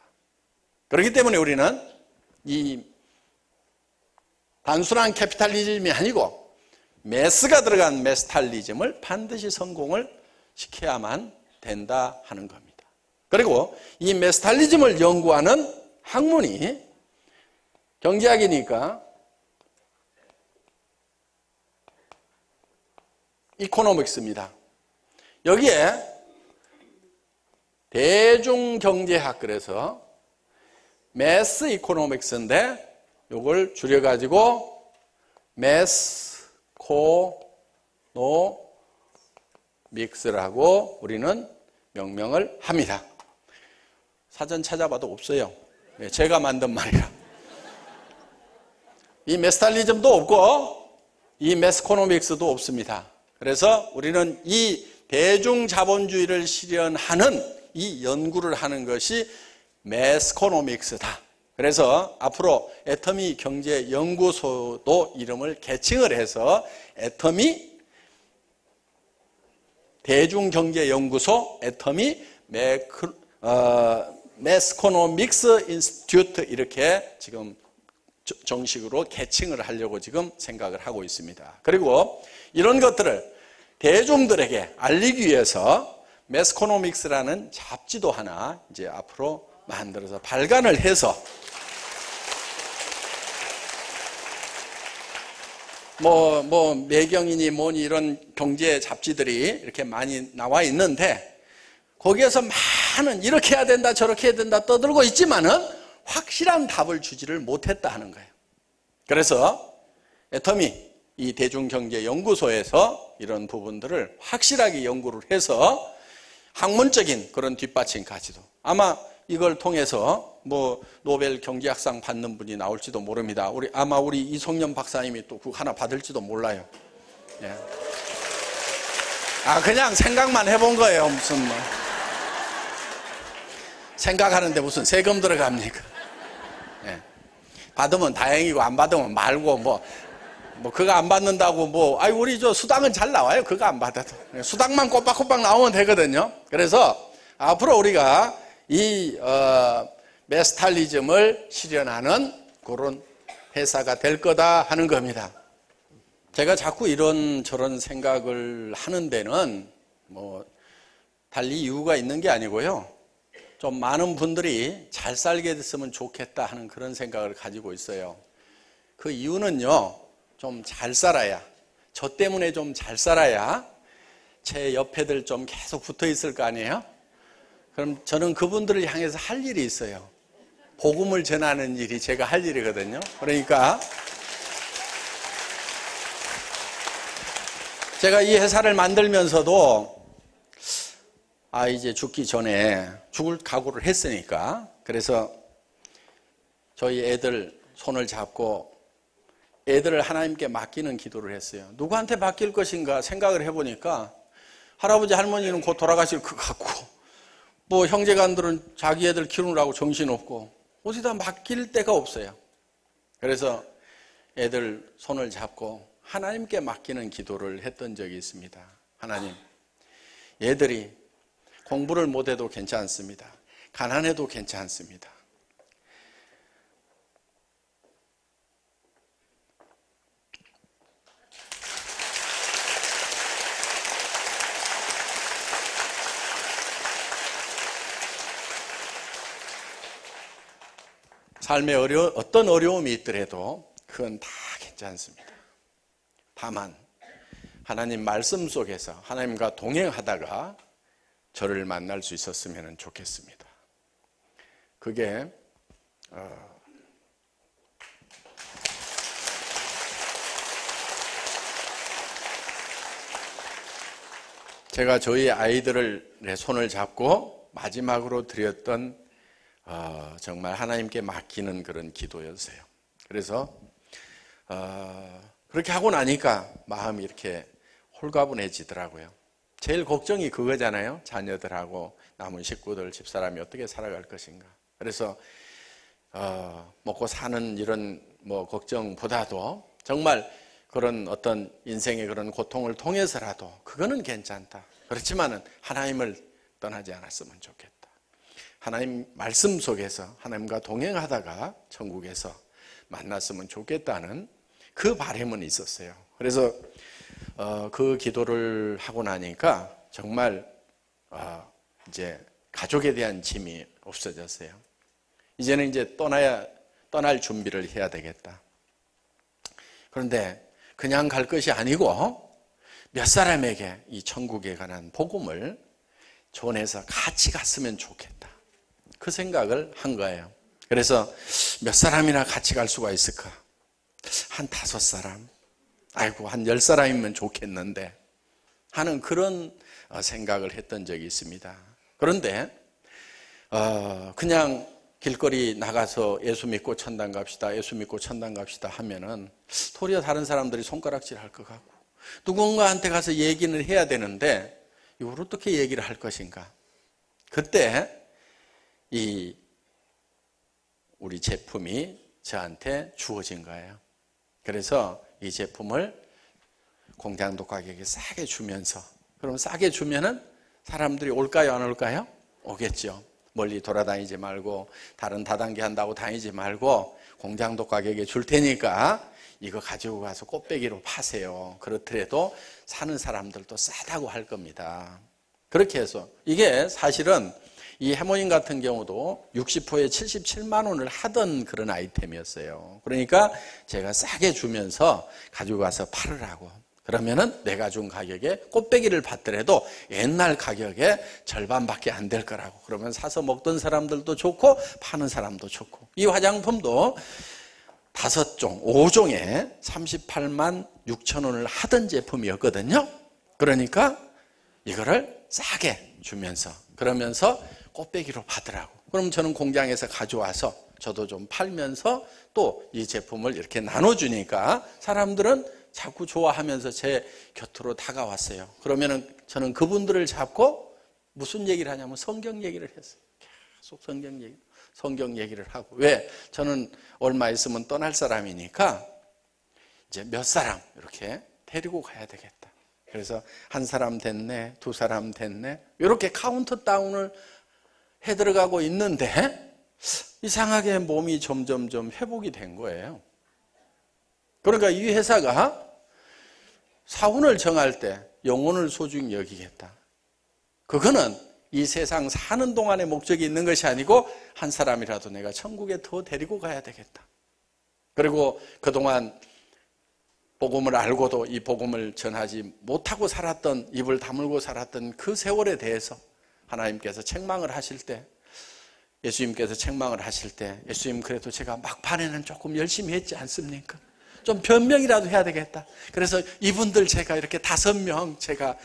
그렇기 때문에 우리는 이 단순한 캐피탈리즘이 아니고 매스가 들어간 메스탈리즘을 반드시 성공을 시켜야만 된다 하는 겁니다. 그리고 이 메스탈리즘을 연구하는 학문이 경제학이니까 이코노믹스입니다. 여기에 대중경제학, 그래서 매스 이코노믹스인데 이걸 줄여가지고 매스코노믹스라고 우리는 명명을 합니다. 사전 찾아봐도 없어요. 제가 만든 말이라. 이 메스탈리즘도 없고 이 매스코노믹스도 없습니다. 그래서 우리는 이 대중자본주의를 실현하는 이 연구를 하는 것이 매스코노믹스다. 그래서 앞으로 애터미 경제연구소도 이름을 개칭을 해서 애터미 대중경제연구소, 애터미 매스코노믹스 인스티튜트 이렇게 지금 정식으로 개칭을 하려고 지금 생각을 하고 있습니다. 그리고 이런 것들을 대중들에게 알리기 위해서 매스코노믹스라는 잡지도 하나 이제 앞으로 만들어서 발간을 해서 매경이니 뭐니 이런 경제 잡지들이 이렇게 많이 나와 있는데 거기에서 많은 이렇게 해야 된다 저렇게 해야 된다 떠들고 있지만은 확실한 답을 주지를 못했다 하는 거예요. 그래서 애터미 이 대중경제연구소에서 이런 부분들을 확실하게 연구를 해서 학문적인 그런 뒷받침까지도 아마 이걸 통해서 노벨 경제학상 받는 분이 나올지도 모릅니다. 아마 우리 이성년 박사님이 또 그거 하나 받을지도 몰라요. 예. 그냥 생각만 해본 거예요. 무슨 생각하는데 무슨 세금 들어갑니까? 예. 받으면 다행이고 안 받으면 말고 그거 안 받는다고 우리 수당은 잘 나와요. 그거 안 받아도 수당만 꼬박꼬박 나오면 되거든요. 그래서 앞으로 우리가 이 메스탈리즘을 실현하는 그런 회사가 될 거다 하는 겁니다. 제가 자꾸 이런저런 생각을 하는 데는 뭐 달리 이유가 있는 게 아니고요. 좀 많은 분들이 잘 살게 됐으면 좋겠다 하는 그런 생각을 가지고 있어요. 그 이유는요, 좀 잘 살아야, 저 때문에 좀 잘 살아야 제 옆에들 좀 계속 붙어 있을 거 아니에요? 그럼 저는 그분들을 향해서 할 일이 있어요. 복음을 전하는 일이 제가 할 일이거든요. 그러니까 제가 이 회사를 만들면서도 이제 죽기 전에 죽을 각오를 했으니까, 그래서 저희 애들 손을 잡고 애들을 하나님께 맡기는 기도를 했어요. 누구한테 맡길 것인가 생각을 해보니까 할아버지 할머니는 곧 돌아가실 것 같고, 뭐 형제간들은 자기 애들 키우느라고 정신없고 어디다 맡길 데가 없어요. 그래서 애들 손을 잡고 하나님께 맡기는 기도를 했던 적이 있습니다. 하나님, 얘들이 공부를 못해도 괜찮습니다. 가난해도 괜찮습니다. 삶에 어떤 어려움이 있더라도 그건 다 괜찮습니다. 다만 하나님 말씀 속에서 하나님과 동행하다가 저를 만날 수 있었으면 좋겠습니다. 그게 제가 저희 아이들을 내 손을 잡고 마지막으로 드렸던 정말 하나님께 맡기는 그런 기도였어요. 그래서 그렇게 하고 나니까 마음이 이렇게 홀가분해지더라고요. 제일 걱정이 그거잖아요. 자녀들하고 남은 식구들, 집사람이 어떻게 살아갈 것인가. 그래서 먹고 사는 이런 뭐 걱정보다도 정말 그런 어떤 인생의 그런 고통을 통해서라도 그거는 괜찮다. 그렇지만은 하나님을 떠나지 않았으면 좋겠다. 하나님 말씀 속에서 하나님과 동행하다가 천국에서 만났으면 좋겠다는 그 바람은 있었어요. 그래서 그 기도를 하고 나니까 정말 이제 가족에 대한 짐이 없어졌어요. 이제는 이제 떠날 준비를 해야 되겠다. 그런데 그냥 갈 것이 아니고 몇 사람에게 이 천국에 관한 복음을 전해서 같이 갔으면 좋겠다. 그 생각을 한 거예요. 그래서 몇 사람이나 같이 갈 수가 있을까? 한 5사람? 아이고, 한 10사람이면 좋겠는데 하는 그런 생각을 했던 적이 있습니다. 그런데 그냥 길거리 나가서 예수 믿고 천당 갑시다, 예수 믿고 천당 갑시다 하면은 도리어 다른 사람들이 손가락질 할 것 같고, 누군가한테 가서 얘기는 해야 되는데 이걸 어떻게 얘기를 할 것인가. 그때 우리 제품이 저한테 주어진 거예요. 그래서 이 제품을 공장도 가격에 싸게 주면서, 그럼 싸게 주면은 사람들이 올까요, 안 올까요? 오겠죠. 멀리 돌아다니지 말고 다른 다단계 한다고 다니지 말고 공장도 가격에 줄 테니까 이거 가지고 가서 꽃배기로 파세요. 그렇더라도 사는 사람들도 싸다고 할 겁니다. 그렇게 해서 이게 사실은 이 해모인 같은 경우도 60호에 77만 원을 하던 그런 아이템이었어요. 그러니까 제가 싸게 주면서 가지고 가서 팔으라고. 그러면은 내가 준 가격에 꽃배기를 받더라도 옛날 가격에 절반밖에 안 될 거라고. 그러면 사서 먹던 사람들도 좋고 파는 사람도 좋고. 이 화장품도 5종, 5종에 38만 6천 원을 하던 제품이었거든요. 그러니까 이거를 싸게 주면서, 그러면서 꽃배기로 받으라고. 그럼 저는 공장에서 가져와서 저도 좀 팔면서 또 이 제품을 이렇게 나눠주니까 사람들은 자꾸 좋아하면서 제 곁으로 다가왔어요. 그러면은 저는 그분들을 잡고 무슨 얘기를 하냐면 성경 얘기를 했어요. 계속 성경 얘기를 하고. 왜? 저는 얼마 있으면 떠날 사람이니까 이제 몇 사람 이렇게 데리고 가야 되겠다. 그래서 한 사람 됐네, 두 사람 됐네, 이렇게 카운트다운을 해 들어가고 있는데 이상하게 몸이 점점 회복이 된 거예요. 그러니까 이 회사가 사원을 정할 때 영혼을 소중히 여기겠다. 그거는 이 세상 사는 동안의 목적이 있는 것이 아니고 한 사람이라도 내가 천국에 더 데리고 가야 되겠다. 그리고 그동안 복음을 알고도 이 복음을 전하지 못하고 살았던, 입을 다물고 살았던 그 세월에 대해서 하나님께서 책망을 하실 때, 예수님께서 책망을 하실 때, 예수님 그래도 제가 막판에는 조금 열심히 했지 않습니까? 좀 변명이라도 해야 되겠다. 그래서 이분들 제가 이렇게 5명 제가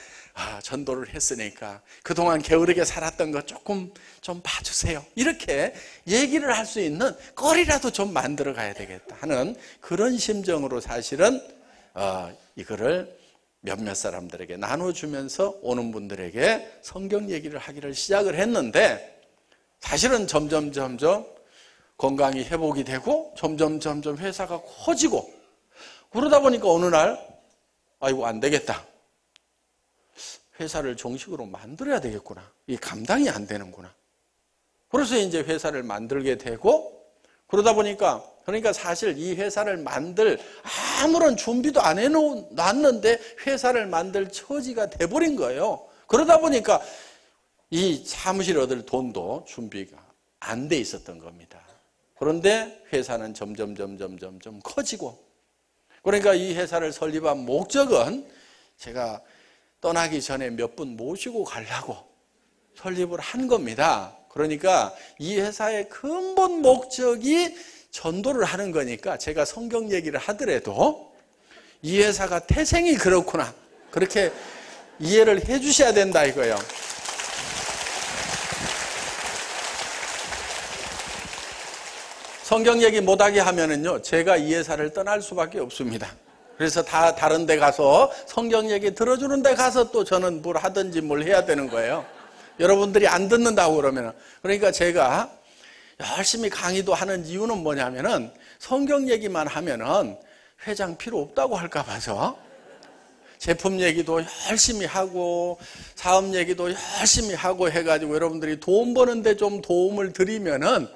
전도를 했으니까 그동안 게으르게 살았던 거 조금 좀 봐주세요. 이렇게 얘기를 할 수 있는 거리라도 좀 만들어 가야 되겠다 하는 그런 심정으로 사실은 이거를 몇몇 사람들에게 나눠주면서 오는 분들에게 성경 얘기를 하기를 시작을 했는데, 사실은 점점 건강이 회복이 되고 점점 회사가 커지고, 그러다 보니까 어느 날 아이고 안 되겠다, 회사를 정식으로 만들어야 되겠구나, 이 감당이 안 되는구나. 그래서 이제 회사를 만들게 되고, 그러다 보니까, 그러니까 사실 이 회사를 만들 아무런 준비도 안 해놨는데 회사를 만들 처지가 돼버린 거예요. 그러다 보니까 이 사무실 얻을 돈도 준비가 안 돼 있었던 겁니다. 그런데 회사는 점점 커지고, 그러니까 이 회사를 설립한 목적은 제가 떠나기 전에 몇 분 모시고 가려고 설립을 한 겁니다. 그러니까 이 회사의 근본 목적이 전도를 하는 거니까 제가 성경 얘기를 하더라도 이 회사가 태생이 그렇구나, 그렇게 이해를 해 주셔야 된다 이거예요. 성경 얘기 못하게 하면은요, 제가 이 회사를 떠날 수밖에 없습니다. 그래서 다 다른 데 가서 성경 얘기 들어주는 데 가서 또 저는 뭘 하든지 뭘 해야 되는 거예요. 여러분들이 안 듣는다고 그러면. 그러니까 제가 열심히 강의도 하는 이유는 뭐냐면은 성경 얘기만 하면은 회장 필요 없다고 할까 봐서 제품 얘기도 열심히 하고 사업 얘기도 열심히 하고 해가지고 여러분들이 돈 버는데 좀 도움을 드리면은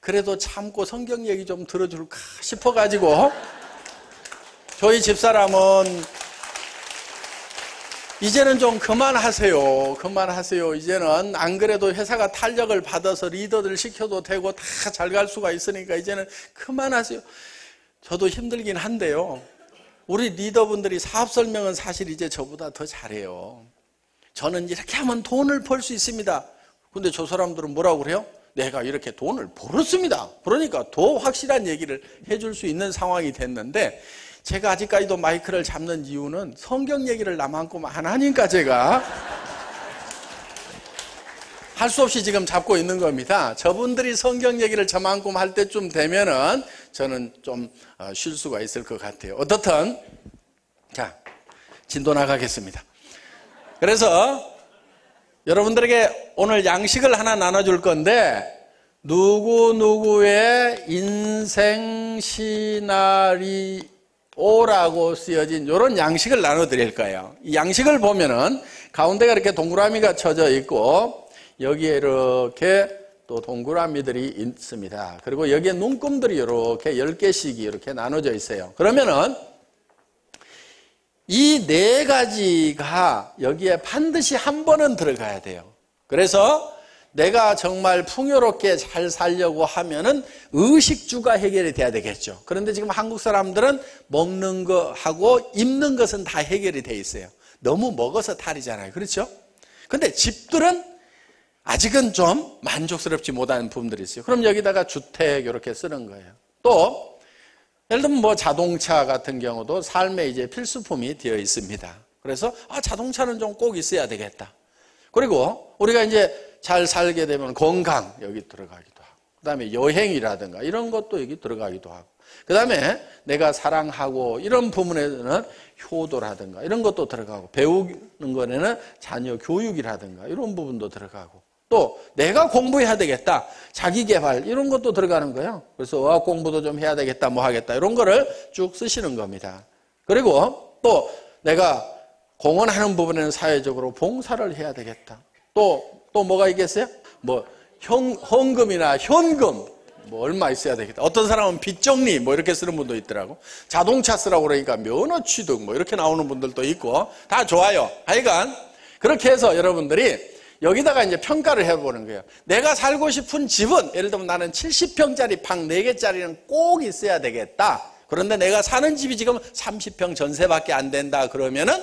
그래도 참고 성경 얘기 좀 들어줄까 싶어가지고, 저희 집사람은 이제는 좀 그만하세요. 이제는 안 그래도 회사가 탄력을 받아서 리더들 시켜도 되고 다 잘 갈 수가 있으니까 이제는 그만하세요. 저도 힘들긴 한데요, 우리 리더분들이 사업 설명은 사실 이제 저보다 더 잘해요. 저는 이렇게 하면 돈을 벌 수 있습니다. 근데 저 사람들은 뭐라고 그래요? 내가 이렇게 돈을 벌었습니다. 그러니까 더 확실한 얘기를 해줄 수 있는 상황이 됐는데, 제가 아직까지도 마이크를 잡는 이유는 성경 얘기를 나만큼 안 하니까 제가 할 수 없이 지금 잡고 있는 겁니다. 저분들이 성경 얘기를 저만큼 할 때쯤 되면은 저는 좀 쉴 수가 있을 것 같아요. 어떻든 자, 진도 나가겠습니다. 그래서 여러분들에게 오늘 양식을 하나 나눠줄 건데, 누구누구의 인생 시나리오라고 쓰여진 이런 양식을 나눠드릴 거예요. 이 양식을 보면은 가운데가 이렇게 동그라미가 쳐져 있고 여기에 이렇게 또 동그라미들이 있습니다. 그리고 여기에 눈금들이 이렇게 10개씩이 이렇게 나눠져 있어요. 그러면은 이 4가지가 여기에 반드시 한 번은 들어가야 돼요. 그래서 내가 정말 풍요롭게 잘 살려고 하면은 의식주가 해결이 돼야 되겠죠. 그런데 지금 한국 사람들은 먹는 거하고 입는 것은 다 해결이 돼 있어요. 너무 먹어서 탈이잖아요. 그렇죠? 근데 집들은 아직은 좀 만족스럽지 못한 부분들이 있어요. 그럼 여기다가 주택 이렇게 쓰는 거예요. 또 예를 들면 뭐 자동차 같은 경우도 삶의 이제 필수품이 되어 있습니다. 그래서 자동차는 좀 꼭 있어야 되겠다. 그리고 우리가 이제 잘 살게 되면 건강 여기 들어가기도 하고, 그 다음에 여행이라든가 이런 것도 여기 들어가기도 하고, 그 다음에 내가 사랑하고 이런 부분에는 효도라든가 이런 것도 들어가고, 배우는 거에는 자녀 교육이라든가 이런 부분도 들어가고, 또 내가 공부해야 되겠다, 자기개발 이런 것도 들어가는 거예요. 그래서 어학 공부도 좀 해야 되겠다, 뭐 하겠다 이런 거를 쭉 쓰시는 겁니다. 그리고 또 내가 공헌하는 부분에는 사회적으로 봉사를 해야 되겠다. 또 뭐가 있겠어요? 뭐 헌금이나 현금 뭐 얼마 있어야 되겠다. 어떤 사람은 빚정리 뭐 이렇게 쓰는 분도 있더라고. 자동차 쓰라고 그러니까 면허 취득 뭐 이렇게 나오는 분들도 있고 다 좋아요. 하여간 그렇게 해서 여러분들이 여기다가 이제 평가를 해보는 거예요. 내가 살고 싶은 집은 예를 들면 나는 70평짜리 방 4개짜리는 꼭 있어야 되겠다. 그런데 내가 사는 집이 지금 30평 전세밖에 안 된다 그러면은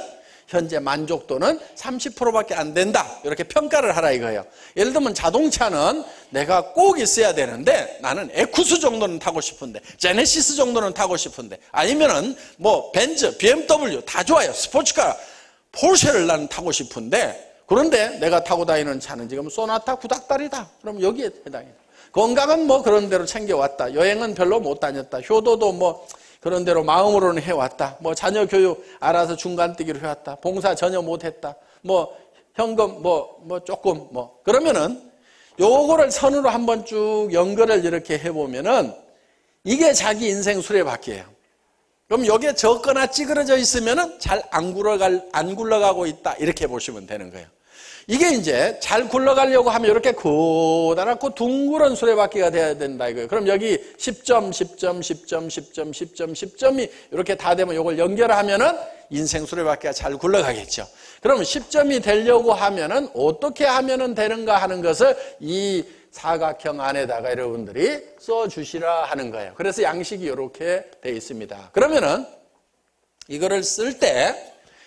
현재 만족도는 30%밖에 안 된다. 이렇게 평가를 하라 이거예요. 예를 들면 자동차는 내가 꼭 있어야 되는데 나는 에쿠스 정도는 타고 싶은데 제네시스 정도는 타고 싶은데 아니면은 뭐 벤츠, BMW 다 좋아요. 스포츠카, 포르쉐를 나는 타고 싶은데 그런데 내가 타고 다니는 차는 지금 소나타 구닥다리다. 그럼 여기에 해당해요. 건강은 뭐 그런 대로 챙겨왔다. 여행은 별로 못 다녔다. 효도도 뭐 그런 대로 마음으로는 해왔다. 뭐 자녀 교육 알아서 중간뜨기로 해왔다. 봉사 전혀 못했다. 뭐 현금 뭐 조금 뭐 그러면은 요거를 선으로 한번 쭉 연결을 이렇게 해보면은 이게 자기 인생 수레바퀴예요. 그럼 여기에 적거나 찌그러져 있으면은 잘 안 굴러가고 있다. 이렇게 보시면 되는 거예요. 이게 이제 잘 굴러가려고 하면 이렇게 고단하고 둥그런 수레바퀴가 돼야 된다 이거예요. 그럼 여기 10점, 10점, 10점, 10점, 10점, 10점이 이렇게 다 되면 이걸 연결하면은 인생 수레바퀴가 잘 굴러가겠죠. 그러면 10점이 되려고 하면은 어떻게 하면은 되는가 하는 것을 이 사각형 안에다가 여러분들이 써주시라 하는 거예요. 그래서 양식이 이렇게 돼 있습니다. 그러면은 이거를 쓸 때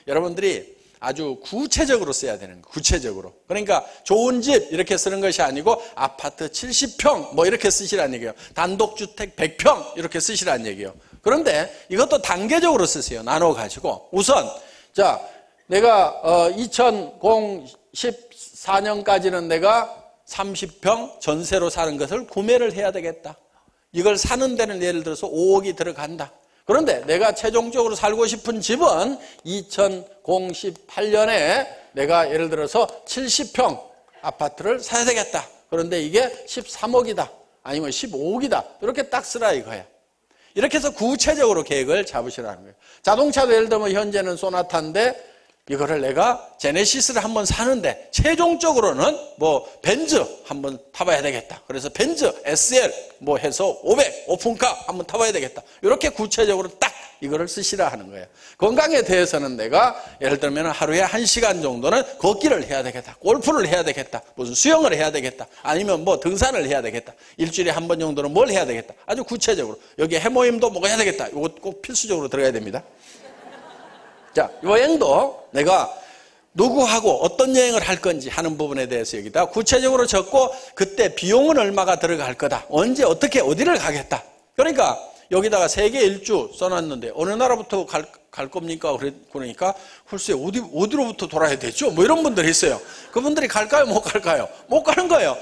여러분들이 아주 구체적으로 써야 되는 거예요. 구체적으로. 그러니까 좋은 집 이렇게 쓰는 것이 아니고 아파트 70평 뭐 이렇게 쓰시라는 얘기예요. 단독주택 100평 이렇게 쓰시라는 얘기예요. 그런데 이것도 단계적으로 쓰세요. 나눠 가지고 우선 자 내가 2014년까지는 내가 30평 전세로 사는 것을 구매를 해야 되겠다. 이걸 사는 데는 예를 들어서 5억이 들어간다. 그런데 내가 최종적으로 살고 싶은 집은 2018년에 내가 예를 들어서 70평 아파트를 사야 되겠다. 그런데 이게 13억이다. 아니면 15억이다. 이렇게 딱 쓰라 이거예요. 이렇게 해서 구체적으로 계획을 잡으시라는 거예요. 자동차도 예를 들면 현재는 소나타인데 이거를 내가 제네시스를 한번 사는데 최종적으로는 뭐 벤츠 한번 타봐야 되겠다. 그래서 벤츠 SL 뭐 해서 500 오픈카 한번 타봐야 되겠다. 이렇게 구체적으로 딱 이거를 쓰시라 하는 거예요. 건강에 대해서는 내가 예를 들면 하루에 1시간 정도는 걷기를 해야 되겠다. 골프를 해야 되겠다. 무슨 수영을 해야 되겠다. 아니면 뭐 등산을 해야 되겠다. 일주일에 한 번 정도는 뭘 해야 되겠다. 아주 구체적으로. 여기 해모임도 먹어야 되겠다. 이거 꼭 필수적으로 들어가야 됩니다. 자, 여행도 내가 누구하고 어떤 여행을 할 건지 하는 부분에 대해서 여기다 구체적으로 적고 그때 비용은 얼마가 들어갈 거다. 언제 어떻게 어디를 가겠다. 그러니까 여기다가 세계 일주 써놨는데 어느 나라부터 갈 겁니까? 그러니까 글쎄 어디로부터 돌아야 되죠? 뭐 이런 분들이 있어요. 그분들이 갈까요? 못 갈까요? 못 가는 거예요.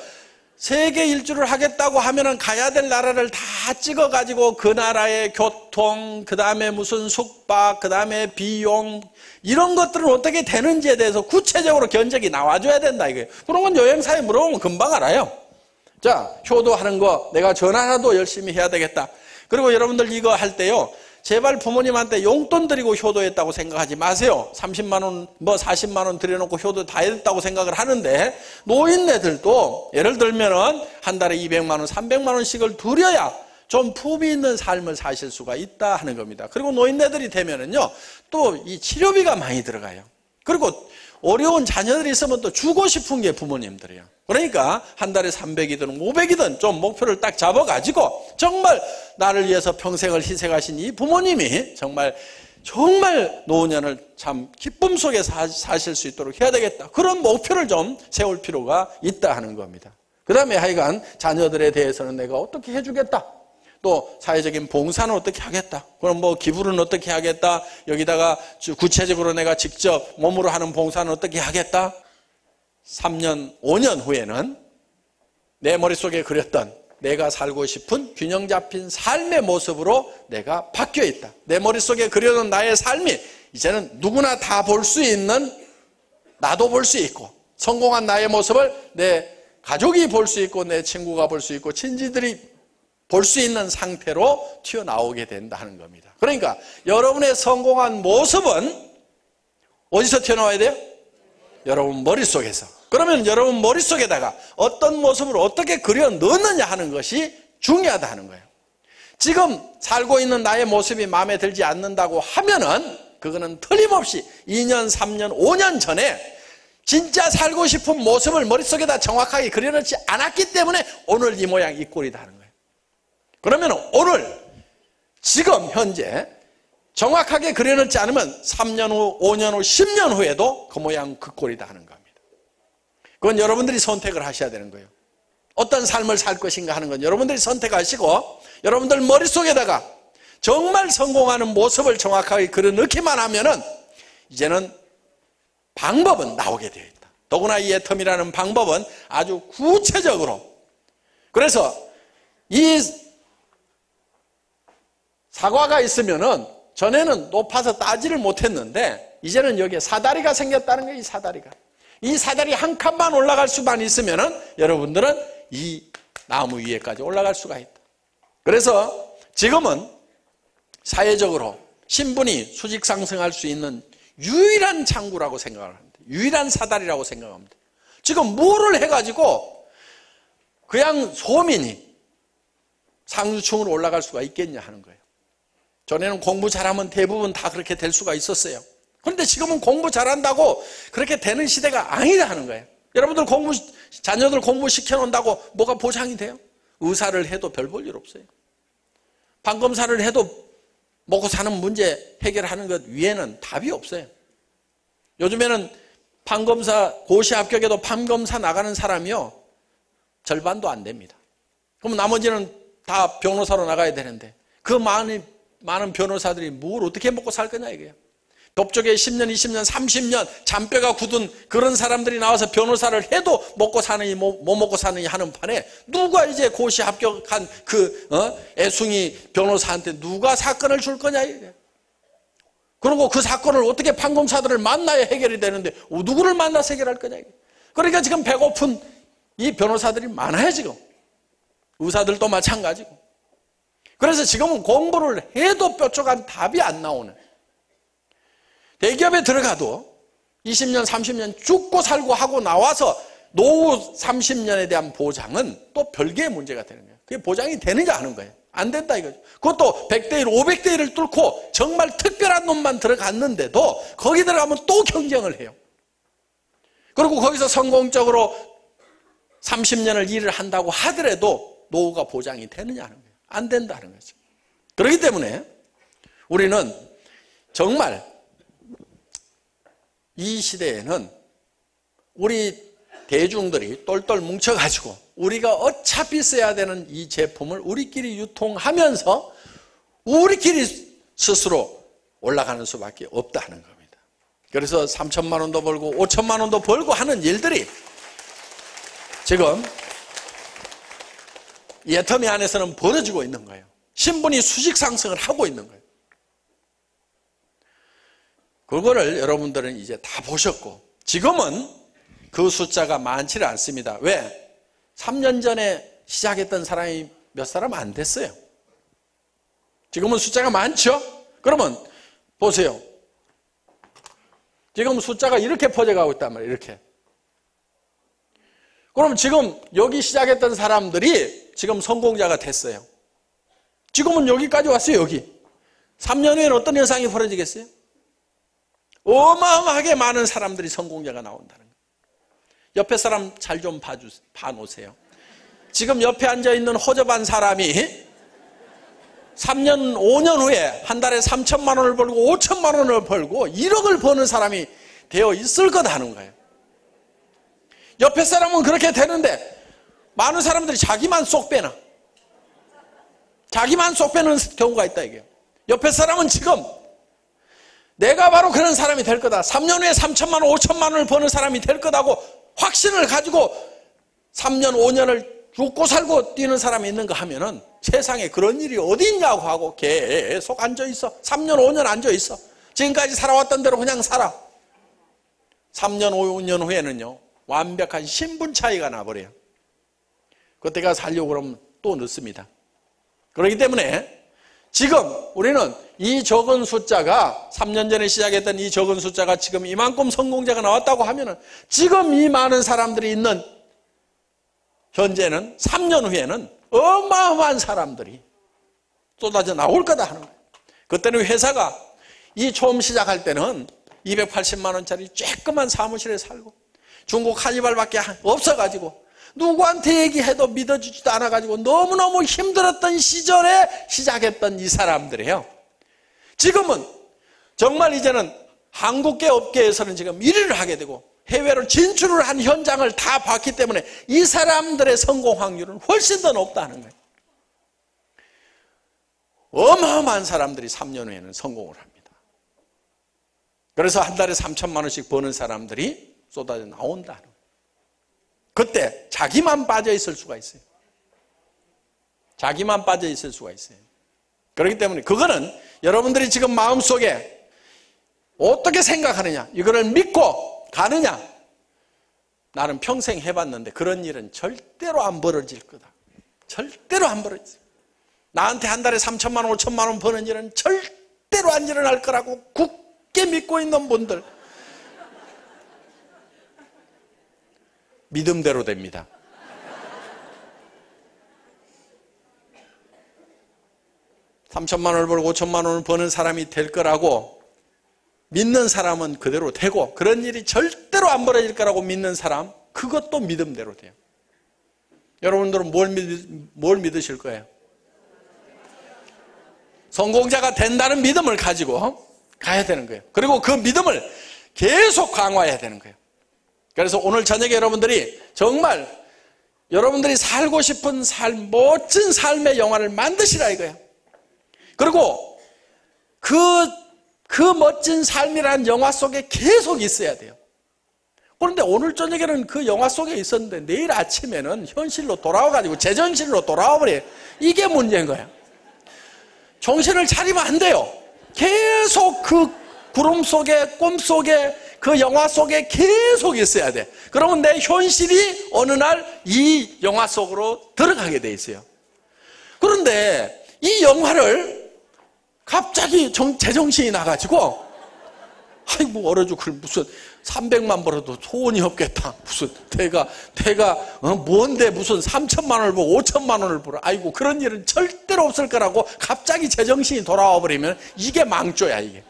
세계 일주를 하겠다고 하면은 가야 될 나라를 다 찍어가지고 그 나라의 교통, 그 다음에 무슨 숙박, 그 다음에 비용, 이런 것들은 어떻게 되는지에 대해서 구체적으로 견적이 나와줘야 된다, 이거예요. 그런 건 여행사에 물어보면 금방 알아요. 자, 효도하는 거, 내가 전화라도 열심히 해야 되겠다. 그리고 여러분들 이거 할 때요, 제발 부모님한테 용돈 드리고 효도했다고 생각하지 마세요. 30만원, 뭐 40만원 들여놓고 효도 다 했다고 생각을 하는데 노인네들도 예를 들면은 한 달에 200만원, 300만원씩을 드려야 좀 품위 있는 삶을 사실 수가 있다 하는 겁니다. 그리고 노인네들이 되면은요, 또 이 치료비가 많이 들어가요. 그리고 어려운 자녀들이 있으면 또 주고 싶은 게 부모님들이에요. 그러니까 한 달에 300이든 500이든 좀 목표를 딱 잡아가지고 정말 나를 위해서 평생을 희생하신 이 부모님이 정말 노년을 참 기쁨 속에 사실 수 있도록 해야 되겠다. 그런 목표를 좀 세울 필요가 있다 하는 겁니다. 그 다음에 하여간 자녀들에 대해서는 내가 어떻게 해주겠다. 또 사회적인 봉사는 어떻게 하겠다. 그럼 뭐 기부는 어떻게 하겠다. 여기다가 구체적으로 내가 직접 몸으로 하는 봉사는 어떻게 하겠다. 3년, 5년 후에는 내 머릿속에 그렸던 내가 살고 싶은 균형 잡힌 삶의 모습으로 내가 바뀌어 있다. 내 머릿속에 그려놓은 나의 삶이 이제는 누구나 다 볼 수 있는, 나도 볼 수 있고, 성공한 나의 모습을 내 가족이 볼 수 있고, 내 친구가 볼 수 있고, 친지들이 볼 수 있는 상태로 튀어나오게 된다 하는 겁니다. 그러니까 여러분의 성공한 모습은 어디서 튀어나와야 돼요? 여러분 머릿속에서. 그러면 여러분 머릿속에다가 어떤 모습을 어떻게 그려 넣느냐 하는 것이 중요하다 하는 거예요. 지금 살고 있는 나의 모습이 마음에 들지 않는다고 하면은 그거는 틀림없이 2년, 3년, 5년 전에 진짜 살고 싶은 모습을 머릿속에다 정확하게 그려놓지 않았기 때문에 오늘 이 모양 이 꼴이다 하는 거예요. 그러면 오늘 지금 현재 정확하게 그려놓지 않으면 3년 후, 5년 후, 10년 후에도 그 모양 그 꼴이다 하는 겁니다. 그건 여러분들이 선택을 하셔야 되는 거예요. 어떤 삶을 살 것인가 하는 건 여러분들이 선택하시고 여러분들 머릿속에다가 정말 성공하는 모습을 정확하게 그려넣기만 하면은 이제는 방법은 나오게 되어 있다. 더구나 이 애텀이라는 방법은 아주 구체적으로. 그래서 이 사과가 있으면은 전에는 높아서 따지를 못했는데 이제는 여기에 사다리가 생겼다는 거예요. 이 사다리 한 칸만 올라갈 수만 있으면은 여러분들은 이 나무 위에까지 올라갈 수가 있다. 그래서 지금은 사회적으로 신분이 수직 상승할 수 있는 유일한 창구라고 생각을 합니다. 유일한 사다리라고 생각합니다. 지금 뭐를 해가지고 그냥 소민이 상류층으로 올라갈 수가 있겠냐 하는 거예요. 전에는 공부 잘하면 대부분 다 그렇게 될 수가 있었어요. 그런데 지금은 공부 잘한다고 그렇게 되는 시대가 아니다 하는 거예요. 여러분들 자녀들 공부시켜 놓는다고 뭐가 보장이 돼요? 의사를 해도 별 볼 일 없어요. 판검사를 해도 먹고 사는 문제 해결하는 것 위에는 답이 없어요. 요즘에는 판검사 고시 합격해도 판검사 나가는 사람이요 절반도 안 됩니다. 그럼 나머지는 다 변호사로 나가야 되는데 그 많은 변호사들이 뭘 어떻게 먹고 살 거냐 이거예요. 법조계 10년, 20년, 30년 잔뼈가 굳은 그런 사람들이 나와서 변호사를 해도 먹고 사느니 못 먹고 사느니 하는 판에 누가 이제 고시 합격한 그 애숭이 변호사한테 누가 사건을 줄 거냐 이게. 그리고 그 사건을 어떻게 판검사들을 만나야 해결이 되는데 누구를 만나서 해결할 거냐 이게. 그러니까 지금 배고픈 이 변호사들이 많아요 지금. 의사들도 마찬가지고. 그래서 지금은 공부를 해도 뾰족한 답이 안 나오는. 대기업에 들어가도 20년, 30년 죽고 살고 하고 나와서 노후 30년에 대한 보장은 또 별개의 문제가 되는 거예요. 그게 보장이 되느냐 하는 거예요. 안 된다 이거죠. 그것도 100대 1, 500대 1을 뚫고 정말 특별한 놈만 들어갔는데도 거기 들어가면 또 경쟁을 해요. 그리고 거기서 성공적으로 30년을 일을 한다고 하더라도 노후가 보장이 되느냐 하는 거예요. 안 된다는 거죠. 그렇기 때문에 우리는 정말 이 시대에는 우리 대중들이 똘똘 뭉쳐가지고 우리가 어차피 써야 되는 이 제품을 우리끼리 유통하면서 우리끼리 스스로 올라가는 수밖에 없다는 겁니다. 그래서 3천만 원도 벌고 5천만 원도 벌고 하는 일들이 지금 이 애터미 안에서는 벌어지고 있는 거예요. 신분이 수직 상승을 하고 있는 거예요. 그거를 여러분들은 이제 다 보셨고 지금은 그 숫자가 많지는 않습니다. 왜? 3년 전에 시작했던 사람이 몇 사람 안 됐어요. 지금은 숫자가 많죠? 그러면 보세요. 지금 숫자가 이렇게 퍼져가고 있단 말이에요. 이렇게. 그럼 지금 여기 시작했던 사람들이 지금 성공자가 됐어요. 지금은 여기까지 왔어요. 여기. 3년 후에는 어떤 현상이 벌어지겠어요? 어마어마하게 많은 사람들이 성공자가 나온다는 거예요. 옆에 사람 잘 좀 봐놓으세요. 지금 옆에 앉아있는 허접한 사람이 3년, 5년 후에 한 달에 3천만 원을 벌고 5천만 원을 벌고 1억을 버는 사람이 되어 있을 거다는 거예요. 옆에 사람은 그렇게 되는데 많은 사람들이 자기만 쏙 빼나. 자기만 쏙 빼는 경우가 있다 이게요. 옆에 사람은 지금 내가 바로 그런 사람이 될 거다. 3년 후에 3천만 원, 5천만 원을 버는 사람이 될 거다고 확신을 가지고 3년, 5년을 죽고 살고 뛰는 사람이 있는가 하면은 세상에 그런 일이 어디 있냐고 하고 계속 앉아있어. 3년, 5년 앉아있어. 지금까지 살아왔던 대로 그냥 살아. 3년, 5년 후에는요, 완벽한 신분 차이가 나버려요. 그때가 살려고 그러면 또 늦습니다. 그렇기 때문에 지금 우리는 이 적은 숫자가 3년 전에 시작했던 이 적은 숫자가 지금 이만큼 성공자가 나왔다고 하면은 지금 이 많은 사람들이 있는 현재는 3년 후에는 어마어마한 사람들이 쏟아져 나올 거다 하는 거예요. 그때는 회사가 이 처음 시작할 때는 280만 원짜리 쬐끄만 사무실에 살고 중국 한니발밖에 없어가지고 누구한테 얘기해도 믿어주지도 않아가지고 너무너무 힘들었던 시절에 시작했던 이 사람들이에요. 지금은 정말 이제는 한국계 업계에서는 지금 1위를 하게 되고 해외로 진출을 한 현장을 다 봤기 때문에 이 사람들의 성공 확률은 훨씬 더 높다는 거예요. 어마어마한 사람들이 3년 후에는 성공을 합니다. 그래서 한 달에 3천만 원씩 버는 사람들이 쏟아져 나온다는 거예요. 그때 자기만 빠져 있을 수가 있어요. 자기만 빠져 있을 수가 있어요. 그렇기 때문에 그거는 여러분들이 지금 마음속에 어떻게 생각하느냐, 이거를 믿고 가느냐. 나는 평생 해봤는데 그런 일은 절대로 안 벌어질 거다. 절대로 안 벌어질. 나한테 한 달에 3천만 원, 5천만 원 버는 일은 절대로 안 일어날 거라고 굳게 믿고 있는 분들, 믿음대로 됩니다. (3천만 원을 벌고 5천만 원을 버는 사람이 될 거라고 믿는 사람은 그대로 되고, 그런 일이 절대로 안 벌어질 거라고 믿는 사람, 그것도 믿음대로 돼요. 여러분들은 뭘 믿으실 거예요? 성공자가 된다는 믿음을 가지고 가야 되는 거예요. 그리고 그 믿음을 계속 강화해야 되는 거예요. 그래서 오늘 저녁에 여러분들이 정말 여러분들이 살고 싶은 삶, 멋진 삶의 영화를 만드시라 이거예요. 그리고 그 멋진 삶이라는 영화 속에 계속 있어야 돼요. 그런데 오늘 저녁에는 그 영화 속에 있었는데 내일 아침에는 현실로 돌아와가지고 제정신으로 돌아와 버려요. 이게 문제인 거예요. 정신을 차리면 안 돼요. 계속 그 구름 속에, 꿈 속에, 그 영화 속에 계속 있어야 돼. 그러면 내 현실이 어느 날 이 영화 속으로 들어가게 돼 있어요. 그런데 이 영화를 갑자기 제정신이 나가지고, 아이고 얼어 죽을, 무슨 300만 벌어도 소원이 없겠다. 무슨 내가 뭔데 무슨 3천만 원을 벌고 5천만 원을 벌어. 아이고 그런 일은 절대로 없을 거라고 갑자기 제정신이 돌아와 버리면 이게 망조야 이게.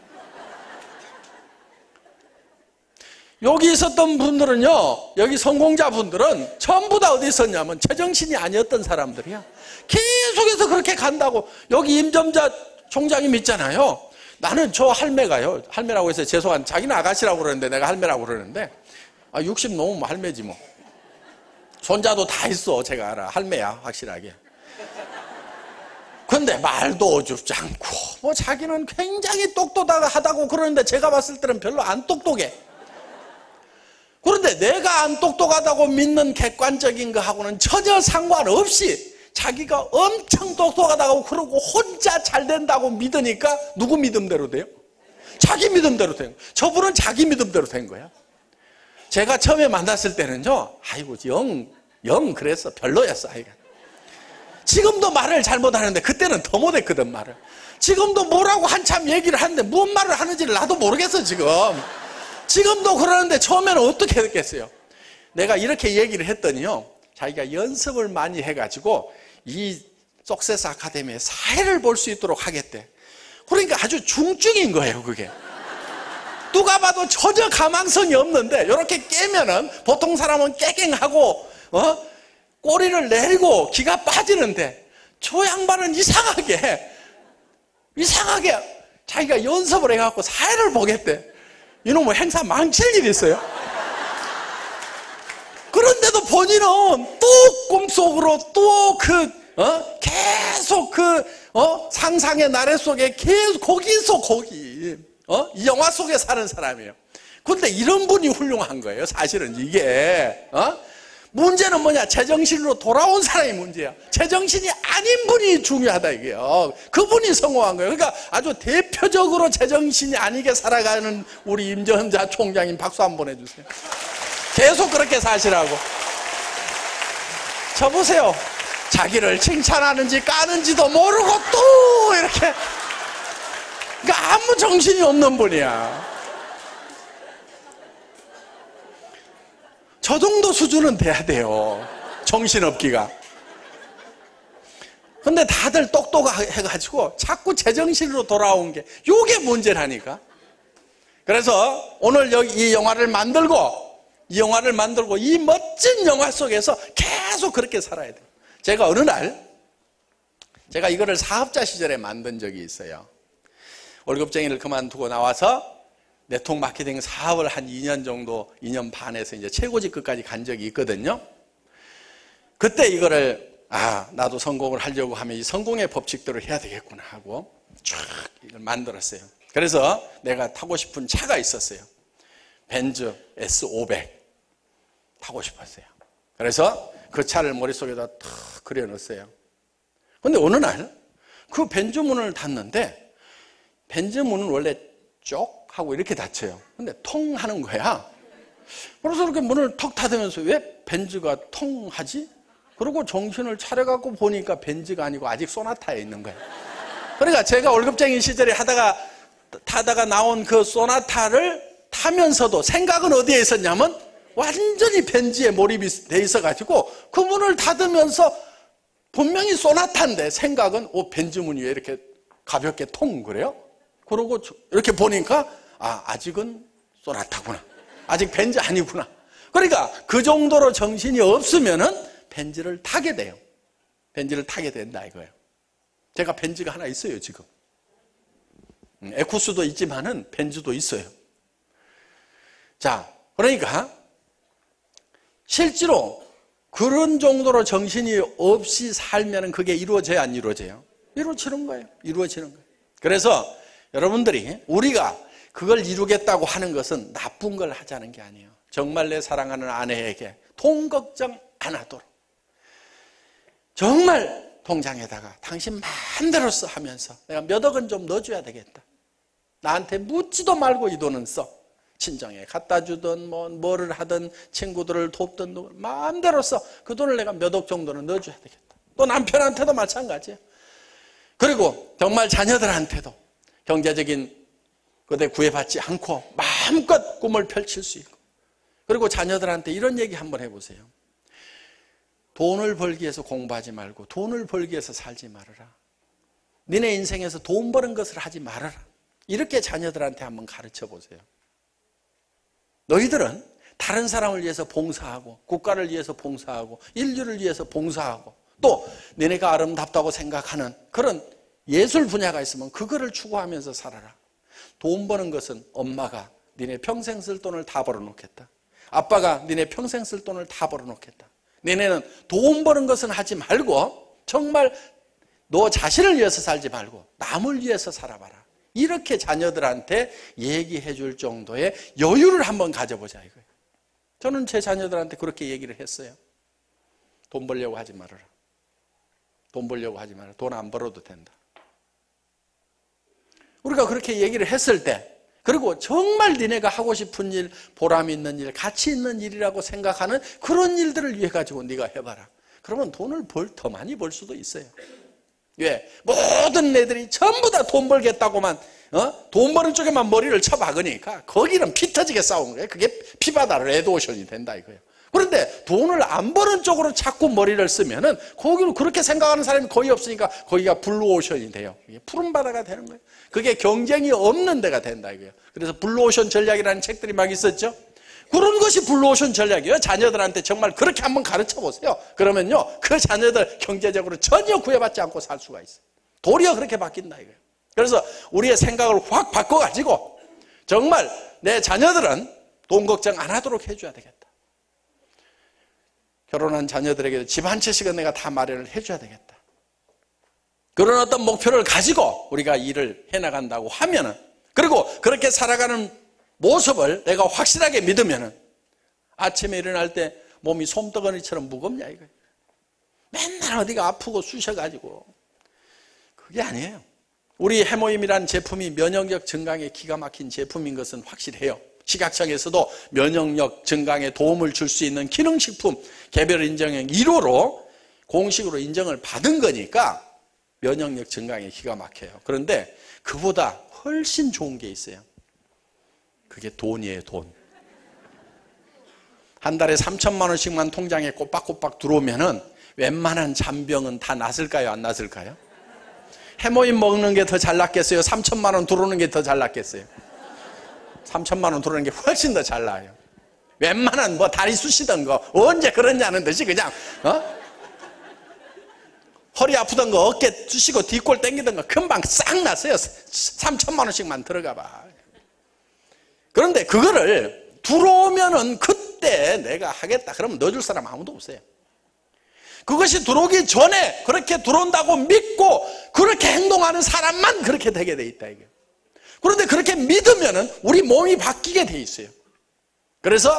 여기 있었던 분들은요, 여기 성공자분들은 전부 다 어디 있었냐면 제정신이 아니었던 사람들이야. 계속해서 그렇게 간다고. 여기 임점자 총장님 있잖아요. 나는 저 할매가요, 할매라고 해서 죄송한, 자기는 아가씨라고 그러는데 내가 할매라고 그러는데, 60 넘으면 할매지 뭐. 손자도 다 있어. 제가 알아. 할매야 확실하게. 근데 말도 어줍지 않고 뭐 자기는 굉장히 똑똑하다고 그러는데 제가 봤을 때는 별로 안 똑똑해. 그런데 내가 안 똑똑하다고 믿는 객관적인 거하고는 전혀 상관없이 자기가 엄청 똑똑하다고 그러고 혼자 잘 된다고 믿으니까 누구 믿음대로 돼요? 자기 믿음대로 된 거예요. 저분은 자기 믿음대로 된 거야. 제가 처음에 만났을 때는요, 아이고 영 그랬어. 별로였어. 아이가. 지금도 말을 잘못하는데 그때는 더 못했거든 말을. 지금도 뭐라고 한참 얘기를 하는데 뭔 말을 하는지를 나도 모르겠어 지금. 지금도 그러는데 처음에는 어떻게 했겠어요? 내가 이렇게 얘기를 했더니요, 자기가 연습을 많이 해가지고 이 석세스 아카데미의 사회를 볼 수 있도록 하겠대. 그러니까 아주 중증인 거예요 그게. 누가 봐도 전혀 가망성이 없는데 이렇게 깨면은 보통 사람은 깨갱하고 꼬리를 내리고 기가 빠지는데, 저 양반은 이상하게 자기가 연습을 해갖고 사회를 보겠대. 이놈의 행사 망칠 일이 있어요. 그런데도 본인은 또 꿈속으로 또 계속 상상의 나래 속에 계속 거기 이 영화 속에 사는 사람이에요. 그런데 이런 분이 훌륭한 거예요. 사실은 이게 문제는 뭐냐? 제정신으로 돌아온 사람이 문제야. 제정신이 아닌 분이 중요하다 이게요. 그분이 성공한 거예요. 그러니까 아주 대표적으로 제정신이 아니게 살아가는 우리 임점자 총장님 박수 한번 해주세요. 계속 그렇게 사시라고. 저 보세요. 자기를 칭찬하는지 까는지도 모르고 또 이렇게, 그러니까 아무 정신이 없는 분이야. 저 정도 수준은 돼야 돼요, 정신없기가. 근데 다들 똑똑해가지고 자꾸 제정신으로 돌아온 게 요게 문제라니까. 그래서 오늘 여기 이 영화를 만들고 이 멋진 영화 속에서 계속 그렇게 살아야 돼요. 제가 어느 날, 제가 이거를 사업자 시절에 만든 적이 있어요. 월급쟁이를 그만두고 나와서 네트워크 마케팅 사업을 한 2년 정도, 2년 반에서 이제 최고직급까지 간 적이 있거든요. 그때 이거를, 나도 성공을 하려고 하면 이 성공의 법칙대로 해야 되겠구나 하고 쭉 이걸 만들었어요. 그래서 내가 타고 싶은 차가 있었어요. 벤츠 S500 타고 싶었어요. 그래서 그 차를 머릿속에다 탁 그려놨어요. 근데 어느 날 그 벤츠 문을 닫는데, 벤츠 문은 원래 쪽 하고 이렇게 닫혀요. 근데 통 하는 거야. 그래서 이렇게 문을 턱 닫으면서 왜 벤츠가 통 하지? 그리고 정신을 차려갖고 보니까 벤츠가 아니고 아직 소나타에 있는 거예요. 그러니까 제가 월급쟁이 시절에 타다가 나온 그 소나타를 타면서도 생각은 어디에 있었냐면 완전히 벤츠에 몰입이 돼 있어가지고 그 문을 닫으면서 분명히 소나타인데 생각은 벤츠 문이 왜 이렇게 가볍게 통 그래요? 그러고 이렇게 보니까 아직은 소나타구나, 아직 벤츠 아니구나. 그러니까 그 정도로 정신이 없으면은 벤츠를 타게 돼요. 벤츠를 타게 된다 이거예요. 제가 벤츠가 하나 있어요 지금. 에쿠스도 있지만은 벤츠도 있어요. 자, 그러니까 실제로 그런 정도로 정신이 없이 살면은 그게 이루어져야 안 이루어져요? 이루어지는 거예요. 이루어지는 거예요. 그래서 여러분들이, 우리가 그걸 이루겠다고 하는 것은 나쁜 걸 하자는 게 아니에요. 정말 내 사랑하는 아내에게 돈 걱정 안 하도록, 정말 통장에다가 당신 마음대로 써 하면서 내가 몇 억은 좀 넣어줘야 되겠다, 나한테 묻지도 말고 이 돈은 써, 친정에 갖다 주든 뭐를 하든 친구들을 돕든 마음대로 써, 그 돈을 내가 몇 억 정도는 넣어줘야 되겠다. 또 남편한테도 마찬가지예요. 그리고 정말 자녀들한테도 경제적인 것에 구애받지 않고 마음껏 꿈을 펼칠 수 있고, 그리고 자녀들한테 이런 얘기 한번 해보세요. 돈을 벌기 위해서 공부하지 말고 돈을 벌기 위해서 살지 말아라. 니네 인생에서 돈 버는 것을 하지 말아라. 이렇게 자녀들한테 한번 가르쳐 보세요. 너희들은 다른 사람을 위해서 봉사하고 국가를 위해서 봉사하고 인류를 위해서 봉사하고 또 너네가 아름답다고 생각하는 그런 예술 분야가 있으면 그거를 추구하면서 살아라. 돈 버는 것은 엄마가 니네 평생 쓸 돈을 다 벌어놓겠다. 아빠가 니네 평생 쓸 돈을 다 벌어놓겠다. 너네는 돈 버는 것은 하지 말고 정말 너 자신을 위해서 살지 말고 남을 위해서 살아봐라. 이렇게 자녀들한테 얘기해 줄 정도의 여유를 한번 가져보자 이거예요. 저는 제 자녀들한테 그렇게 얘기를 했어요. 돈 벌려고 하지 말아라. 돈 벌려고 하지 마라. 돈 안 벌어도 된다. 우리가 그렇게 얘기를 했을 때, 그리고 정말 니네가 하고 싶은 일, 보람 있는 일, 가치 있는 일이라고 생각하는 그런 일들을 위해 가지고 네가 해봐라. 그러면 돈을 더 많이 벌 수도 있어요. 왜? 모든 애들이 전부 다 돈 벌겠다고만 돈 버는 쪽에만 머리를 쳐박으니까 거기는 피 터지게 싸우는 거예요. 그게 피바다 레드오션이 된다 이거예요. 그런데 돈을 안 버는 쪽으로 자꾸 머리를 쓰면은 거기로 그렇게 생각하는 사람이 거의 없으니까 거기가 블루오션이 돼요. 이게 푸른 바다가 되는 거예요. 그게 경쟁이 없는 데가 된다 이거예요. 그래서 블루오션 전략이라는 책들이 막 있었죠. 그런 것이 블루오션 전략이에요. 자녀들한테 정말 그렇게 한번 가르쳐 보세요. 그러면요, 그 자녀들 경제적으로 전혀 구애받지 않고 살 수가 있어요. 도리어 그렇게 바뀐다 이거예요. 그래서 우리의 생각을 확 바꿔가지고 정말 내 자녀들은 돈 걱정 안 하도록 해줘야 되겠다. 결혼한 자녀들에게 집 한 채씩은 내가 다 마련을 해줘야 되겠다. 그런 어떤 목표를 가지고 우리가 일을 해나간다고 하면은, 그리고 그렇게 살아가는 모습을 내가 확실하게 믿으면은 아침에 일어날 때 몸이 솜덩어리처럼 무겁냐 이거예요. 맨날 어디가 아프고 쑤셔가지고. 그게 아니에요. 우리 해모임이라는 제품이 면역력 증강에 기가 막힌 제품인 것은 확실해요. 식약청에서도 면역력 증강에 도움을 줄 수 있는 기능식품 개별 인정형 1호로 공식으로 인정을 받은 거니까 면역력 증강에 기가 막혀요. 그런데 그보다 훨씬 좋은 게 있어요. 그게 돈이에요, 돈. 한 달에 3천만 원씩만 통장에 꼬박꼬박 들어오면은 웬만한 잔병은 다 낫을까요, 안 낫을까요? 해모인 먹는 게 더 잘 낫겠어요? 3천만 원 들어오는 게 더 잘 낫겠어요? 3천만 원 들어오는 게 훨씬 더 잘 나아요. 웬만한 뭐 다리 쑤시던 거 언제 그러냐는 듯이 그냥 허리 아프던 거 어깨 쑤시고 뒷골 땡기던 거 금방 싹 났어요. 3천만 원씩만 들어가 봐. 그런데 그거를 들어오면은 그때 내가 하겠다 그러면 넣어줄 사람 아무도 없어요. 그것이 들어오기 전에 그렇게 들어온다고 믿고 그렇게 행동하는 사람만 그렇게 되게 돼 있다 이게. 그런데 그렇게 믿으면은 우리 몸이 바뀌게 돼 있어요. 그래서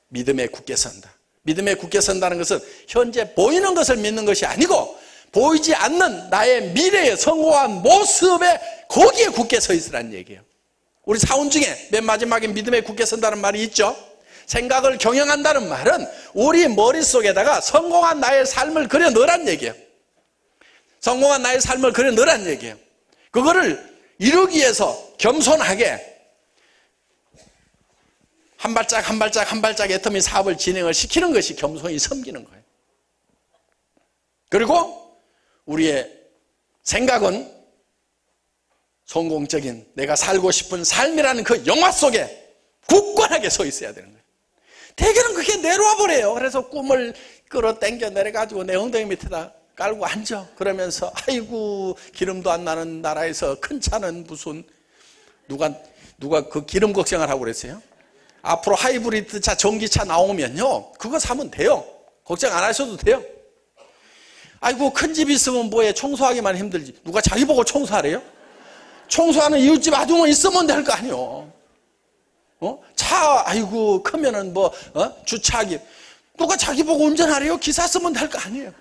믿음에 굳게 선다. 믿음에 굳게 선다는 것은 현재 보이는 것을 믿는 것이 아니고 보이지 않는 나의 미래의 성공한 모습에 거기에 굳게 서 있으라는 얘기예요. 우리 사원 중에 맨 마지막에 믿음에 굳게 선다는 말이 있죠. 생각을 경영한다는 말은 우리 머릿속에다가 성공한 나의 삶을 그려 넣으란 얘기예요. 성공한 나의 삶을 그려 넣으란 얘기예요. 그거를 이루기 위해서 겸손하게 한 발짝 한 발짝 한 발짝 애터미 사업을 진행을 시키는 것이 겸손히 섬기는 거예요. 그리고 우리의 생각은 성공적인 내가 살고 싶은 삶이라는 그 영화 속에 굳건하게 서 있어야 되는 거예요. 대개는 그게 내려와 버려요. 그래서 꿈을 끌어당겨 내려가지고 내 엉덩이 밑에다 깔고 앉아. 그러면서 아이고 기름도 안 나는 나라에서 큰 차는 무슨 누가 그 기름 걱정을 하고 그랬어요? 앞으로 하이브리드 차 전기차 나오면요 그거 사면 돼요. 걱정 안 하셔도 돼요. 아이고 큰 집 있으면 뭐해 청소하기만 힘들지. 누가 자기 보고 청소하래요? 청소하는 이웃집 아주머니 있으면 될 거 아니요. 차 아이고 크면은 뭐 주차하기 누가 자기 보고 운전하래요? 기사 쓰면 될 거 아니에요.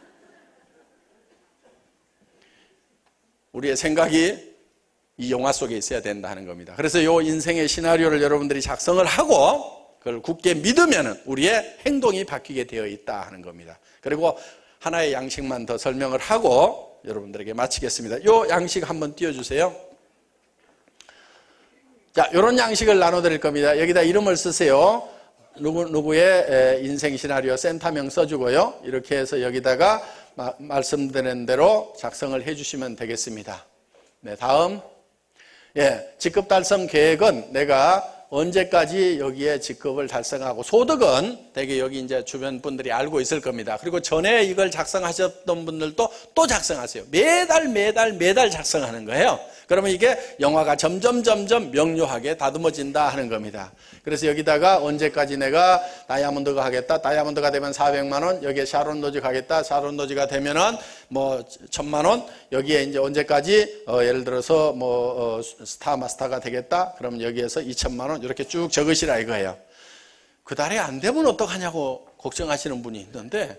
우리의 생각이 이 영화 속에 있어야 된다 하는 겁니다. 그래서 이 인생의 시나리오를 여러분들이 작성을 하고 그걸 굳게 믿으면 우리의 행동이 바뀌게 되어 있다 하는 겁니다. 그리고 하나의 양식만 더 설명을 하고 여러분들에게 마치겠습니다. 이 양식 한번 띄워주세요. 자, 이런 양식을 나눠드릴 겁니다. 여기다 이름을 쓰세요. 누구의 인생 시나리오 센터명 써주고요. 이렇게 해서 여기다가 말씀드린 대로 작성을 해주시면 되겠습니다. 네, 다음. 직급 달성 계획은 내가 언제까지 여기에 직급을 달성하고 소득은 대개 여기 이제 주변 분들이 알고 있을 겁니다. 그리고 전에 이걸 작성하셨던 분들도 또 작성하세요. 매달 작성하는 거예요. 그러면 이게 영화가 점점 명료하게 다듬어진다 하는 겁니다. 그래서 여기다가 언제까지 내가 다이아몬드가 하겠다. 다이아몬드가 되면 400만 원. 여기에 샤론 로지 가겠다. 샤론 로지가 되면은 뭐 1000만 원. 여기에 이제 언제까지 예를 들어서 스타 마스터가 되겠다. 그럼 여기에서 2000만 원 이렇게 쭉 적으시라 이거예요. 그 달에 안 되면 어떡하냐고 걱정하시는 분이 있는데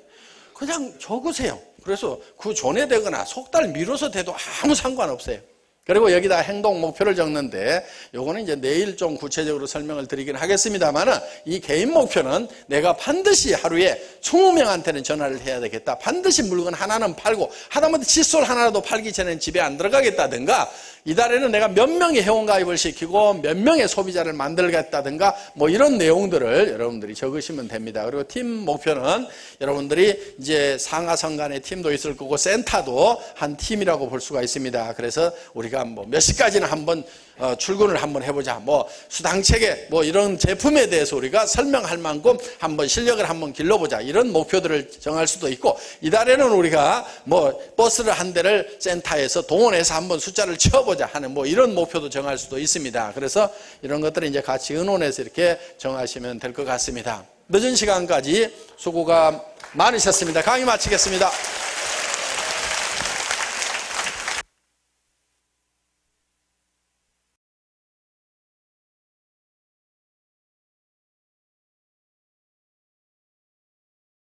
그냥 적으세요. 그래서 그 전에 되거나 석 달 미뤄서 돼도 아무 상관없어요. 그리고 여기다 행동 목표를 적는데 요거는 이제 내일 좀 구체적으로 설명을 드리긴 하겠습니다만은 이 개인 목표는 내가 반드시 하루에 20명한테는 전화를 해야 되겠다. 반드시 물건 하나는 팔고 하다못해 칫솔 하나라도 팔기 전에는 집에 안 들어가겠다든가 이달에는 내가 몇 명의 회원가입을 시키고 몇 명의 소비자를 만들겠다든가 뭐 이런 내용들을 여러분들이 적으시면 됩니다. 그리고 팀 목표는 여러분들이 이제 상하선 간의 팀도 있을 거고 센터도 한 팀이라고 볼 수가 있습니다. 그래서 우리가 뭐 몇 시까지는 한번 출근을 한번 해보자. 뭐 수당체계 뭐 이런 제품에 대해서 우리가 설명할 만큼 한번 실력을 한번 길러보자. 이런 목표들을 정할 수도 있고 이달에는 우리가 뭐 버스를 한 대를 센터에서 동원해서 한번 숫자를 채워보자 하는 뭐 이런 목표도 정할 수도 있습니다. 그래서 이런 것들을 이제 같이 의논해서 이렇게 정하시면 될 것 같습니다. 늦은 시간까지 수고가 많으셨습니다. 강의 마치겠습니다.